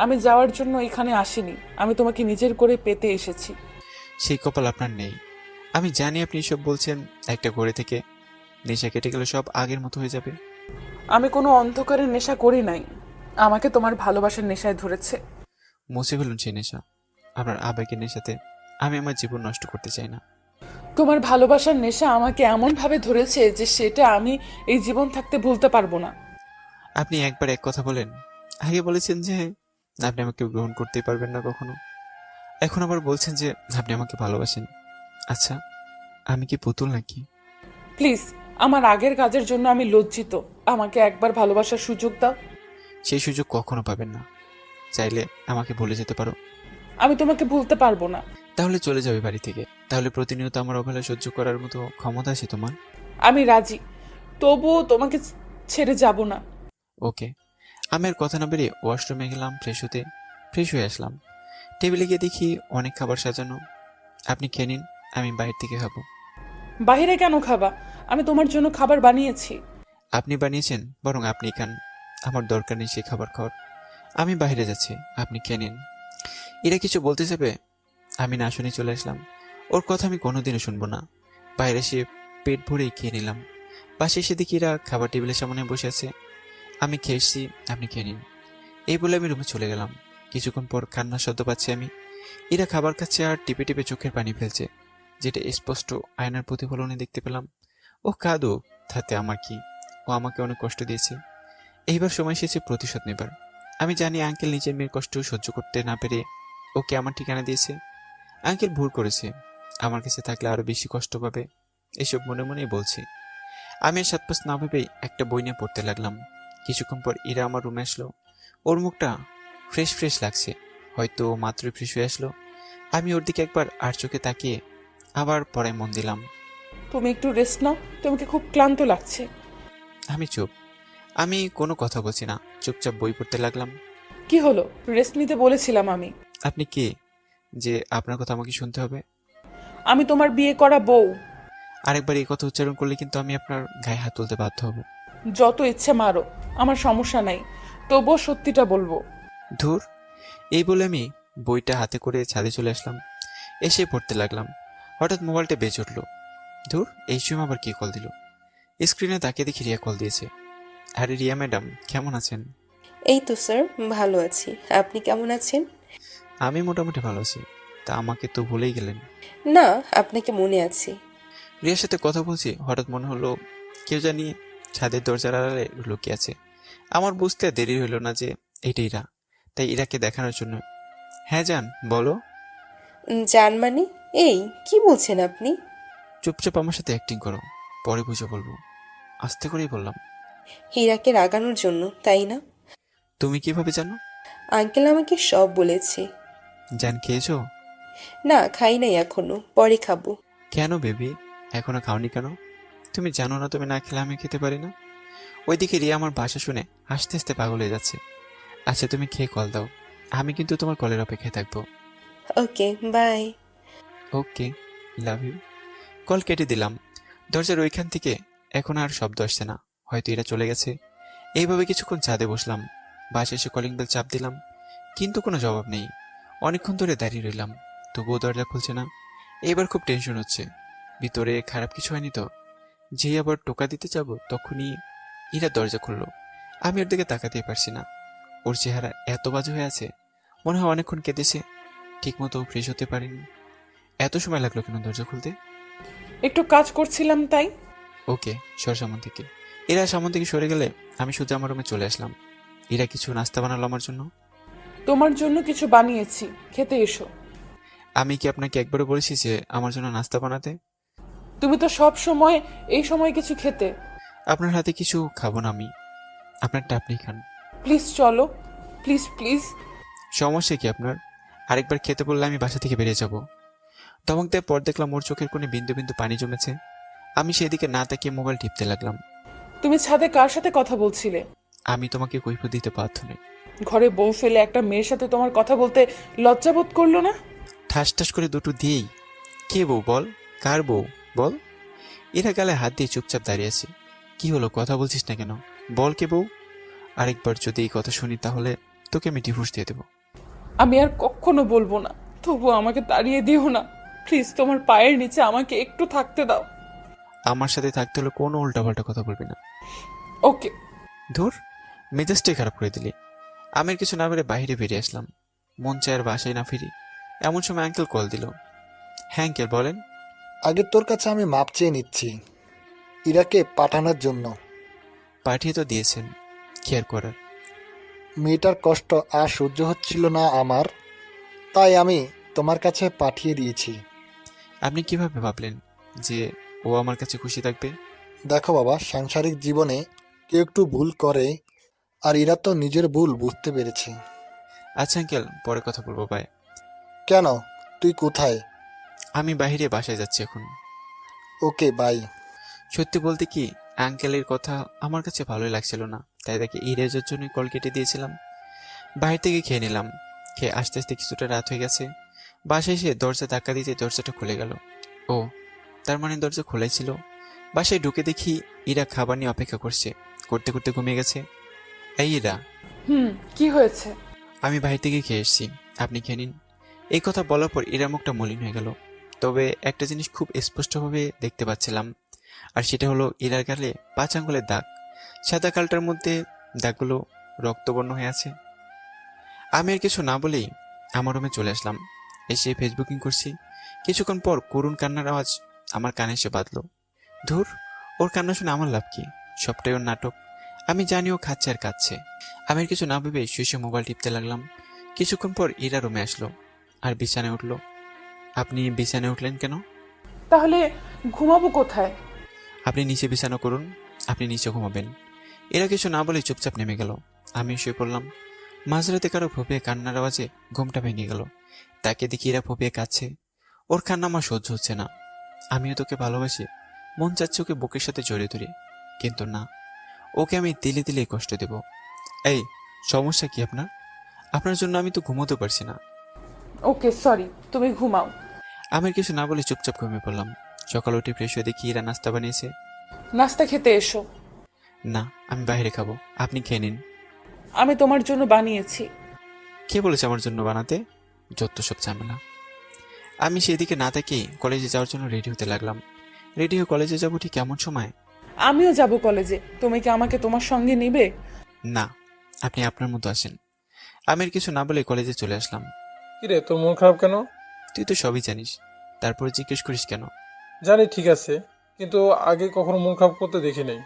আমি যাওয়ার জন্য এখানে আসিনি, আমি তোমাকে নিজের করে পেতে এসেছি। সেই কপাল আপনার নেই। আমি জানি আপনি এসব বলছেন একটা ঘরে থেকে। নেশা কেটে গেলে সব আগের মতো হয়ে যাবে। আমি কোনো অন্ধকারের নেশা করি নাই, আমাকে তোমার ভালোবাসার নেশায় ধরেছে। মুছে ফেলুন সেই নেশা। আপনার আবেগের নেশাতে আমি আমার জীবন নষ্ট করতে চাই না। তোমার ভালোবাসার নেশা আমাকে এমন ভাবে ধরেছে যে সেটা আমি এই জীবন থাকতে ভুলতে পারবো না। আপনি একবার এক কথা বলেন, আগে বলেছেন যে আপনি আমাকে গ্রহণ করতেই পারবেন না কখনো, এখন আবার বলছেন যে আপনি আমাকে ভালোবাসেন। আচ্ছা, আমি কি পুতুল নাকি? প্লিজ, আমার আগের কাজের জন্য আমি লজ্জিত। আমাকে একবার ভালোবাসার সুযোগ দাও। সেই সুযোগ কখনো পাবেন না। চাইলে আমাকে ভুলে যেতে পারো। আমি তোমাকে ভুলতে পারবো না। তাহলে চলে যাবে বাড়ি থেকে। তাহলে প্রতিনিয়ত আমার অবহেলা সহ্য করার মতো ক্ষমতা আছে তোমার? আমি রাজি, তবুও তোমাকে ছেড়ে যাব না। ওকে। আমি আর কথা না বেরিয়ে ওয়াশরুমে গেলাম ফ্রেশ হয়ে আসলাম। টেবিলে গিয়ে দেখি অনেক খাবার সাজানো। আপনি খেয়ে নিন, আমি বাইরে থেকে খাবো। বাইরে কেন খাবা? আমি তোমার জন্য খাবার বানিয়েছি। আপনি বানিয়েছেন, বরং আপনি খান। আমার দরকার নেই সেই খাবার খাওয়ার। আমি বাইরে যাচ্ছি, আপনি খেয়ে নিন। এরা কিছু বলতে যাবে, আমি না শুনে চলে আসলাম। ওর কথা আমি কোনোদিনও শুনবো না। বাইরে এসে পেট ভরেই খেয়ে নিলাম। পাশে এসে দেখি এরা খাবার টেবিলের সামনে বসে আছে। আমি খেয়ে এসছি, আপনি খেয়ে নিন। এই বলে আমি রুমে চলে গেলাম। কিছুক্ষণ পর কান্নার শব্দ পাচ্ছি আমি। এরা খাবার খাচ্ছে আর টিপে টিপে চোখের পানি ফেলছে, যেটা স্পষ্ট আয়নার প্রতিফলনে দেখতে পেলাম। ও কাঁদো, তাতে আমার কি? ও আমাকে অনেক কষ্ট দিয়েছে। এইবার সময় এসেছে প্রতিশোধ নেবার। আমি জানি আঙ্কেল নিজের মেয়ের কষ্ট সহ্য করতে না পেরে ওকে আমার ঠিকানা দিয়েছে। আঙ্কেল ভুল করেছে, আমার কাছে থাকলে আরো বেশি কষ্ট পাবে, এসব মনে মনেই বলছি। আমি আর 7 পাঁচ না ভেবেই একটা বই নিয়ে পড়তে লাগলাম। কিছুক্ষণ পর ইরা আমার রুমে আসলো। ওর মুখটা ফ্রেশ লাগছে, হয়তো মাত্রই ফ্রেশ হয়ে আসলো। আমি ওর দিকে একবার আর চোখে তাকিয়ে আবার পড়ায় মন দিলাম। তুমি একটু রেস্ট নাও, তোমাকে খুব ক্লান্ত লাগছে। আমি চুপ, আমি কোনো কথা বলছি না, চুপচাপ বই পড়তে লাগলাম। কি হলো? রেস্ট নিতে বলেছিলাম আমি। আপনি কে যে আপনার কথা আমাকে শুনতে হবে? আমি তোমার বিয়ে করা বউ। আরেকবার এই কথা উচ্চারণ করলে কিন্তু আমি আপনার গায়ে হাত তুলতে বাধ্য হব। যত ইচ্ছে মারো, আমার সমস্যা নাই, তবুও সত্যিটা বলবো। ধুর, এই বলে আমি বইটা হাতে করে ছাদে চলে আসলাম। এসে পড়তে লাগলাম। হঠাৎ মোবাইলটা বেজে উঠল। ধুর, এই সময় আবার কে কল দিল? স্ক্রিনে তাকিয়ে দেখি রিয়া কল দিয়েছে। আরে রিয়া ম্যাডাম, কেমন আছেন? এই তো স্যার, ভালো আছি। আপনি কেমন আছেন? আমি মোটামুটি ভালো আছি। তা আমাকে তো ভুলেই গেলেন। না, আপনাকে মনে আছে। রিয়ার সাথে কথা বলছি, হঠাৎ মনে হলো কেউ জানি ছাদের দরজার আড়ালে লুকিয়ে আছে। আমার বুঝতে দেরি হইল না যে এটা ইরা, তাই ইরাকে দেখানোর জন্য, হ্যাঁ জান বলো। জান মানে? এই কি বলছেন আপনি? চুপচাপ আমার সাথে অ্যাক্টিং করো, পরে বুঝে বলবো। আস্তে করেই বললাম। হীরাকে রাগানোর জন্য, তাই না? তুমি কিভাবে জানো? আঙ্কেল আমাকে সব বলেছে। জান খেয়েছো? না, খাই নাই এখনো, পরে খাবো। কেন বেবি, এখনো খাওনি কেন? তুমি জানো না তুমি না খেলে আমি খেতে পারি না? ওইদিকে রিয়া আমার ভাষা শুনে হাসতে হাসতে পাগল হয়ে যাচ্ছে। আচ্ছা তুমি খেয়ে কল দাও, আমি কিন্তু তোমার কলের অপেক্ষায় থাকবো। Okay, bye. Okay, love you. Call কেটে দিলাম। দরজার ওইখান থেকে এখন আর শব্দ আসছে না, হয়তো এরা চলে গেছে। এইভাবে কিছুক্ষণ ছাদে বসলাম। বাসায় এসে কলিং বেল চাপ দিলাম, কিন্তু কোনো জবাব নেই। অনেকক্ষণ ধরে দাঁড়িয়ে রইলাম, তবুও দরজা খুলছে না। এবার খুব টেনশন হচ্ছে, ভিতরে খারাপ কিছু হয়নি তো? যেই আবার টোকা দিতে যাব তখনই ইরা দরজা খুললো। আমি ওর দিকে তাকাতেই পারছি না। ওর চেহারা এত বাজে হয়ে আছে, মনে হয় অনেকক্ষণ কেঁদেছে, ঠিক মতো ফ্রেশ হতে পারিনি। এত সময় লাগলো কেন দরজা খুলতে? একটু কাজ করছিলাম তাই। ওকে, সর সামন থেকে। এরা সামন থেকে সরে গেলে আমি সোজা আমার রুমে চলে আসলাম। এরা কিছু নাস্তা বানালো আমার জন্য। তোমার জন্য কিছু বানিয়েছি, খেতে এসো। আমি কি আপনাকে একবারও বলেছি যে আমার জন্য নাস্তা বানাতে? তুমি তো সব সময় এই সময় কিছু খেতে। আপনার হাতে কিছু খাবো না আমি, আপনারটা আপনি খান। প্লিজ চলো, প্লিজ প্লিজ। সমস্যা কি আপনার? আরেকবার খেতে বললে আমি বাসা থেকে বেরিয়ে যাব। ধমক দেওয়ার পর দেখলাম ওর চোখের কোণে বিন্দু বিন্দু পানি জমেছে। আমি সেদিকে না তাকিয়ে মোবাইল টিপতে লাগলাম। তুমি ছাদে কার সাথে কথা বলছিলে? আমি তোমাকে কৈফিয়ত দিতে বাধ্য নই। ঘরে বউ ফেলে একটা মেয়ের সাথে তোমার কথা বলতে লজ্জাবোধ করলো না? ঠাস ঠাস করে দুটো দিয়েই। কে বউ বল? কার বউ বল? এরা গালে হাত দিয়ে চুপচাপ দাঁড়িয়ে আছে। কি হলো, কথা বলছিস না কেন? বল কে বউ? আরেকবার যদি এই কথা শুনি তাহলে তোকে আমি ডিভোর্স দিয়ে দেবো। আমি আর কখনো বলবো না, তবু আমাকে তাড়িয়ে দিও না প্লিজ। তোমার পায়ের নিচে আমাকে একটু থাকতে দাও। আমার সাথে থাকতে হলে কোনো উল্টাপাল্টা কথা বলবি না। ওকে। ধুর, মেজাজটাই খারাপ করে দিলি। আমি আর কিছু না বলে বাইরে বেরিয়ে আসলাম। মন চায় আর বাসায় না ফিরি। এমন সময় আঙ্কেল কল দিল। হ্যাঁ আঙ্কেল বলেন। আগে তোর কাছে আমি মাপ চেয়ে নিচ্ছি ইরাকে পাঠানোর জন্য। পাঠিয়ে তো দিয়েছেন, কি আর করার। মেয়েটার কষ্ট আর সহ্য হচ্ছিল না আমার, তাই আমি তোমার কাছে পাঠিয়ে দিয়েছি। আপনি কিভাবে ভাবলেন যে ও আমার কাছে খুশি থাকবে? দেখো বাবা, সাংসারিক জীবনে কেউ একটু ভুল করে, আর ইরা তো নিজের ভুল বুঝতে পেরেছে। আচ্ছা আঙ্কেল, পরে কথা বলবো, বাই। কেন, তুই কোথায়? আমি বাইরে বাসায় যাচ্ছি এখন। ওকে, বাই। সত্যি বলতে কি, আঙ্কেলের কথা আমার কাছে ভালোই লাগছিল না, তাই তাকে ইরেজের জন্য কল কেটে দিয়েছিলাম। বাইরে থেকে খেয়ে নিলাম। খেয়ে আস্তে আস্তে কিছুটা রাত হয়ে গেছে। বাসায় এসে দরজা ধাক্কা দিতে দরজাটা খুলে গেল। ও, তার মানে দরজা খোলাই ছিল। বাসায় ঢুকে দেখি ইরা খাবার নিয়ে অপেক্ষা করছে, করতে করতে ঘুমিয়ে গেছে। এই ইরা। কি হয়েছে? আমি বাইরে থেকে খেয়ে এসেছি, আপনি খেয়ে নিন। এই কথা বলার পর ইরার মুখটা মলিন হয়ে গেল। তবে একটা জিনিস খুব স্পষ্টভাবে দেখতে পাচ্ছিলাম, আর সেটা হলো ইরার গালে 5 আঙ্গুলের দাগ। সাদা কালটার মধ্যে দাগগুলো রক্তবর্ণ হয়ে আছে। আমি আর কিছু না বলেই আমার রুমে চলে আসলাম। এসে ফেসবুকিং করছি। কিছুক্ষণ পর করুণ কান্নার আওয়াজ আমার কানে এসে বাঁধল। ধুর, ওর কান্না শুনে আমার লাভ কি? সবটাই ওর নাটক। আমি জানি ও খাচ্ছে আর কাঁদছে। আমি আর কিছু না ভেবে শুয়ে মোবাইল টিপতে লাগলাম। কিছুক্ষণ পর ইরা রুমে আসলো আর বিছানায় উঠলো। আপনি বিছানায় উঠলেন কেন? তাহলে ঘুমাবো কোথায়? আপনি নিচে বিছানা করুন, আপনি নিচে ঘুমাবেন। এরা কিছু না বলে চুপচাপ নেমে গেল। আমি শুয়ে পড়লাম। মাঝরাতে কারো ফুপিয়ে কান্নার আওয়াজে ঘুমটা ভেঙে গেল। তাকে দেখি এরা ফুপিয়ে কাঁদছে। ওর কান্না আমার সহ্য হচ্ছে না। আমিও তোকে ভালোবাসি, মন চাচ্ছে ওকে বুকের সাথে জড়িয়ে ধরে, কিন্তু না, ওকে আমি দিলে দিলে কষ্ট দেব। এই, সমস্যা কি আপনার? আপনার জন্য আমি তো ঘুমোতে পারছি না। ওকে সরি, তুমি ঘুমাও। আমি কিছু না বলে চুপচাপ ঘুমিয়ে পড়লাম। সকালে উঠে ফ্রেশ হয়ে দেখি ইরা নাস্তা বানিয়েছে। নাস্তা খেতে এসো। না, আমি বাইরে খাবো, আপনি খেয়ে নিন। আমি তোমার জন্য বানিয়েছি। কে বলেছে আমার জন্য বানাতে? যত সব ঝামেলা। আমি সেদিকে না তাকিয়ে কলেজে যাওয়ার জন্য রেডি হতে লাগলাম। রেডি হয়ে কলেজে যাবো ঠিক এমন সময়। আমিও যাব কলেজে, তুমি কি আমাকে তোমার সঙ্গে নিবে? না, আপনি আপনার মতো আসেন। আমি আর কিছু না বলে কলেজে চলে আসলাম। কিরে, তোর মন খারাপ কেন? তুই তো সবই জানিস, তারপরে জিজ্ঞেস করিস কেন? জানি ঠিক আছে, কিন্তু আগে কখনো মন খারাপ করতে দেখি নাই।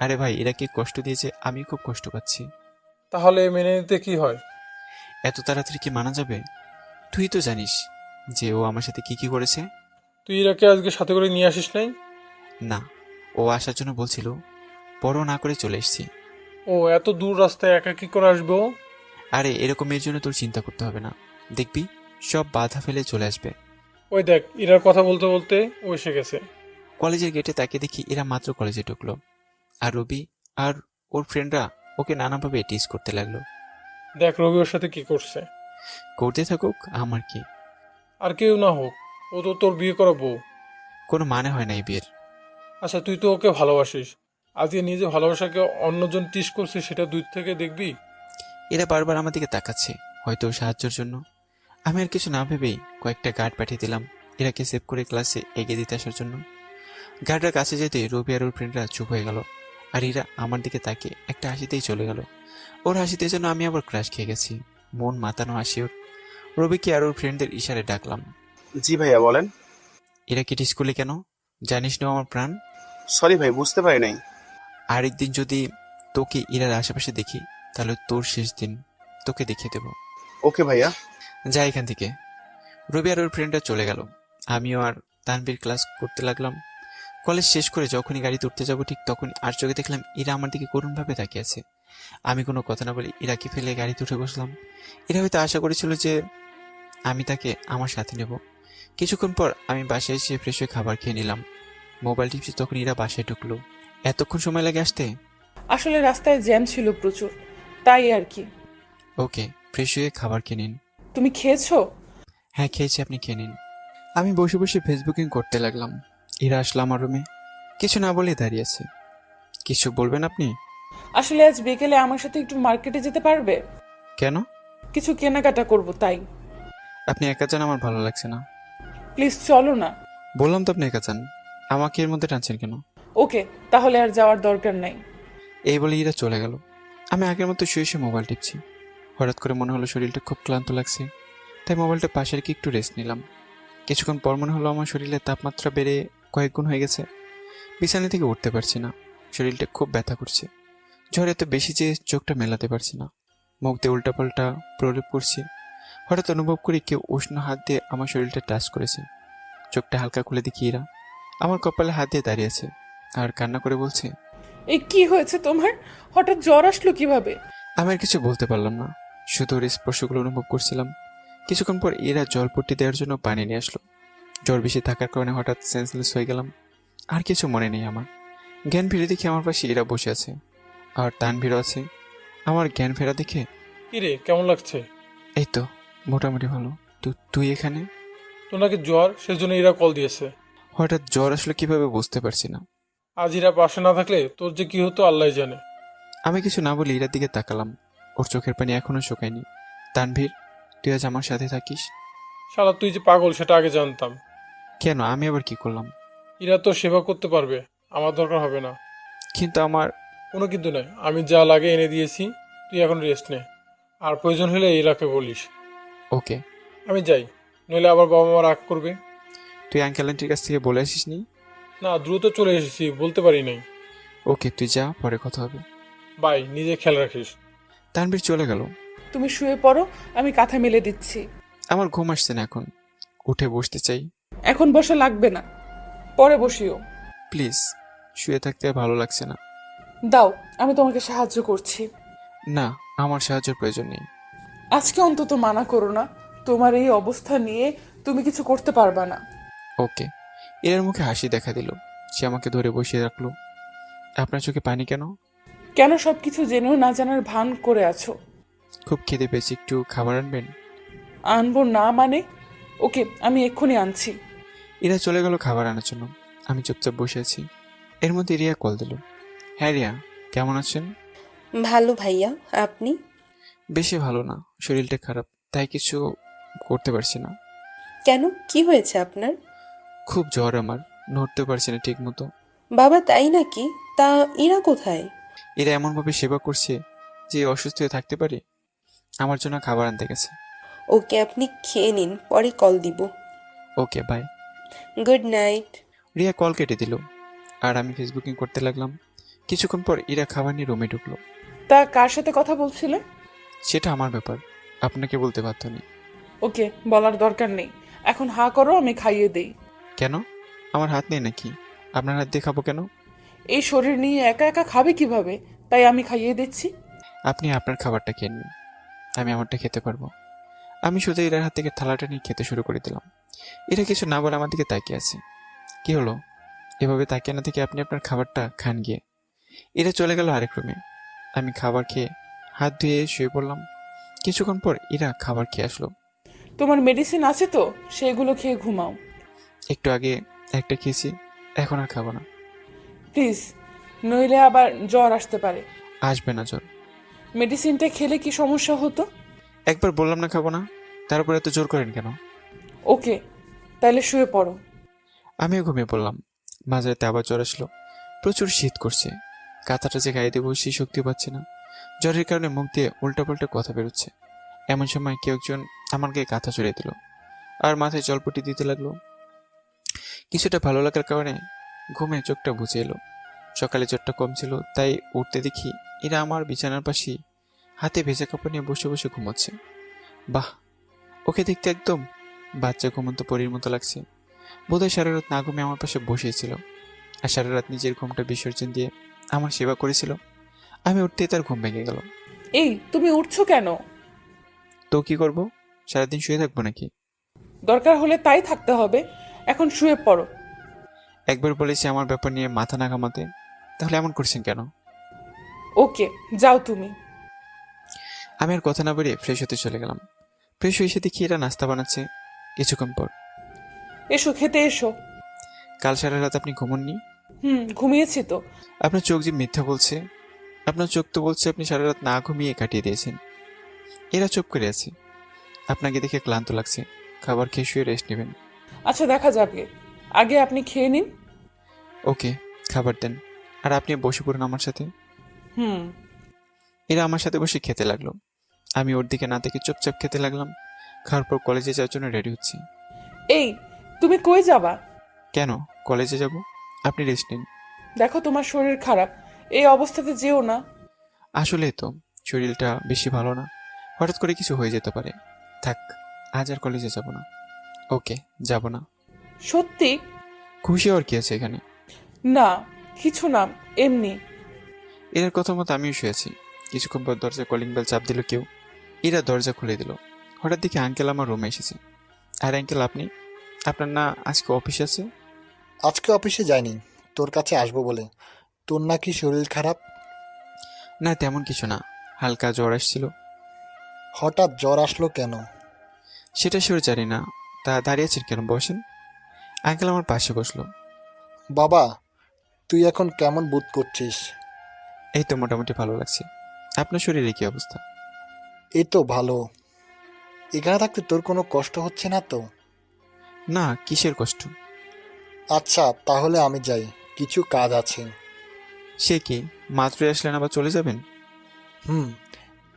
আরে ভাই, এরা কি কষ্ট দিয়েছে, আমি খুব কষ্ট পাচ্ছি। তাহলে মেনে নিতে কি হয়? এত তাড়াতাড়ি কি মানা যাবে? তুই তো জানিস যে ও আমার সাথে কি কি করেছে। তুই ইরাকে আজকে সাথে করে নিয়ে আসিস নাই? না, ও আসার জন্য বলছিল, পরও না করে চলে এসেছি। ও এত দূর রাস্তায় একা কি করে আসবে ও? আরে এরকম এর জন্য তোর চিন্তা করতে হবে না, দেখবি সব বাধা ফেলে চলে আসবে। ওই দেখ, ইরার কথা বলতে বলতে ও এসে গেছে। কলেজের গেটে তাকিয়ে দেখি এরা মাত্র কলেজে ঢুকলো, আর রবি আর ওর ফ্রেন্ডরা ওকে নানাভাবে টিজ করতে লাগলো। দেখ রবি ওর সাথে কি করছে। করতে থাকুক, আমার কি। আর কেউ না হোক, ও তো তোর বিয়ে করা বউ। কোনো মানে হয় না এই বিয়ের। আচ্ছা, তুই তো ওকে ভালোবাসিস, আজকে নিজে ভালোবাসাকে অন্যজন টিস করছে, সেটা দূর থেকে দেখবি। এরা বারবার আমার দিকে তাকাচ্ছে, হয়তো সাহায্যের জন্য। আমি আর কিছু না ভেবেই কয়েকটা গার্ড পাঠিয়ে দিলাম এরাকে সেভ করে ক্লাসে এগিয়ে দিতে আসার জন্য। গার্ডরা কাছে যেতে রবি আর ওর ফ্রেন্ডরা চুপ হয়ে গেল, আর এরা আমার দিকে তাকিয়ে একটা হাসিতেই চলে গেল। ওর হাসিতে যেন আমি আবার ক্রাশ খেয়ে গেছি, মন মাতানো হাসি ওর। রবিকে আর ওর ফ্রেন্ডদের ইশারে ডাকলাম। জি ভাইয়া বলেন। এরা কি স্কুলে কেন, জানিস না আমার প্রাণ? সরি ভাই, বুঝতে পারি নাই। আরেকদিন যদি তোকে ইরার আশেপাশে দেখি, তাহলে তোর শেষ দিন তোকে দেখিয়ে দেব। ওকে ভাইয়া। যা এখান থেকে। রবি আর ওর ফ্রেন্ডরা চলে গেল, আমিও আর তানবীর ক্লাস করতে লাগলাম। কলেজ শেষ করে যখনই গাড়িতে উঠতে যাবো, ঠিক তখনই আর চোখে দেখলাম ইরা আমার দিকে করুণভাবে তাকিয়ে আছে। আমি কোনো কথা না বলে ইরাকে ফেলে গাড়িতে উঠে বসলাম। ইরা হয়তো আশা করেছিল যে আমি তাকে আমার সাথে নেব। কিছুক্ষণ পর আমি বাসায় এসে ফ্রেশ হয়ে খাবার খেয়ে নিলাম। মোবাইল টিপছি, তখন ইরা বাসায় ঢুকলো। এতক্ষণ সময় লাগে আসতে? আসলে রাস্তায় জ্যাম ছিল প্রচুর, তাই আর কি। ওকে, ফ্রেশ হয়ে খাবার খেয়ে নিন। তুমি খেয়েছো? হ্যাঁ খেয়েছি, আপনি খেয়ে নিন। আমি বসে বসে ফেসবুকিং করতে লাগলাম। ইরা আসলো আমার রুমে, কিছু না বলে দাঁড়িয়ে আছে। কিছু বলবেন আপনি? আসলে আজ বিকেলে আমার সাথে একটু মার্কেটে যেতে পারবে? কেন? কিছু কেনাকাটা করব তাই। আপনি একা যান, আমার ভালো লাগছে না। প্লিজ চলো না। বললাম তো আপনি একা যান, আমাকে এর মধ্যে টানছেন কেন? ওকে, তাহলে আর যাওয়ার দরকার নাই। এই বলে ইরা চলে গেল। আমি আগের মতো শুয়ে শুয়ে মোবাইল টিপছি। হঠাৎ করে মনে হলো শরীরটা খুব ক্লান্ত লাগছে, তাই মোবাইলটা পাশে রেখে একটু রেস্ট নিলাম। কিছুক্ষণ পর মনে হলো আমার শরীরের তাপমাত্রা বেড়ে কয়েক গুণ হয়ে গেছে। বিছানা থেকে উঠতে পারছি না, শরীরটা খুব ব্যথা করছে। জ্বর এত বেশি যে চোখটা মেলাতে পারছি না, মুখ দিয়ে উল্টাপাল্টা প্রলেপ করছে। হঠাৎ অনুভব করি কেউ উষ্ণ হাত দিয়ে আমার শরীরটা টাচ করেছে। চোখটা হালকা খুলে দেখি ইরা আমার কপালে হাত দিয়ে দাঁড়িয়েছে আর কান্না করে বলছে, এই কি হয়েছে তোমার? হঠাৎ জ্বর আসলো কিভাবে? আমি আর কিছু বলতে পারলাম না, শুধু ওর স্পর্শগুলো অনুভব করছিলাম। কিছুক্ষণ পর এরা জলপট্টি দেওয়ার জন্য পানি নিয়ে আসলো। জ্বর বেশি থাকার কারণে হঠাৎ সেন্সলেস হয়ে গেলাম, আর কিছু মনে নেই আমার। জ্ঞান ফিরে দেখি আমার পাশে এরা বসে আছে, আর তানভীরও আছে। আমার জ্ঞান ফেরা দেখে, কিরে, কেমন লাগছে? এই তো মোটামুটি ভালো। তুই এখানে? তোর নাকি জ্বর, সেজন্য ইরা কল দিয়েছে। হঠাৎ জ্বর আসলে কিভাবে বুঝতে পারছি না। আজ ইরা পাশে না থাকলে তোর যে কি হতো আল্লাহ জানে। আমি কিছু না বলে ইরার দিকে তাকালাম, ওর চোখের পানি এখনো শুকায়নি। তানভীর, তুই আজ আমার সাথে থাকিস? শালা, তুই যে পাগল সেটা আগে জানতাম। কেন, আমি আবার কি করলাম? ইরা তোর সেবা করতে পারবে, আমার দরকার হবে না। কিন্তু আমার কোনো কিন্তু নয়, আমি যা লাগে এনে দিয়েছি, তুই এখন রেস্ট নে। আর প্রয়োজন হলে ইরাকে বলিস। ওকে। আমি যাই, নইলে আবার বাবা মা রাগ করবে। তুই আঙ্কেল আন্টির কাছ থেকে বলে আসিস নি? না, দ্রুত চলে এসেছি, বলতে পারি নাই। ওকে, তুই যা, পরে কথা হবে। বাই, নিজে খেয়াল রাখিস। তানভীর চলে গেল। তুমি শুয়ে পড়ো, আমি কাঁথা মেলে দিচ্ছি। আমার ঘুম আসছে না এখন, উঠে বসতে চাই। এখন বসা লাগবে না, পরে বসিও। প্লিজ, শুয়ে থাকতে আর ভালো লাগছে না। দাও, আমি তোমাকে সাহায্য করছি। না, আমার সাহায্যের প্রয়োজন নেই। আজকে অন্তত মানা করো না, তোমার এই অবস্থা নিয়ে তুমি কিছু করতে পারবা না। ওকে। এর মুখে হাসি দেখা দিল, সে আমাকে ধরে বসিয়ে রাখলো। আপনার চোখে পানি কেন? কেন সবকিছু জেনেও না জানার ভান করে আছো? খুব খিদে পেয়েছে, একটু খাবার আনবেন? আনবো না মানে? ওকে, আমি এক্ষুনি আনছি। এরা চলে গেল খাবার আনার জন্য। আমি চুপচাপ বসে আছি। এর মধ্যে রিয়া কল দিল। হ্যাঁ রিয়া, কেমন আছেন? ভালো ভাইয়া, আপনি? বেশি ভালো না, শরীরটা খারাপ, তাই কিছু করতে পারছি না। কেন, কি হয়েছে আপনার? খুব জ্বর আমার, নড়তে পারছি না ঠিক মতো। বাবা, তাই নাকি? তা ইরা কোথায়? এরা এমনভাবে সেবা করছে যে অসুস্থ হয়ে থাকতে পারে। আমার জন্য খাবার আনতে গেছে। ওকে, আপনি খেয়ে নিন, পরে কল দিব। Okay bye. Good night. Riya call কেটে দিল আর আমি ফেসবুকিং করতে লাগলাম। কিছুক্ষণ পর ইরা খাবার নিয়ে রুমে ঢুকলো। তা কার সাথে কথা বলছিলে? সেটা আমার ব্যাপার, আপনাকে বলতে বাধ্য নেই। ওকে, বলার দরকার নেই। এখন হা করো, আমি খাইয়ে দেই। কেন? আমার হাত নেই নাকি? আপনার হাত দিয়ে খাবো কেন? এই শরীর নিয়ে একা একা খাবে কিভাবে, তাই আমি খাইয়ে দিচ্ছি। আপনি আপনার খাবারটা খেয়ে নিন, আমি আমারটা খেতে পারবো। আমি সোজা ইরার হাত থেকে থালাটা নিয়ে খেতে শুরু করে দিলাম। এরা কিছু না বলে আমার দিকে তাকিয়ে আছে। কি হলো? এভাবে তাকিয়ে না থেকে আপনি আপনার খাবারটা খান গিয়ে। এরা চলে গেল আরেক রুমে। আমি খাবার খেয়ে হাত ধুয়ে শুয়ে পড়লাম। কিছুক্ষণ পর এরা খাবার খেয়ে আসলো। তোমার মেডিসিন আছে তো, সেগুলো খেয়ে ঘুমাও। একটু আগে একটা খেয়েছি, এখন আর খাবো না। প্লিজ, নইলে আবার জ্বর আসতে পারে। আসবে না জ্বর। মেডিসিনটা খেলে কি সমস্যা হতো? একবার বললাম না খাবো না, তার উপর এত জোর করেন কেন? ওকে, তাহলে শুয়ে পড়ো। আমিও ঘুমিয়ে পড়লাম। মাঝরাতে আবার জ্বর আসলো। প্রচুর শীত করছে, কাঁথাটা যে গায়ে দেবো সেই শক্তি পাচ্ছি না। জ্বরের কারণে মুখ দিয়ে উল্টাপাল্টা কথা বেরোচ্ছে। এমন সময় কেউ একজন আমার গায়ে কাঁথা চড়িয়ে দিল আর মাথায় জলপটি দিতে লাগলো। কিছুটা ভালো লাগার কারণে ঘুমে চোখটা বুঝে এলো। সকালে জ্বরটা কম ছিল, তাই উঠতে দেখি এরা আমার বিছানার পাশে হাতে ভেজা কাপড় নিয়ে বসে বসে ঘুমাচ্ছে। বাহ, ওকে দেখতে একদম বাচ্চা ঘুমন্ত পরীর মতো লাগছে। বোধহয় সারা রাত না ঘুমিয়ে আমার পাশে বসেছিল আর সারা রাত নিজের ঘুমটা বিসর্জন দিয়ে আমার সেবা করেছিল। আমি উঠতেই তার ঘুম ভেঙে গেল। এই, তুমি উঠছো কেন? তো কি করব, সারাদিন শুয়ে থাকবো নাকি? দরকার হলে তাই থাকতে হবে। এখন শুয়ে পড়ো। একবার বলেছি আমার ব্যাপার নিয়ে মাথা না ঘামাতে, তাহলে এমন করছেন কেন? ওকে, যাও তুমি। আমি আর কথা না বেরিয়ে ফ্রেশ হতে চলে গেলাম। ফ্রেশ হয়ে এসে দেখি এরা নাস্তা বানাচ্ছে। কিছুক্ষণ পর, এসো, খেতে এসো। কাল সারা রাত আপনি ঘুমননি? ঘুমিয়েছি তো। আপনার চোখ যে মিথ্যা বলছে। আপনার চোখ তো বলছে আপনি সারা রাত না ঘুমিয়ে কাটিয়ে দিয়েছেন। এরা চুপ করে আছে। আপনাকে দেখে ক্লান্ত লাগছে, খাবার খেয়ে শুয়ে রেস্ট নেবেন। আচ্ছা, দেখা যাবে, আগে আপনি খেয়ে নিন। ওকে, খাবার দেন আর আপনি বসে পড়ুন আমার সাথে। হুম। এরা আমার সাথে বসে খেতে লাগলো। আমি ওর দিকে না দেখে চুপচাপ খেতে লাগলাম। খাওয়ার পর কলেজে যাওয়ার জন্য রেডি হচ্ছি। এই, তুমি কই যাবা? কেন, কলেজে যাব? আপনি রেস্ট নিন। দেখো, তোমার শরীর খারাপ, এই অবস্থাতে যেও না। আসলেই তো শরীরটা বেশি ভালো না, হঠাৎ করে কিছু হয়ে যেতে পারে। থাক, আজ আর কলেজে যাব না। ওকে, যাব না। সত্যি? খুশি হওয়ার কি আছে এখানে? না, কিছু না, এমনি। এর কথা মতো আমিও শুয়েছি। কিছুক্ষণ পর দরজা কলিং বেল চাপ দিল কেউ। এরা দরজা খুলে দিল। হঠাৎ দেখি আঙ্কেল আমার রুমে এসেছে। আর আঙ্কেল আপনি, আপনার না আজকে অফিস আছে? আজকে অফিসে যাইনি, তোর কাছে আসবো বলে। তোর নাকি শরীর খারাপ? না, তেমন কিছু না, হালকা জ্বর আসছিল। হঠাৎ জ্বর আসলো কেন? সেটা শিওর জানি না। তা দাঁড়িয়েছেন কেন, বসেন। আঙ্কেল আমার পাশে বসলো। বাবা, তুই এখন কেমন বোধ করছিস? এই তো মোটামুটি ভালো লাগছে। আপনার শরীরে কি অবস্থা? এই তো ভালো। এখানে থাকতে তোর কোনো কষ্ট হচ্ছে না তো? না, কিসের কষ্ট? আচ্ছা, তাহলে আমি যাই, কিছু কাজ আছে। সে কি, মাত্র আসলেন আবার চলে যাবেন?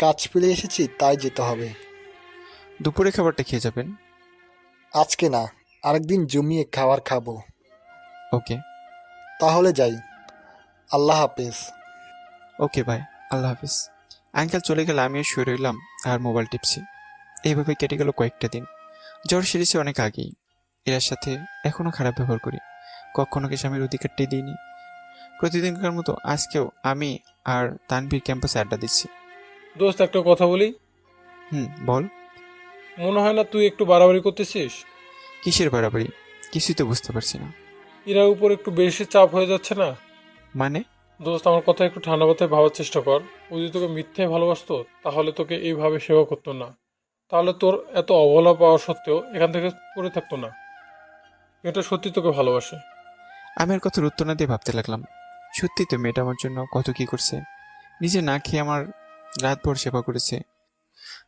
কাজ পেলে এসেছি, তাই যেতে হবে। দুপুরে খাবারটা খেয়ে যাবেন? আজকে না, আরেকদিন জমিয়ে খাবার খাবো। ওকে, তাহলে যাই। আল্লাহ হাফেজ। ওকে ভাই, আল্লাহ হাফিজ। আঙ্কেল চলে গেলে আমিও শুয়ে রইলাম আর মোবাইল টিপছি। এইভাবে কেটে গেল কয়েকটা দিন। জ্বর সেরেছে অনেক আগেই। এর সাথে এখনো খারাপ ব্যবহার করি, কখনো কি স্বামীর অধিকারটি দিইনি। প্রতিদিনকার মতো আজকেও আমি আর তানভীর ক্যাম্পাসে আড্ডা দিচ্ছি। দোস্ত, একটা কথা বলি। বল। মনে হয় না তুই একটু বাড়াবাড়ি করতেছিস? কিসের বাড়াবাড়ি? কিছুই তো বুঝতে পারছি না। ইরার উপর একটু বেশি চাপ হয়ে যাচ্ছে না? মানে? দোস্ত, আমার কথা একটু ঠান্ডা মাথায় ভাবার চেষ্টা কর। ও যদি তোকে মিথ্যে ভালোবাসতো তাহলে তোকে এইভাবে সেবা করতো না, তাহলে তোর এত অবহেলা পাওয়া সত্ত্বেও এখান থেকে পড়ে থাকতো না। এটা সত্যি তোকে ভালোবাসে। আমি আর কথার উত্তর না দিয়ে ভাবতে লাগলাম, সত্যি তো মেয়েটা আমার জন্য কত কি করছে, নিজে না খেয়ে আমার রাতভর সেবা করেছে।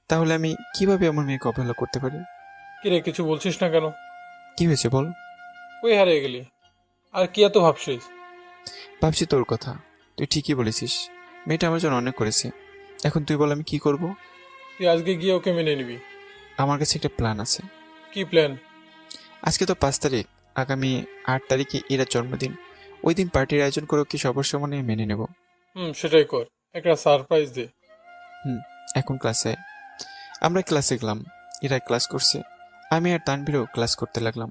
তাহলে আমি কিভাবে আমার মেয়েকে অবহেলা করতে পারি? কিরে, কিছু বলছিস না কেন? কি হয়েছে বল। কই হারিয়ে গেলি? আর কি এত ভাবছিস? ভাবছি তোর কথা। তুই ঠিকই বলেছিস, মেয়েটা আমার জন্য অনেক করেছে। এখন তুই বল আমি কি করব? তুই আজকে গিয়ে ওকে মেনে নিবি। আমার কাছে একটা প্ল্যান আছে। কি প্ল্যান? আজকে তো 5 তারিখ, আগামী 8 তারিখে এরা জন্মদিন। ওই দিন পার্টির আয়োজন করে ওকে সবার সামনে মেনে নেব। সেটাই কর, একটা সারপ্রাইজ দে। এখন ক্লাসে আমরা ক্লাসে গেলাম, এরা ক্লাস করছে, আমি আর তানভীরও ক্লাস করতে লাগলাম।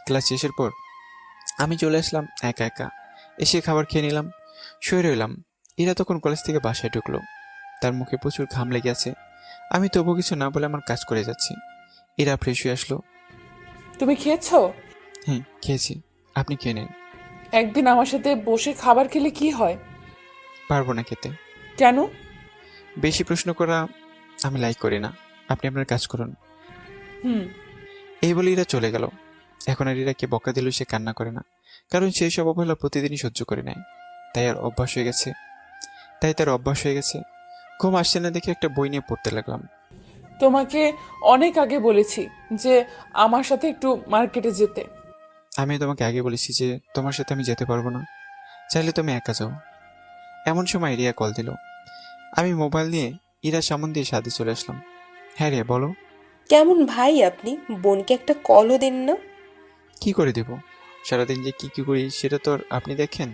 ক্লাস শেষের পর আমি চলে আসলাম একা একা, এসে খাবার খেয়ে নিলাম, শুয়ে রইলাম। এরা তখন কলেজ থেকে বাসায় ঢুকলো, তার মুখে প্রচুর ঘাম লেগে আছে। আমি তবু কিছু না বলে আমার কাজ করে যাচ্ছি। এরা ফ্রেশ হয়ে আসলো। তুমি খেয়েছো? হ্যাঁ খেয়েছি, আপনি খেয়ে নিন। একদিন আমার সাথে বসে খাবার খেলে কি হয়? পারবো না খেতে। কেন? বেশি প্রশ্ন করা আমি লাইক করি না, আপনি আপনার কাজ করুন। হুম। এই বলে এরা চলে গেল। এখন আর এরাকে বকা দিলেও সে কান্না করে না, কারণ সেই সব অবহেলা প্রতিদিনই সহ্য করে নেয়। তাই তার অভ্যাস হয়ে গেছে। ঘুম আসছে না দেখে একটা বই নিয়ে পড়তে লাগলাম। তোমাকে অনেক আগে বলেছি যে আমার সাথে একটু মার্কেটে যেতে। আমি তোমাকে আগে বলেছি যে তোমার সাথে আমি যেতে পারবো না, চাইলে তুমি একা যাও। এমন সময় রিয়া কল দিল। আমি মোবাইল নিয়ে ইরার সামন দিয়ে সাথে চলে আসলাম। হ্যাঁ রিয়া বলো। কেমন ভাই আপনি, বোনকে একটা কলও দেন না? কি করে দেব? সারাদিন যে কি কি করি সেটা তো আর আপনি দেখেন।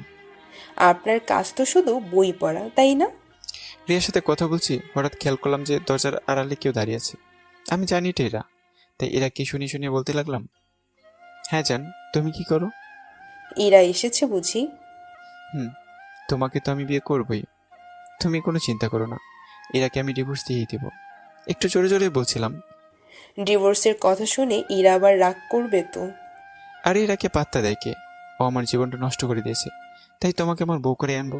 আপনার কাজ তো শুধু বই পড়া, তাই না? রিয়ার সাথে কথা বলছি, হঠাৎ খেয়াল করলাম যে দরজার আড়ালে কেউ দাঁড়িয়ে আছে। আমি জানি এটা এরা, তাই এরা কি শুনিয়ে বলতে লাগলাম, হ্যাঁ জান তুমি কি করো? এরা এসেছে বুঝি? তোমাকে তো আমি বিয়ে করবই, তুমি কোনো চিন্তা করো না, এরাকে আমি ডিভোর্স দিয়েই দেব। একটু জোরে জোরে বলছিলাম। ডিভোর্সের কথা শুনে ইরা আবার রাগ করবে তো। আর এরাকে পাত্তা দেয় কে? ও আমার জীবনটা নষ্ট করে দিয়েছে, তাই তোমাকে আমার বউ করে আনবো।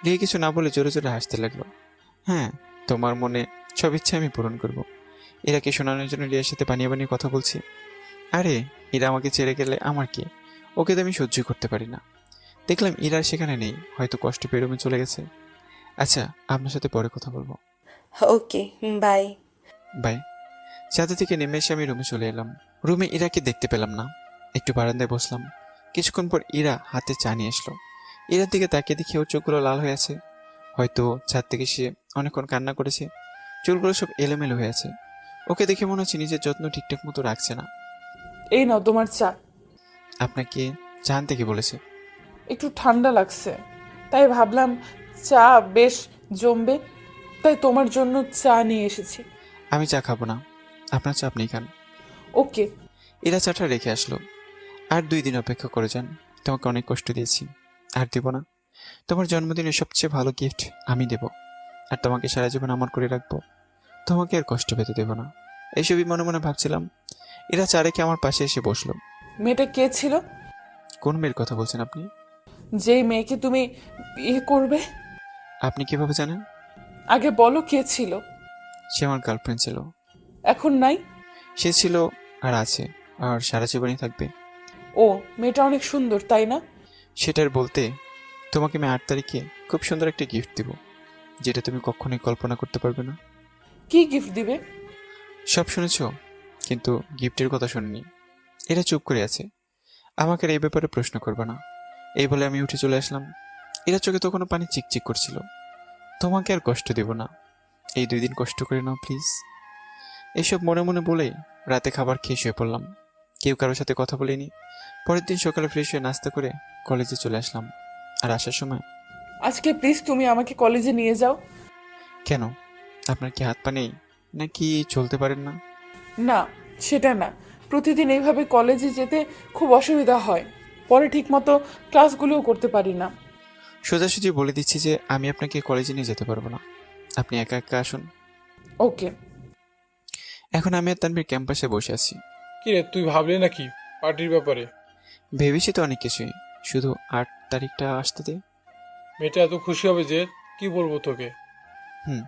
রিয়া কিছু না বলে জোরে জোরে হাসতে লাগলো। হ্যাঁ, তোমার মনে সব ইচ্ছা আমি পূরণ করব। এরাকে শোনানোর জন্য রিয়ার সাথে বানিয়ে কথা বলছি। আরে এরা আমাকে ছেড়ে গেলে আমার কি, ওকে তো আমি সহ্য করতে পারি না। দেখলাম ইরার সেখানে নেই, হয়তো কষ্ট পেয়ে রুমে চলে গেছে। আচ্ছা, আপনার সাথে পরে কথা বলবো। ওকে, বাই। বাই। ছাদে থেকে নেমে এসে আমি রুমে চলে এলাম। রুমে ইরাকে দেখতে পেলাম না, একটু বারান্দায় বসলাম। কিছুক্ষণ পর ইরা হাতে চা নিয়ে আসলো। ইরার দিকে তাকিয়ে দেখি ওর চোখগুলো লাল হয়ে আছে, হয়তো ছাদ থেকে সে অনেকক্ষণ কান্না করেছে। চুলগুলো সব এলোমেলো হয়ে আছে। ওকে দেখে মনে হচ্ছে নিজের যত্ন ঠিকঠাক মতো রাখছে না। এই নাও তোমার চা। আপনাকে চা আনতে কি বলেছে? একটু ঠান্ডা লাগছে, তাই ভাবলাম চা বেশ জমবে, তাই তোমার জন্য চা নিয়ে এসেছি। আমি চা খাবো না, আপনার চা আপনি খান। ওকে। এরা চাটা রেখে আসলো। আর 2 দিন অপেক্ষা করে যান, তোমাকে অনেক কষ্ট দিয়েছি, আর দেব না। তোমার জন্মদিনের সবচেয়ে ভালো গিফট আমি দেব, আর তোমাকে সারা জীবন আমার করে রাখবো। তোমাকে আর কষ্ট পেতে দেব না। এইসবই মনে মনে ভাবছিলাম। এরা চা রেখে আমার পাশে এসে বসলো। মেয়েটা কে ছিল? কোন মেয়ের কথা বলছেন আপনি? যেই মেয়েকে তুমি বিয়ে করবে। আপনি কিভাবে জানেন? আগে বলো কে ছিল। সে আমার গার্লফ্রেন্ড ছিল। এখন নাই? সে ছিল, আর আছে, আর সারা জীবনই থাকবে। ও, মেয়েটা অনেক সুন্দর তাই না? সেটার বলতে, তোমাকে আমি 8 তারিখে খুব সুন্দর একটা গিফট দেব, যেটা তুমি কখনোই কল্পনা করতে পারবে না। কি গিফট দিবে? সব শুনেছ, কিন্তু গিফটের কথা শুনিনি। এরা চুপ করে আছে, আমাকে আর এই ব্যাপারে প্রশ্ন করবে না। এই বলে আমি উঠে চলে আসলাম। এরা চোখে তখনও পানি চিকচিক করছিল। তোমাকে আর কষ্ট দেব না, এই 2 দিন কষ্ট করে নাও প্লিজ। এইসব মনে মনে বলেই রাতে খাবার খেয়ে শুয়ে পড়লাম। কেউ কারোর সাথে কথা বলিনি। পরের দিন সকালে ফ্রেশ হয়ে নাস্তা করে কলেজে চলে আসলাম। আর আসার সময়, আজকে প্লিজ তুমি আমাকে কলেজে নিয়ে যাও। কেন, আপনার কি হাত পা নেই নাকি চলতে পারেন না? না, সেটা না, প্রতিদিন এইভাবে কলেজে যেতে খুব অসুবিধা হয়, পরে ঠিকমতো ক্লাসগুলোও করতে পারি না। সোজাসুজি বলে দিচ্ছি যে আমি আপনাকে কলেজে নিয়ে যেতে পারবো না, আপনি একা একা আসুন। ওকে। এখন আমি আর তানভীর ক্যাম্পাসে বসে আছি। কি রে, তুই ভাবলি নাকি পার্টির ব্যাপারে? ভেবেছি তো অনেক কিছুই, শুধু 8 তারিখটা আসতে দে। মেয়েটা এত খুশি হবে যে কি বলবো তোকে। হুম।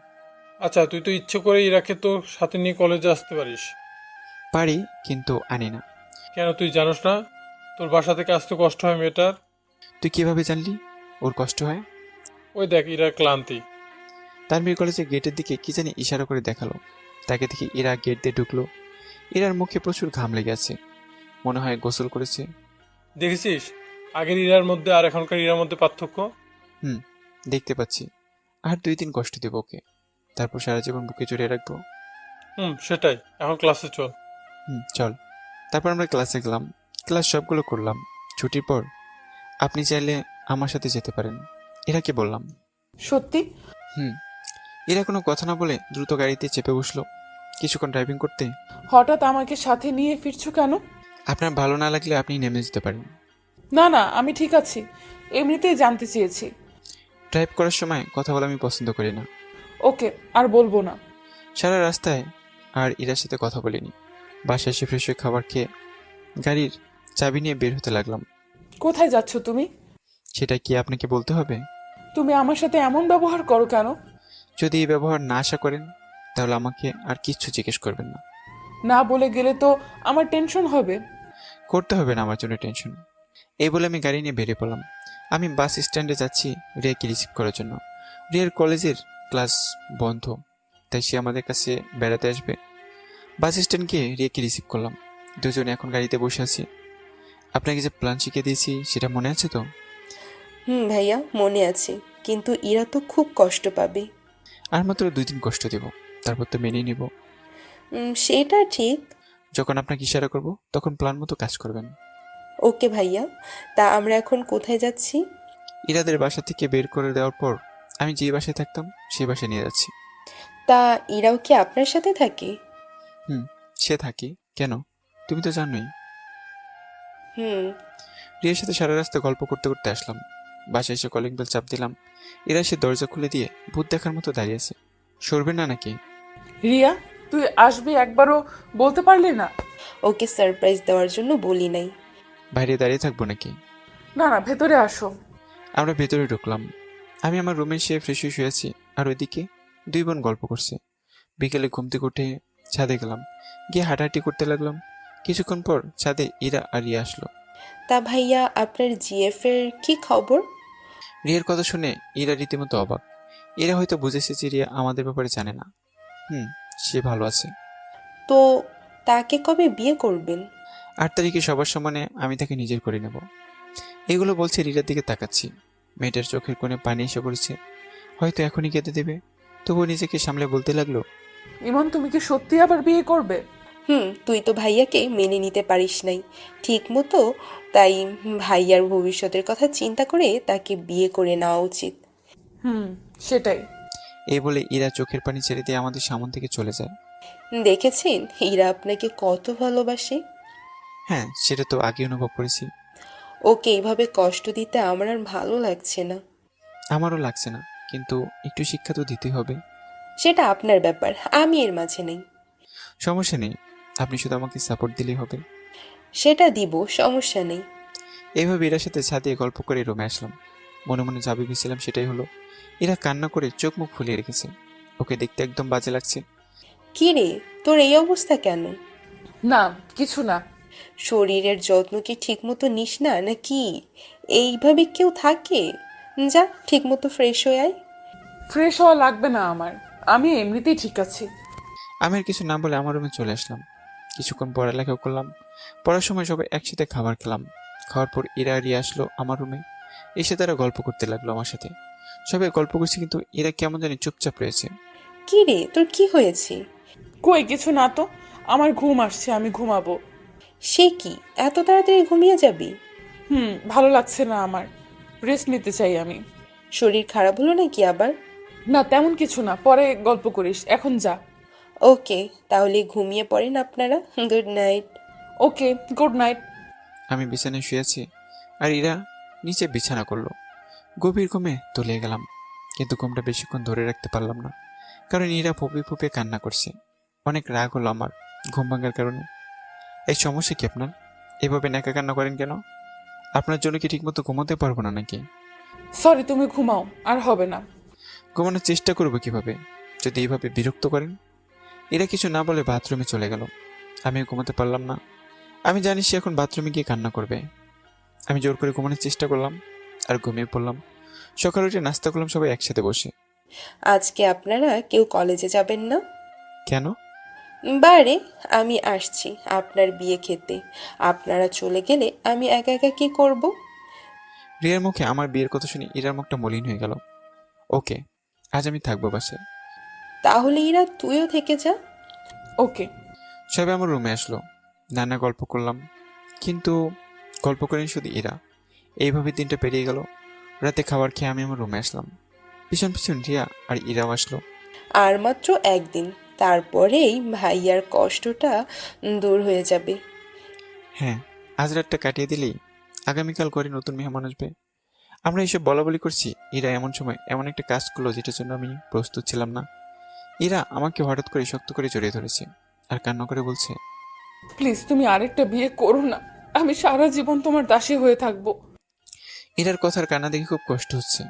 আচ্ছা, তুই তো ইচ্ছে করে ইরাকে তো সাথে নিয়ে কলেজে আসতে পারিস। পারি, কিন্তু আনি না। কেন, তুই জানোস না তোর বাসা থেকে আসতে কষ্ট হয় মেয়েটার? তুই কিভাবে জানলি ওর কষ্ট হয়? ওই দেখ ইরার ক্লান্তি। তানভীর কলেজের গেটের দিকে কি জানি ইশারা করে দেখালো। তাকে দেখে ইরা গেট দিয়ে ঢুকলো। ইরার মুখে প্রচুর ঘাম লেগে আছে, মনে হয় গোসল করেছে। দেখেছিস আগের ইরার মধ্যে আর এখনকার ইরার মধ্যে পার্থক্য? হুম, দেখতে পাচ্ছি। আর 2 দিন কষ্ট দেবো ওকে, তারপর সারা জীবন বুকে জড়িয়ে রাখবো। সেটাই, এখন ক্লাসে চল। চল। তারপর আমরা ক্লাসে গেলাম, ক্লাস সবগুলো করলাম। ছুটির পর আপনি চাইলে আমার সাথে যেতে পারেন, এরাকে বললাম। সত্যি? এরা কোনো কথা না বলে দ্রুত গাড়িতে চেপে বসলো। কিছুক্ষণ ড্রাইভিং করতে, হঠাৎ আমাকে সাথে নিয়ে ফিরছো কেন? আপনার ভালো না লাগলে আপনি নেমে যেতে পারেন। না না, আমি ঠিক আছি, এমনিতেই জানতে চেয়েছি। ড্রাইভ করার সময় কথা বলা আমি পছন্দ করি না। ওকে, আর বলবো না। সারা রাস্তায় আর ইরার সাথে কথা বলিনি। বাসায় এসে ফ্রেশ হয়ে খাবার খেয়ে গাড়ির চাবি নিয়ে বের হতে লাগলাম। কোথায় যাচ্ছ তুমি? সেটা কি আপনাকে বলতে হবে? তুমি আমার সাথে এমন ব্যবহার করো কেন? যদি এই ব্যবহার না আশা করেন তাহলে আমাকে আর কিচ্ছু জিজ্ঞেস করবেন না। না বলে গেলে তো আমার টেনশন হবে। করতে হবে না আমার জন্য টেনশন। এই বলে আমি গাড়ি নিয়ে বেরিয়ে পড়লাম। আমি বাস স্ট্যান্ডে যাচ্ছি রিয়াকে রিসিভ করার জন্য। রিয়ার কলেজের ক্লাস বন্ধ, তাই সে আমাদের কাছে বেড়াতে আসবে। বাস স্ট্যান্ড গিয়ে রিয়াকে রিসিভ করলাম। দুজনে এখন গাড়িতে বসে আছি। আপনাকে যে প্ল্যান শিখিয়ে দিয়েছি সেটা মনে আছে তো? ভাইয়া মনে আছে, কিন্তু ইরা তো খুব কষ্ট পাবে। আর মাত্র 2 দিন কষ্ট দেব, তারপর তো মেনে নিব। সেটা ঠিক। যখন আপনাকে ইশারা করব তখন প্ল্যান মতো কাজ করবেন। ওকে ভাইয়া, তা আমরা এখন কোথায় যাচ্ছি? ইরাদের বাসা থেকে বের করে দেওয়ার পর আমি যে বাসায় থাকতাম সেই বাসায় নিয়ে যাচ্ছি। তা ইরাও কি আপনার সাথে থাকে? সে থাকে কেন, তুমি তো জানোই। হুম। রিয়ার সাথে সারা রাস্তা গল্প করতে করতে আসলাম। বাসায় এসে কলিং বেল চাপ দিলাম। এরা সে দরজা খুলে দিয়ে ভূত দেখার মতো দাঁড়িয়ে আছে। সরবে না নাকি? রিয়া, তুই আসবি একবারও বলতে পারলি না? ওকে সারপ্রাইজ দেওয়ার জন্য বলি নাই। বাইরে দাঁড়িয়ে থাকবো নাকি? না না, ভেতরে আসো। আমরা ভেতরে ঢুকলাম। আমি আমার রুমে এসে ফ্রেশ হয়ে শুয়েছি, আর ওইদিকে 2 বোন গল্প করছে। বিকেলে ঘুম থেকে উঠে ছাদে গেলাম, গিয়ে হাঁটাহাঁটি করতে লাগলাম। কিছুক্ষণ পর ছাদে ইরা আর রিয়া আসলো। তা ভাইয়া আপনার জিএফ এর কি খবর? রিয়ার কথা শুনে ইরা রীতিমতো অবাক। এরা হয়তো বুঝেছে যে রিয়া আমাদের ব্যাপারে জানে না। সে ভালো আছে। তো তাকে কবে বিয়ে করবেন? 8 তারিখে সবার সমানে আমি তাকে নিজের করে নেব। এগুলো বলছে রিরার দিকে তাকাচ্ছি। মেয়েটার চোখের কোণে পানি এসে পড়েছে, হয়তো এখনই কেঁদে দেবে। তবুও নিজেকে সামলে বলতে লাগলো, ইমন, তুমি কি সত্যি আবার বিয়ে করবে? তুই তো ভাইয়াকে মেনে নিতে পারিস নাই ঠিক মতো, তাই ভাইয়ার ভবিষ্যতের কথা চিন্তা করে তাকে বিয়ে করে নেওয়া উচিত। সেটাই। এই বলে ইরা চোখের পানি ছেড়ে দিয়ে আমাদের সামনে থেকে চলে যায়। দেখেছেন ইরা আপনাকে কত ভালোবাসে? হ্যাঁ, সেটা তো আগে অনুভব করেছি। ওকে এইভাবে কষ্ট দিতে আমার আর ভালো লাগছে না। আমারও লাগছে না, কিন্তু একটু শিক্ষা তো দিতে হবে। সেটা আপনার ব্যাপার, আমি এর মাঝে নেই। সমস্যা নেই, আপনি শুধু আমাকে সাপোর্ট দিলেই হবে। সেটা দিব, সমস্যা নেই। এইভাবে এরার সাথে ছাদে গল্প করে রুমে আসলাম। মনে মনে যা ভেবেছিলাম সেটাই হলো। এরা কান্না করে চোখ মুখ ফুলিয়ে রেখেছে। ওকে দেখতে একদম বাজে লাগছে। কি রে, তোর এই অবস্থা কেন? না, কিছু না। শরীরের যত্ন কি ঠিক মতো নিস না নাকি? এইভাবে কেউ থাকে? যা ঠিক মতো ফ্রেশ হয়ে আয়। ফ্রেশ হওয়া লাগবে না আমার, আমি এমনিতেই ঠিক আছি। আমি আর কিছু না বলে আমার রুমে চলে আসলাম। কিছুক্ষণ পড়ালেখা করলাম। পড়ার সময় সবাই একসাথে খাবার খেলাম। খাওয়ার পর ইরা রিয়া আসলো আমার রুমে। এসে তারা গল্প করতে লাগলো আমার সাথে। সবাই গল্প করছে, কিন্তু এরা কেমন জানি চুপচাপ রয়েছে। কি রে, তোর কি হয়েছে? কই কিছু না তো, আমার ঘুম আসছে, আমি ঘুমাবো। সে কি, এত তাড়াতাড়ি ঘুমিয়ে যাবি? ভালো লাগছে না আমার, রেস্ট নিতে চাই আমি। শরীর খারাপ হলো নাকি আবার? না, তেমন কিছু না, পরে গল্প করিস, এখন যা। ওকে, তাহলে ঘুমিয়ে পড়েন আপনারা। Good night. Okay, good night. আমি বিছানায় শুয়েছি, আর ইরা নিচে বিছানা করলো। গভীর ঘুমে তলিয়ে গেলাম, কিন্তু ঘুমটা বেশিক্ষণ ধরে রাখতে পারলাম না, কারণ ইরা ফুপিয়ে ফুপিয়ে কান্না করছে। অনেক রাগ হলো আমার ঘুম ভাঙার কারণে। এই সমস্যা কি আপনার? এভাবে নাকা কান্না করেন কেন? আপনার জন্য কি ঠিকমতো ঘুমোতে পারবো না নাকি? সরি, তুমি ঘুমাও, আর হবে না। ঘুমানোর চেষ্টা করবো কিভাবে যদি এইভাবে বিরক্ত করেন? এরা কিছু না বলে বাথরুমে চলে গেল। আমি ঘুমাতে পারলাম না। আমি জানি সে এখন বাথরুমে গিয়ে কান্না করবে। আমি জোর করে ঘুমানোর চেষ্টা করলাম, আর ঘুমিয়ে পড়লাম। সকালে উঠে নাস্তা করলাম সবাই একসাথে বসে। আজকে আপনারা কেউ কলেজে যাবেন না? কেন? বারে, আমি আসছি আপনার বিয়ে খেতে। আপনারা চলে গেলে আমি একা একা কি করব? রিয়ার মুখে আমার বিয়ের কথা শুনে ইরার মুখটা মলিন হয়ে গেল। ওকে, আজ আমি থাকবো বাসায়। তাহলে ইরা তুইও থেকে যা। ওকে। সবাই আমার রুমে আসলো। নানা গল্প করলাম, কিন্তু গল্প করেন শুধু ইরা। এইভাবে দিনটা পেরিয়ে গেল। রাতে খাবার খেয়ে আমি আমার রুমে আসলাম। পিছন পিছন রিয়া আর ইরাও আসলো। আর মাত্র একদিন, তারপরেই ভাইয়ার কষ্টটা দূর হয়ে যাবে। হ্যাঁ, আজ রাতটা কাটিয়ে দিলেই আগামীকাল ঘরে নতুন মেহমান আসবে। আমরা এসব বলা বলি করছি, ইরা এমন সময় এমন একটা কাজ করলো যেটার জন্য আমি প্রস্তুত ছিলাম না। ইরা আমাকে হঠাৎ করে শক্ত করে জড়িয়ে ধরেছে আর কান্না করে বলছে, প্লিজ তুমি আরেকটা বিয়ে করো না, আমি সারা জীবন তোমার দাসী হয়ে থাকবো। ইরার কথার কান্না দেখে খুব কষ্ট হচ্ছে।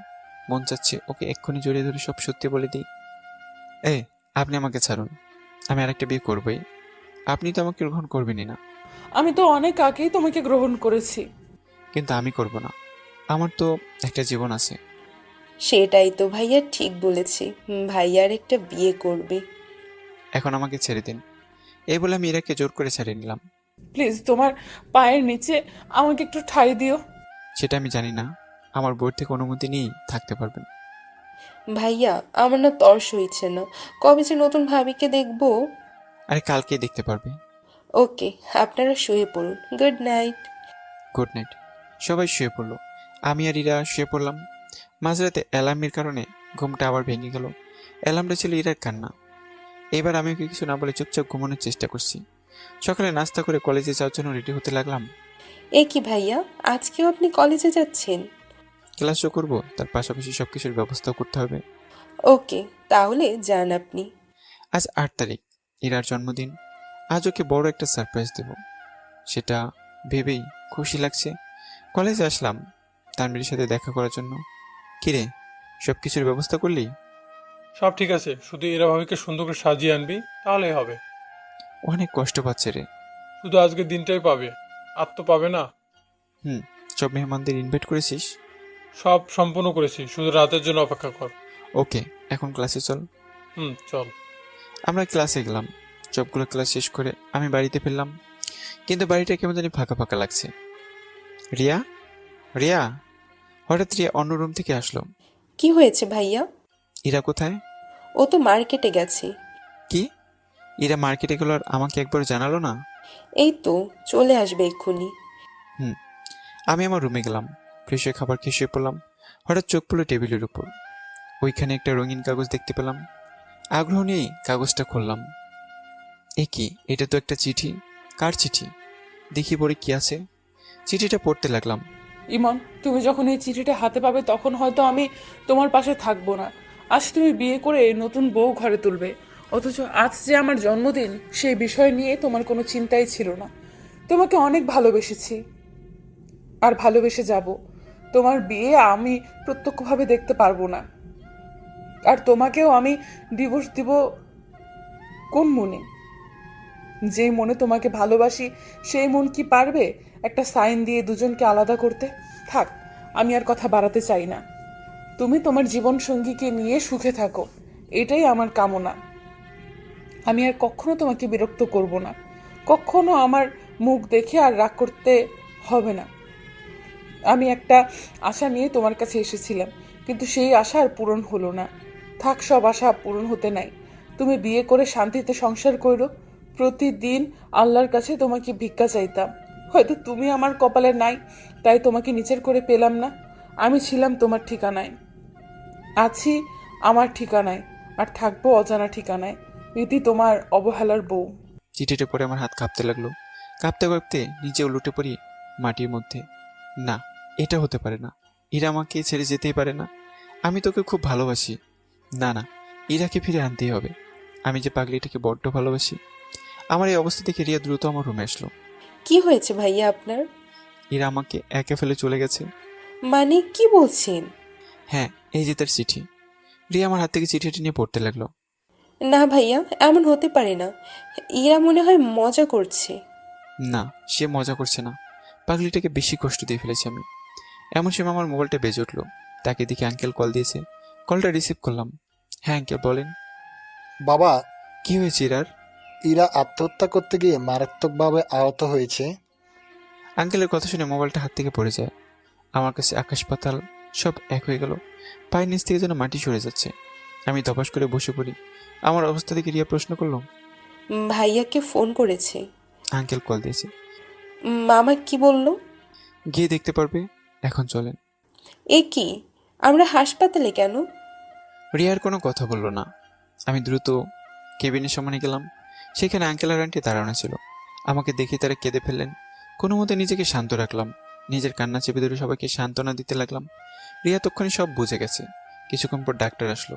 মন চাচ্ছে ওকে এক্ষুনি জড়িয়ে ধরে সব সত্যি বলে দিই। আপনি আমাকে ছাড়ুন, আমি আরেকটা বিয়ে করবই। আপনি তো আমাকে গ্রহণ করবেনই না। আমি তো অনেক আগেই তোমাকে গ্রহণ করেছি। কিন্তু আমি করব না, আমার তো একটা জীবন আছে। সেটাই তো ভাইয়া ঠিক বলেছে, ভাইয়ার একটা বিয়ে করবে। এখন আমাকে ছেড়ে দিন। এই বলে আমি ইরাকে জোর করে ছাড়িয়ে নিলাম। প্লিজ তোমার পায়ের নিচে আমাকে একটু ঠাঁই দিও। সেটা আমি জানি না, আমার বউয়ের থেকে অনুমতি নিয়েই থাকতে পারবেন। ভাইয়া, আমার না তর্স হইছে না, কবে যে নতুন ভাবিকে দেখবো। আরে কালকেই দেখতে পারবে। ওকে, আপনারা শুয়ে পড়ুন। Good night. Good night. সবাই শুয়ে পড়লো। আমি আর ইরা শুয়ে পড়লাম। মাঝরাতে অ্যালার্মের কারণে ঘুমটা আবার ভেঙে গেল। অ্যালার্মটা ছিল ইরার কান্না। এবার আমি ওকে কিছু না বলে চুপচাপ ঘুমানোর চেষ্টা করছি। সকালে নাস্তা করে কলেজে যাওয়ার জন্য রেডি হতে লাগলাম। এ কি ভাইয়া, আজকেও আপনি কলেজে যাচ্ছেন? ক্লাসও করবো, তার পাশাপাশি সবকিছুর ব্যবস্থাও করতে হবে। ওকে, তাহলে যান আপনি। আজ 8 তারিখ, ইরার জন্মদিন। আজ ওকে বড় একটা সারপ্রাইজ দেব, সেটা ভেবেই খুশি লাগছে। কলেজে আসলাম তানভীরের সাথে দেখা করার জন্য। কিরে, সব কিছুর ব্যবস্থা করলি? সব ঠিক আছে, শুধু এরা ভাবিকে সুন্দর করে সাজিয়ে আনবি, তাহলেই হবে। অনেক কষ্ট পাচ্ছে রে। শুধু আজকের দিনটাই পাবে, আর তো পাবে না। সব মেহমানদের ইনভাইট করেছিস? সব সম্পূর্ণ করেছি, শুধু রাতের জন্য অপেক্ষা কর। ওকে, এখন ক্লাসে চল। চল। আমরা ক্লাসে গেলাম। সবগুলো ক্লাস শেষ করে আমি বাড়িতে ফিরলাম, কিন্তু বাড়িটা কেমন জানি ফাঁকা ফাঁকা লাগছে। রিয়া, রিয়া। হঠাৎ রিয়া অন্য রুম থেকে আসলো। কি হয়েছে ভাইয়া? ইরা কোথায়? ও তো মার্কেটে গেছে। কি? ইরা মার্কেটে গেল আর আমাকে একবার জানালো না? এই তো চলে আসবে এক্ষুনি। আমি আমার রুমে গেলাম, ফ্রেশ হয়ে খাবার খেয়ে শুয়ে পড়লাম। হঠাৎ চোখ পড়লো টেবিলের উপর। ওইখানে একটা রঙিন কাগজ দেখতে পেলাম। আগ্রহ নিয়ে কাগজটা খুললাম। এ কি, এটা তো একটা চিঠি। কার চিঠি? দেখি পড়ে কি আছে। চিঠিটা পড়তে লাগলাম। ইমন, তুমি যখন এই চিঠিটা হাতে পাবে তখন হয়তো আমি তোমার পাশে থাকবো না। আজ তুমি বিয়ে করে নতুন বউ ঘরে তুলবে, অথচ আজ যে আমার জন্মদিন সেই বিষয় নিয়ে তোমার কোনো চিন্তাই ছিল না। তোমাকে অনেক ভালোবেসেছি আর ভালোবেসে যাব। তোমার বিয়ে আমি প্রত্যক্ষভাবে দেখতে পারবো না, আর তোমাকেও আমি ডিভোর্স দিব কোন মনে? যেই মনে তোমাকে ভালোবাসি সেই মন কি পারবে একটা সাইন দিয়ে দুজনকে আলাদা করতে? থাক, আমি আর কথা বাড়াতে চাই না। তুমি তোমার জীবন সঙ্গীকে নিয়ে সুখে থাকো, এটাই আমার কামনা। আমি আর কখনো তোমাকে বিরক্ত করব না, কখনো আমার মুখ দেখে আর রাগ করতে হবে না। আমি একটা আশা নিয়ে তোমার কাছে এসেছিলাম, কিন্তু সেই আশা আর পূরণ হলো না। থাক, সব আশা পূরণ হতে নাই। তুমি বিয়ে করে শান্তিতে সংসার করো। প্রতিদিন আল্লাহর কাছে তোমাকে ভিক্ষা চাইতাম। হয়তো তুমি আমার কপালে নাই, তাই তোমাকে নিচের করে পেলাম না। আমি ছিলাম তোমার ঠিকানায়, আছি আমার ঠিকানায়, আর থাকবো অজানা ঠিকানায়। রীতি তোমার অবহেলার বউ। চিঠিটা পড়ে আমার হাত কাঁপতে লাগলো। কাঁপতে কাঁপতে নিজে উল্টে পড়ি মাটির মধ্যে। না, এটা হতে পারে না। ইরা আমাকে ছেড়ে যেতেই পারে না। আমি তোকে খুব ভালোবাসি। না না, ইরাকে ফিরে আনতেই হবে। আমি যে পাগলিটাকে বড্ড ভালোবাসি। আমার এই অবস্থা দেখে রিয়া দ্রুত আমার রুমে আসলো। কি হয়েছে ভাইয়া আপনার? ইরা আমাকে একা ফেলে চলে গেছে। মানে কি বলছেন? হ্যাঁ, এই যে তার চিঠি। রিয়া আমার হাত থেকে চিঠিটা নিয়ে পড়তে লাগলো। না ভাইয়া, এমন হতে পারে না। ইরা মনে হয় মজা করছে। না, সে মজা করছে না। পাগলিটাকে বেশি কষ্ট দিয়ে ফেলেছি আমি। এমন সময় আমার মোবাইলটা বেজে উঠলো। তাকে দেখে আঙ্কেল কল দিয়েছে। কলটা রিসিভ করলাম। হ্যাঁ আঙ্কেল বলেন। বাবা, কি হয়েছে ইরার? ইরা আত্মহত্যা করতে গিয়ে মারাত্মকভাবে আহত হয়েছে। আঙ্কেলের কথা শুনে মোবাইলটা হাত থেকে পড়ে যায়। আমার কাছে আকাশ পাতাল সব এক হয়ে গেল। পায়ের নিচ থেকে যেন মাটি সরে যাচ্ছে। আমি ধপাস করে বসে পড়ি। আমার অবস্থা দেখে রিয়া প্রশ্ন করলো, ভাইয়াকে ফোন করেছে? আঙ্কেল কল দিয়েছে। মামা কি বলল? গিয়ে দেখতে পারবে, এখন চলেন। এ কি, আমরা হাসপাতালে কেন? রিয়ার কোনো কথা বললো না। আমি দ্রুত কেবিনের সামনে গেলাম। সেখানে আঙ্কেল আর আন্টি দাঁড়ানো ছিল। আমাকে দেখে তারা কেঁদে ফেললেন। কোনো মতে নিজেকে শান্ত রাখলাম। নিজের কান্না চেপে ধরে সবাইকে সান্ত্বনা দিতে লাগলাম। রিয়া তখনই সব বুঝে গেছে। কিছুক্ষণ পর ডাক্তার আসলো।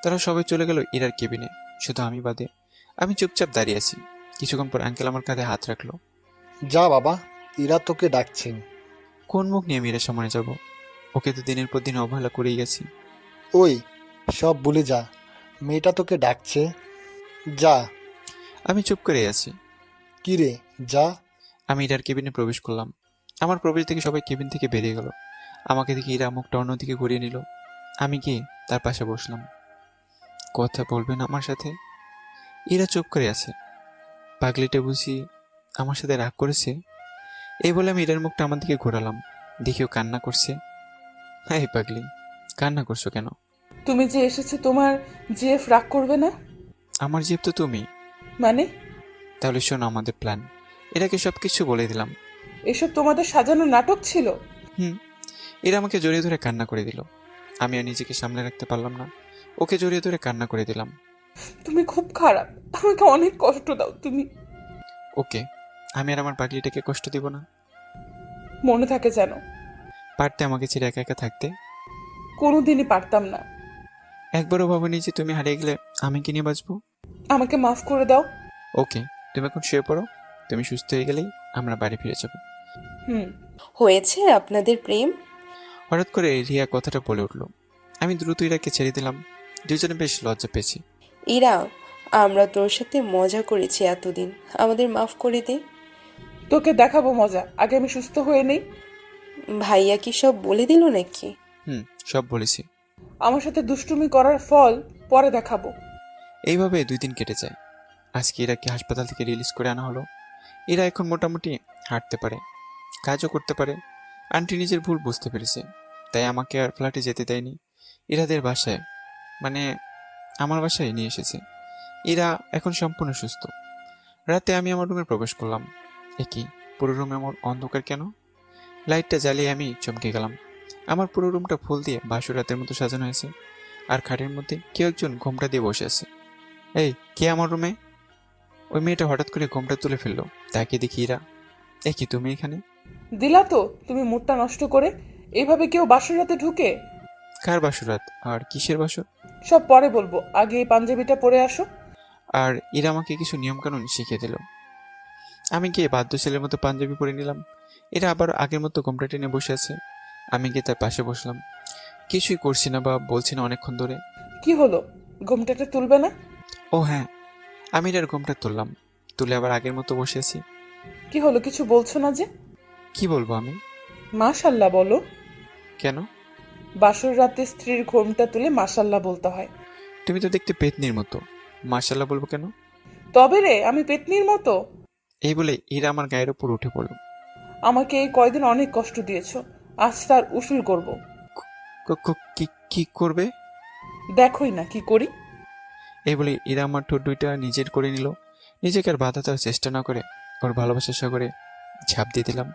তারা সবাই চলে গেল ইরার কেবিনে, শুধু আমি বাদে। আমি চুপচাপ দাঁড়িয়ে আছি। কিছুক্ষণ পর আঙ্কেল আমার কাঁধে হাত রাখলো। যা বাবা, ইরা তোকে ডাকছেন। কোন মুখ নিয়ে আমি ইরার সামনে যাব? ওকে তো দিনের পর দিন অবহেলা করেই গেছি। ওই সব ভুলে যা, মেয়েটা তোকে ডাকছে, যা। আমি চুপ করে আছি। কি রে, যা। আমি ইরার কেবিনে প্রবেশ করলাম। আমার প্রবেশ থেকে সবাই কেবিন থেকে বেরিয়ে গেল। আমাকে দেখে ইরা মুখটা অন্যদিকে ঘুরিয়ে নিল। আমি গিয়ে তার পাশে বসলাম। কথা বলবেন আমার সাথে? ইরা চুপ করে আছে। পাগলিটা বুঝি আমার সাথে রাগ করেছে? এই বলে আমি ইরার মুখটা আমার দিকে ঘোরালাম। দেখেও কান্না করছে। হ্যাঁ পাগলি, কান্না করছো কেন? তুমি যে এসেছো, তোমার জিএফ রাগ করবে না? আমার জিপ তো তুমি। মানে? তাহলে শোনো আমাদের প্ল্যান। এরাকে সবকিছু বলে দিলাম। এসব তোমাদের সাজানো নাটক ছিল? এরা আমাকে জড়িয়ে ধরে কান্না করে দিল। আমি আর নিজেকে সামলে রাখতে পারলাম না। ওকে জড়িয়ে ধরে কান্না করে দিলাম। তুমি খুব খারাপ, আমাকে অনেক কষ্ট দাও তুমি। ওকে, আমি আর আমার পাগলিটাকে কষ্ট দিব না। মনে থাকে যেন। পারতে আমাকে ছেড়ে একা একা থাকতে? কোনোদিনই পারতাম না। একবারও ভাবনি যে তুমি হারিয়ে গেলে আমি কি নিয়ে বাঁচবো? আমাকে মাফ করে দাও। ওকে, তুমি এখন শুয়ে পড়ো। তুমি সুস্থ হয়ে গেলেই আমরা বাড়ি ফিরে যাব। হয়েছে আপনাদের প্রেম? হঠাৎ করে রিয়া কথাটা বলে উঠল। আমি দ্রুত ইরাকে ছেড়ে দিলাম। দুজনে বেশ লজ্জা পেয়েছি। ইরা, আমরা তোর সাথে মজা করেছি এতদিন, আমাদের মাফ করে দে। তোকে দেখাবো মজা, আগে আমি সুস্থ হয়ে নেই। ভাইয়া কি সব বলে দিল নাকি? সব বলেছি। আমার সাথে দুষ্টুমি করার ফল পরে দেখাবো। এইভাবে 2 দিন কেটে যায়। আজকে ইরাকে হাসপাতাল থেকে রিলিজ করে আনা হলো। এরা এখন মোটামুটি হাঁটতে পারে, কাজও করতে পারে। আন্টি নিজের ভুল বুঝতে পেরেছে, তাই আমাকে আর ফ্ল্যাটে যেতে দেয়নি। ইরাদের বাসায়, মানে আমার বাসায় নিয়ে এসেছে। ইরা এখন সম্পূর্ণ সুস্থ। রাতে আমি আমার রুমে প্রবেশ করলাম। একই, পুরো রুমে আমার অন্ধকার কেন? লাইটটা জ্বালিয়ে আমি চমকে গেলাম। আমার পুরো রুমটা ফুল দিয়ে বাসর রাতের মতো সাজানো হয়েছে। আর খাটের মধ্যে কেউ একজন ঘোমটা দিয়ে বসে আছে। এই, কে আমার রুমে? ওই মেয়েটা হঠাৎ করে ঘোমটা তুলে ফেললো। তাকে দেখি ইরা। কি তুমি এখানে? দিলা তো তুমি মুডটা নষ্ট করে। এইভাবে কেউ বাসর রাতে ঢুকে? কার বাসরাত আর কিসের বাসর? সব পরে বলবো, আগে এই পাঞ্জাবিটা পরে আসো। আর ইরা আমাকে কিছু নিয়মকানুন শিখিয়ে দিল। আমি গিয়ে বাধ্য ছেলের মতো পাঞ্জাবি পরে নিলাম। এরা আবার আগের মতো ঘোমটা টেনে বসে আছে। আমি গিয়ে তার পাশে বসলাম। কিছুই করছি না বা বলছি না অনেকক্ষণ ধরে। কি হলো, ঘোমটাটা তুলবে না? ও হ্যাঁ, আমি এর ঘোমটা তুললাম। তুলে আবার আগের মতো বসে আছি। কি হলো, কিছু বলছো না যে? কি বলবো আমি? মাশাল্লাহ বলো। কেন? বাসর রাতে স্ত্রীর ঘোমটা তুলে মাশাল্লাহ বলতে হয়। তুমি তো দেখতে পেতনির মতো, মাশাল্লাহ বলবো কেন? তবে রে, আমি পেতনির মতো? এই বলে এরা আমার গায়ের উপর উঠে পড়ল। আমাকে এই কয়দিন অনেক কষ্ট দিয়েছো, আজ তার উসুল করব। কি করবে? দেখোই না কি করি। এই বলে এরা আমার ঠোঁট দুইটা নিজের করে নিল। নিজেকে আর বাধা দেওয়ার চেষ্টা না করে ওর ভালোবাসার সাগরে ঝাঁপ দিয়ে দিলাম।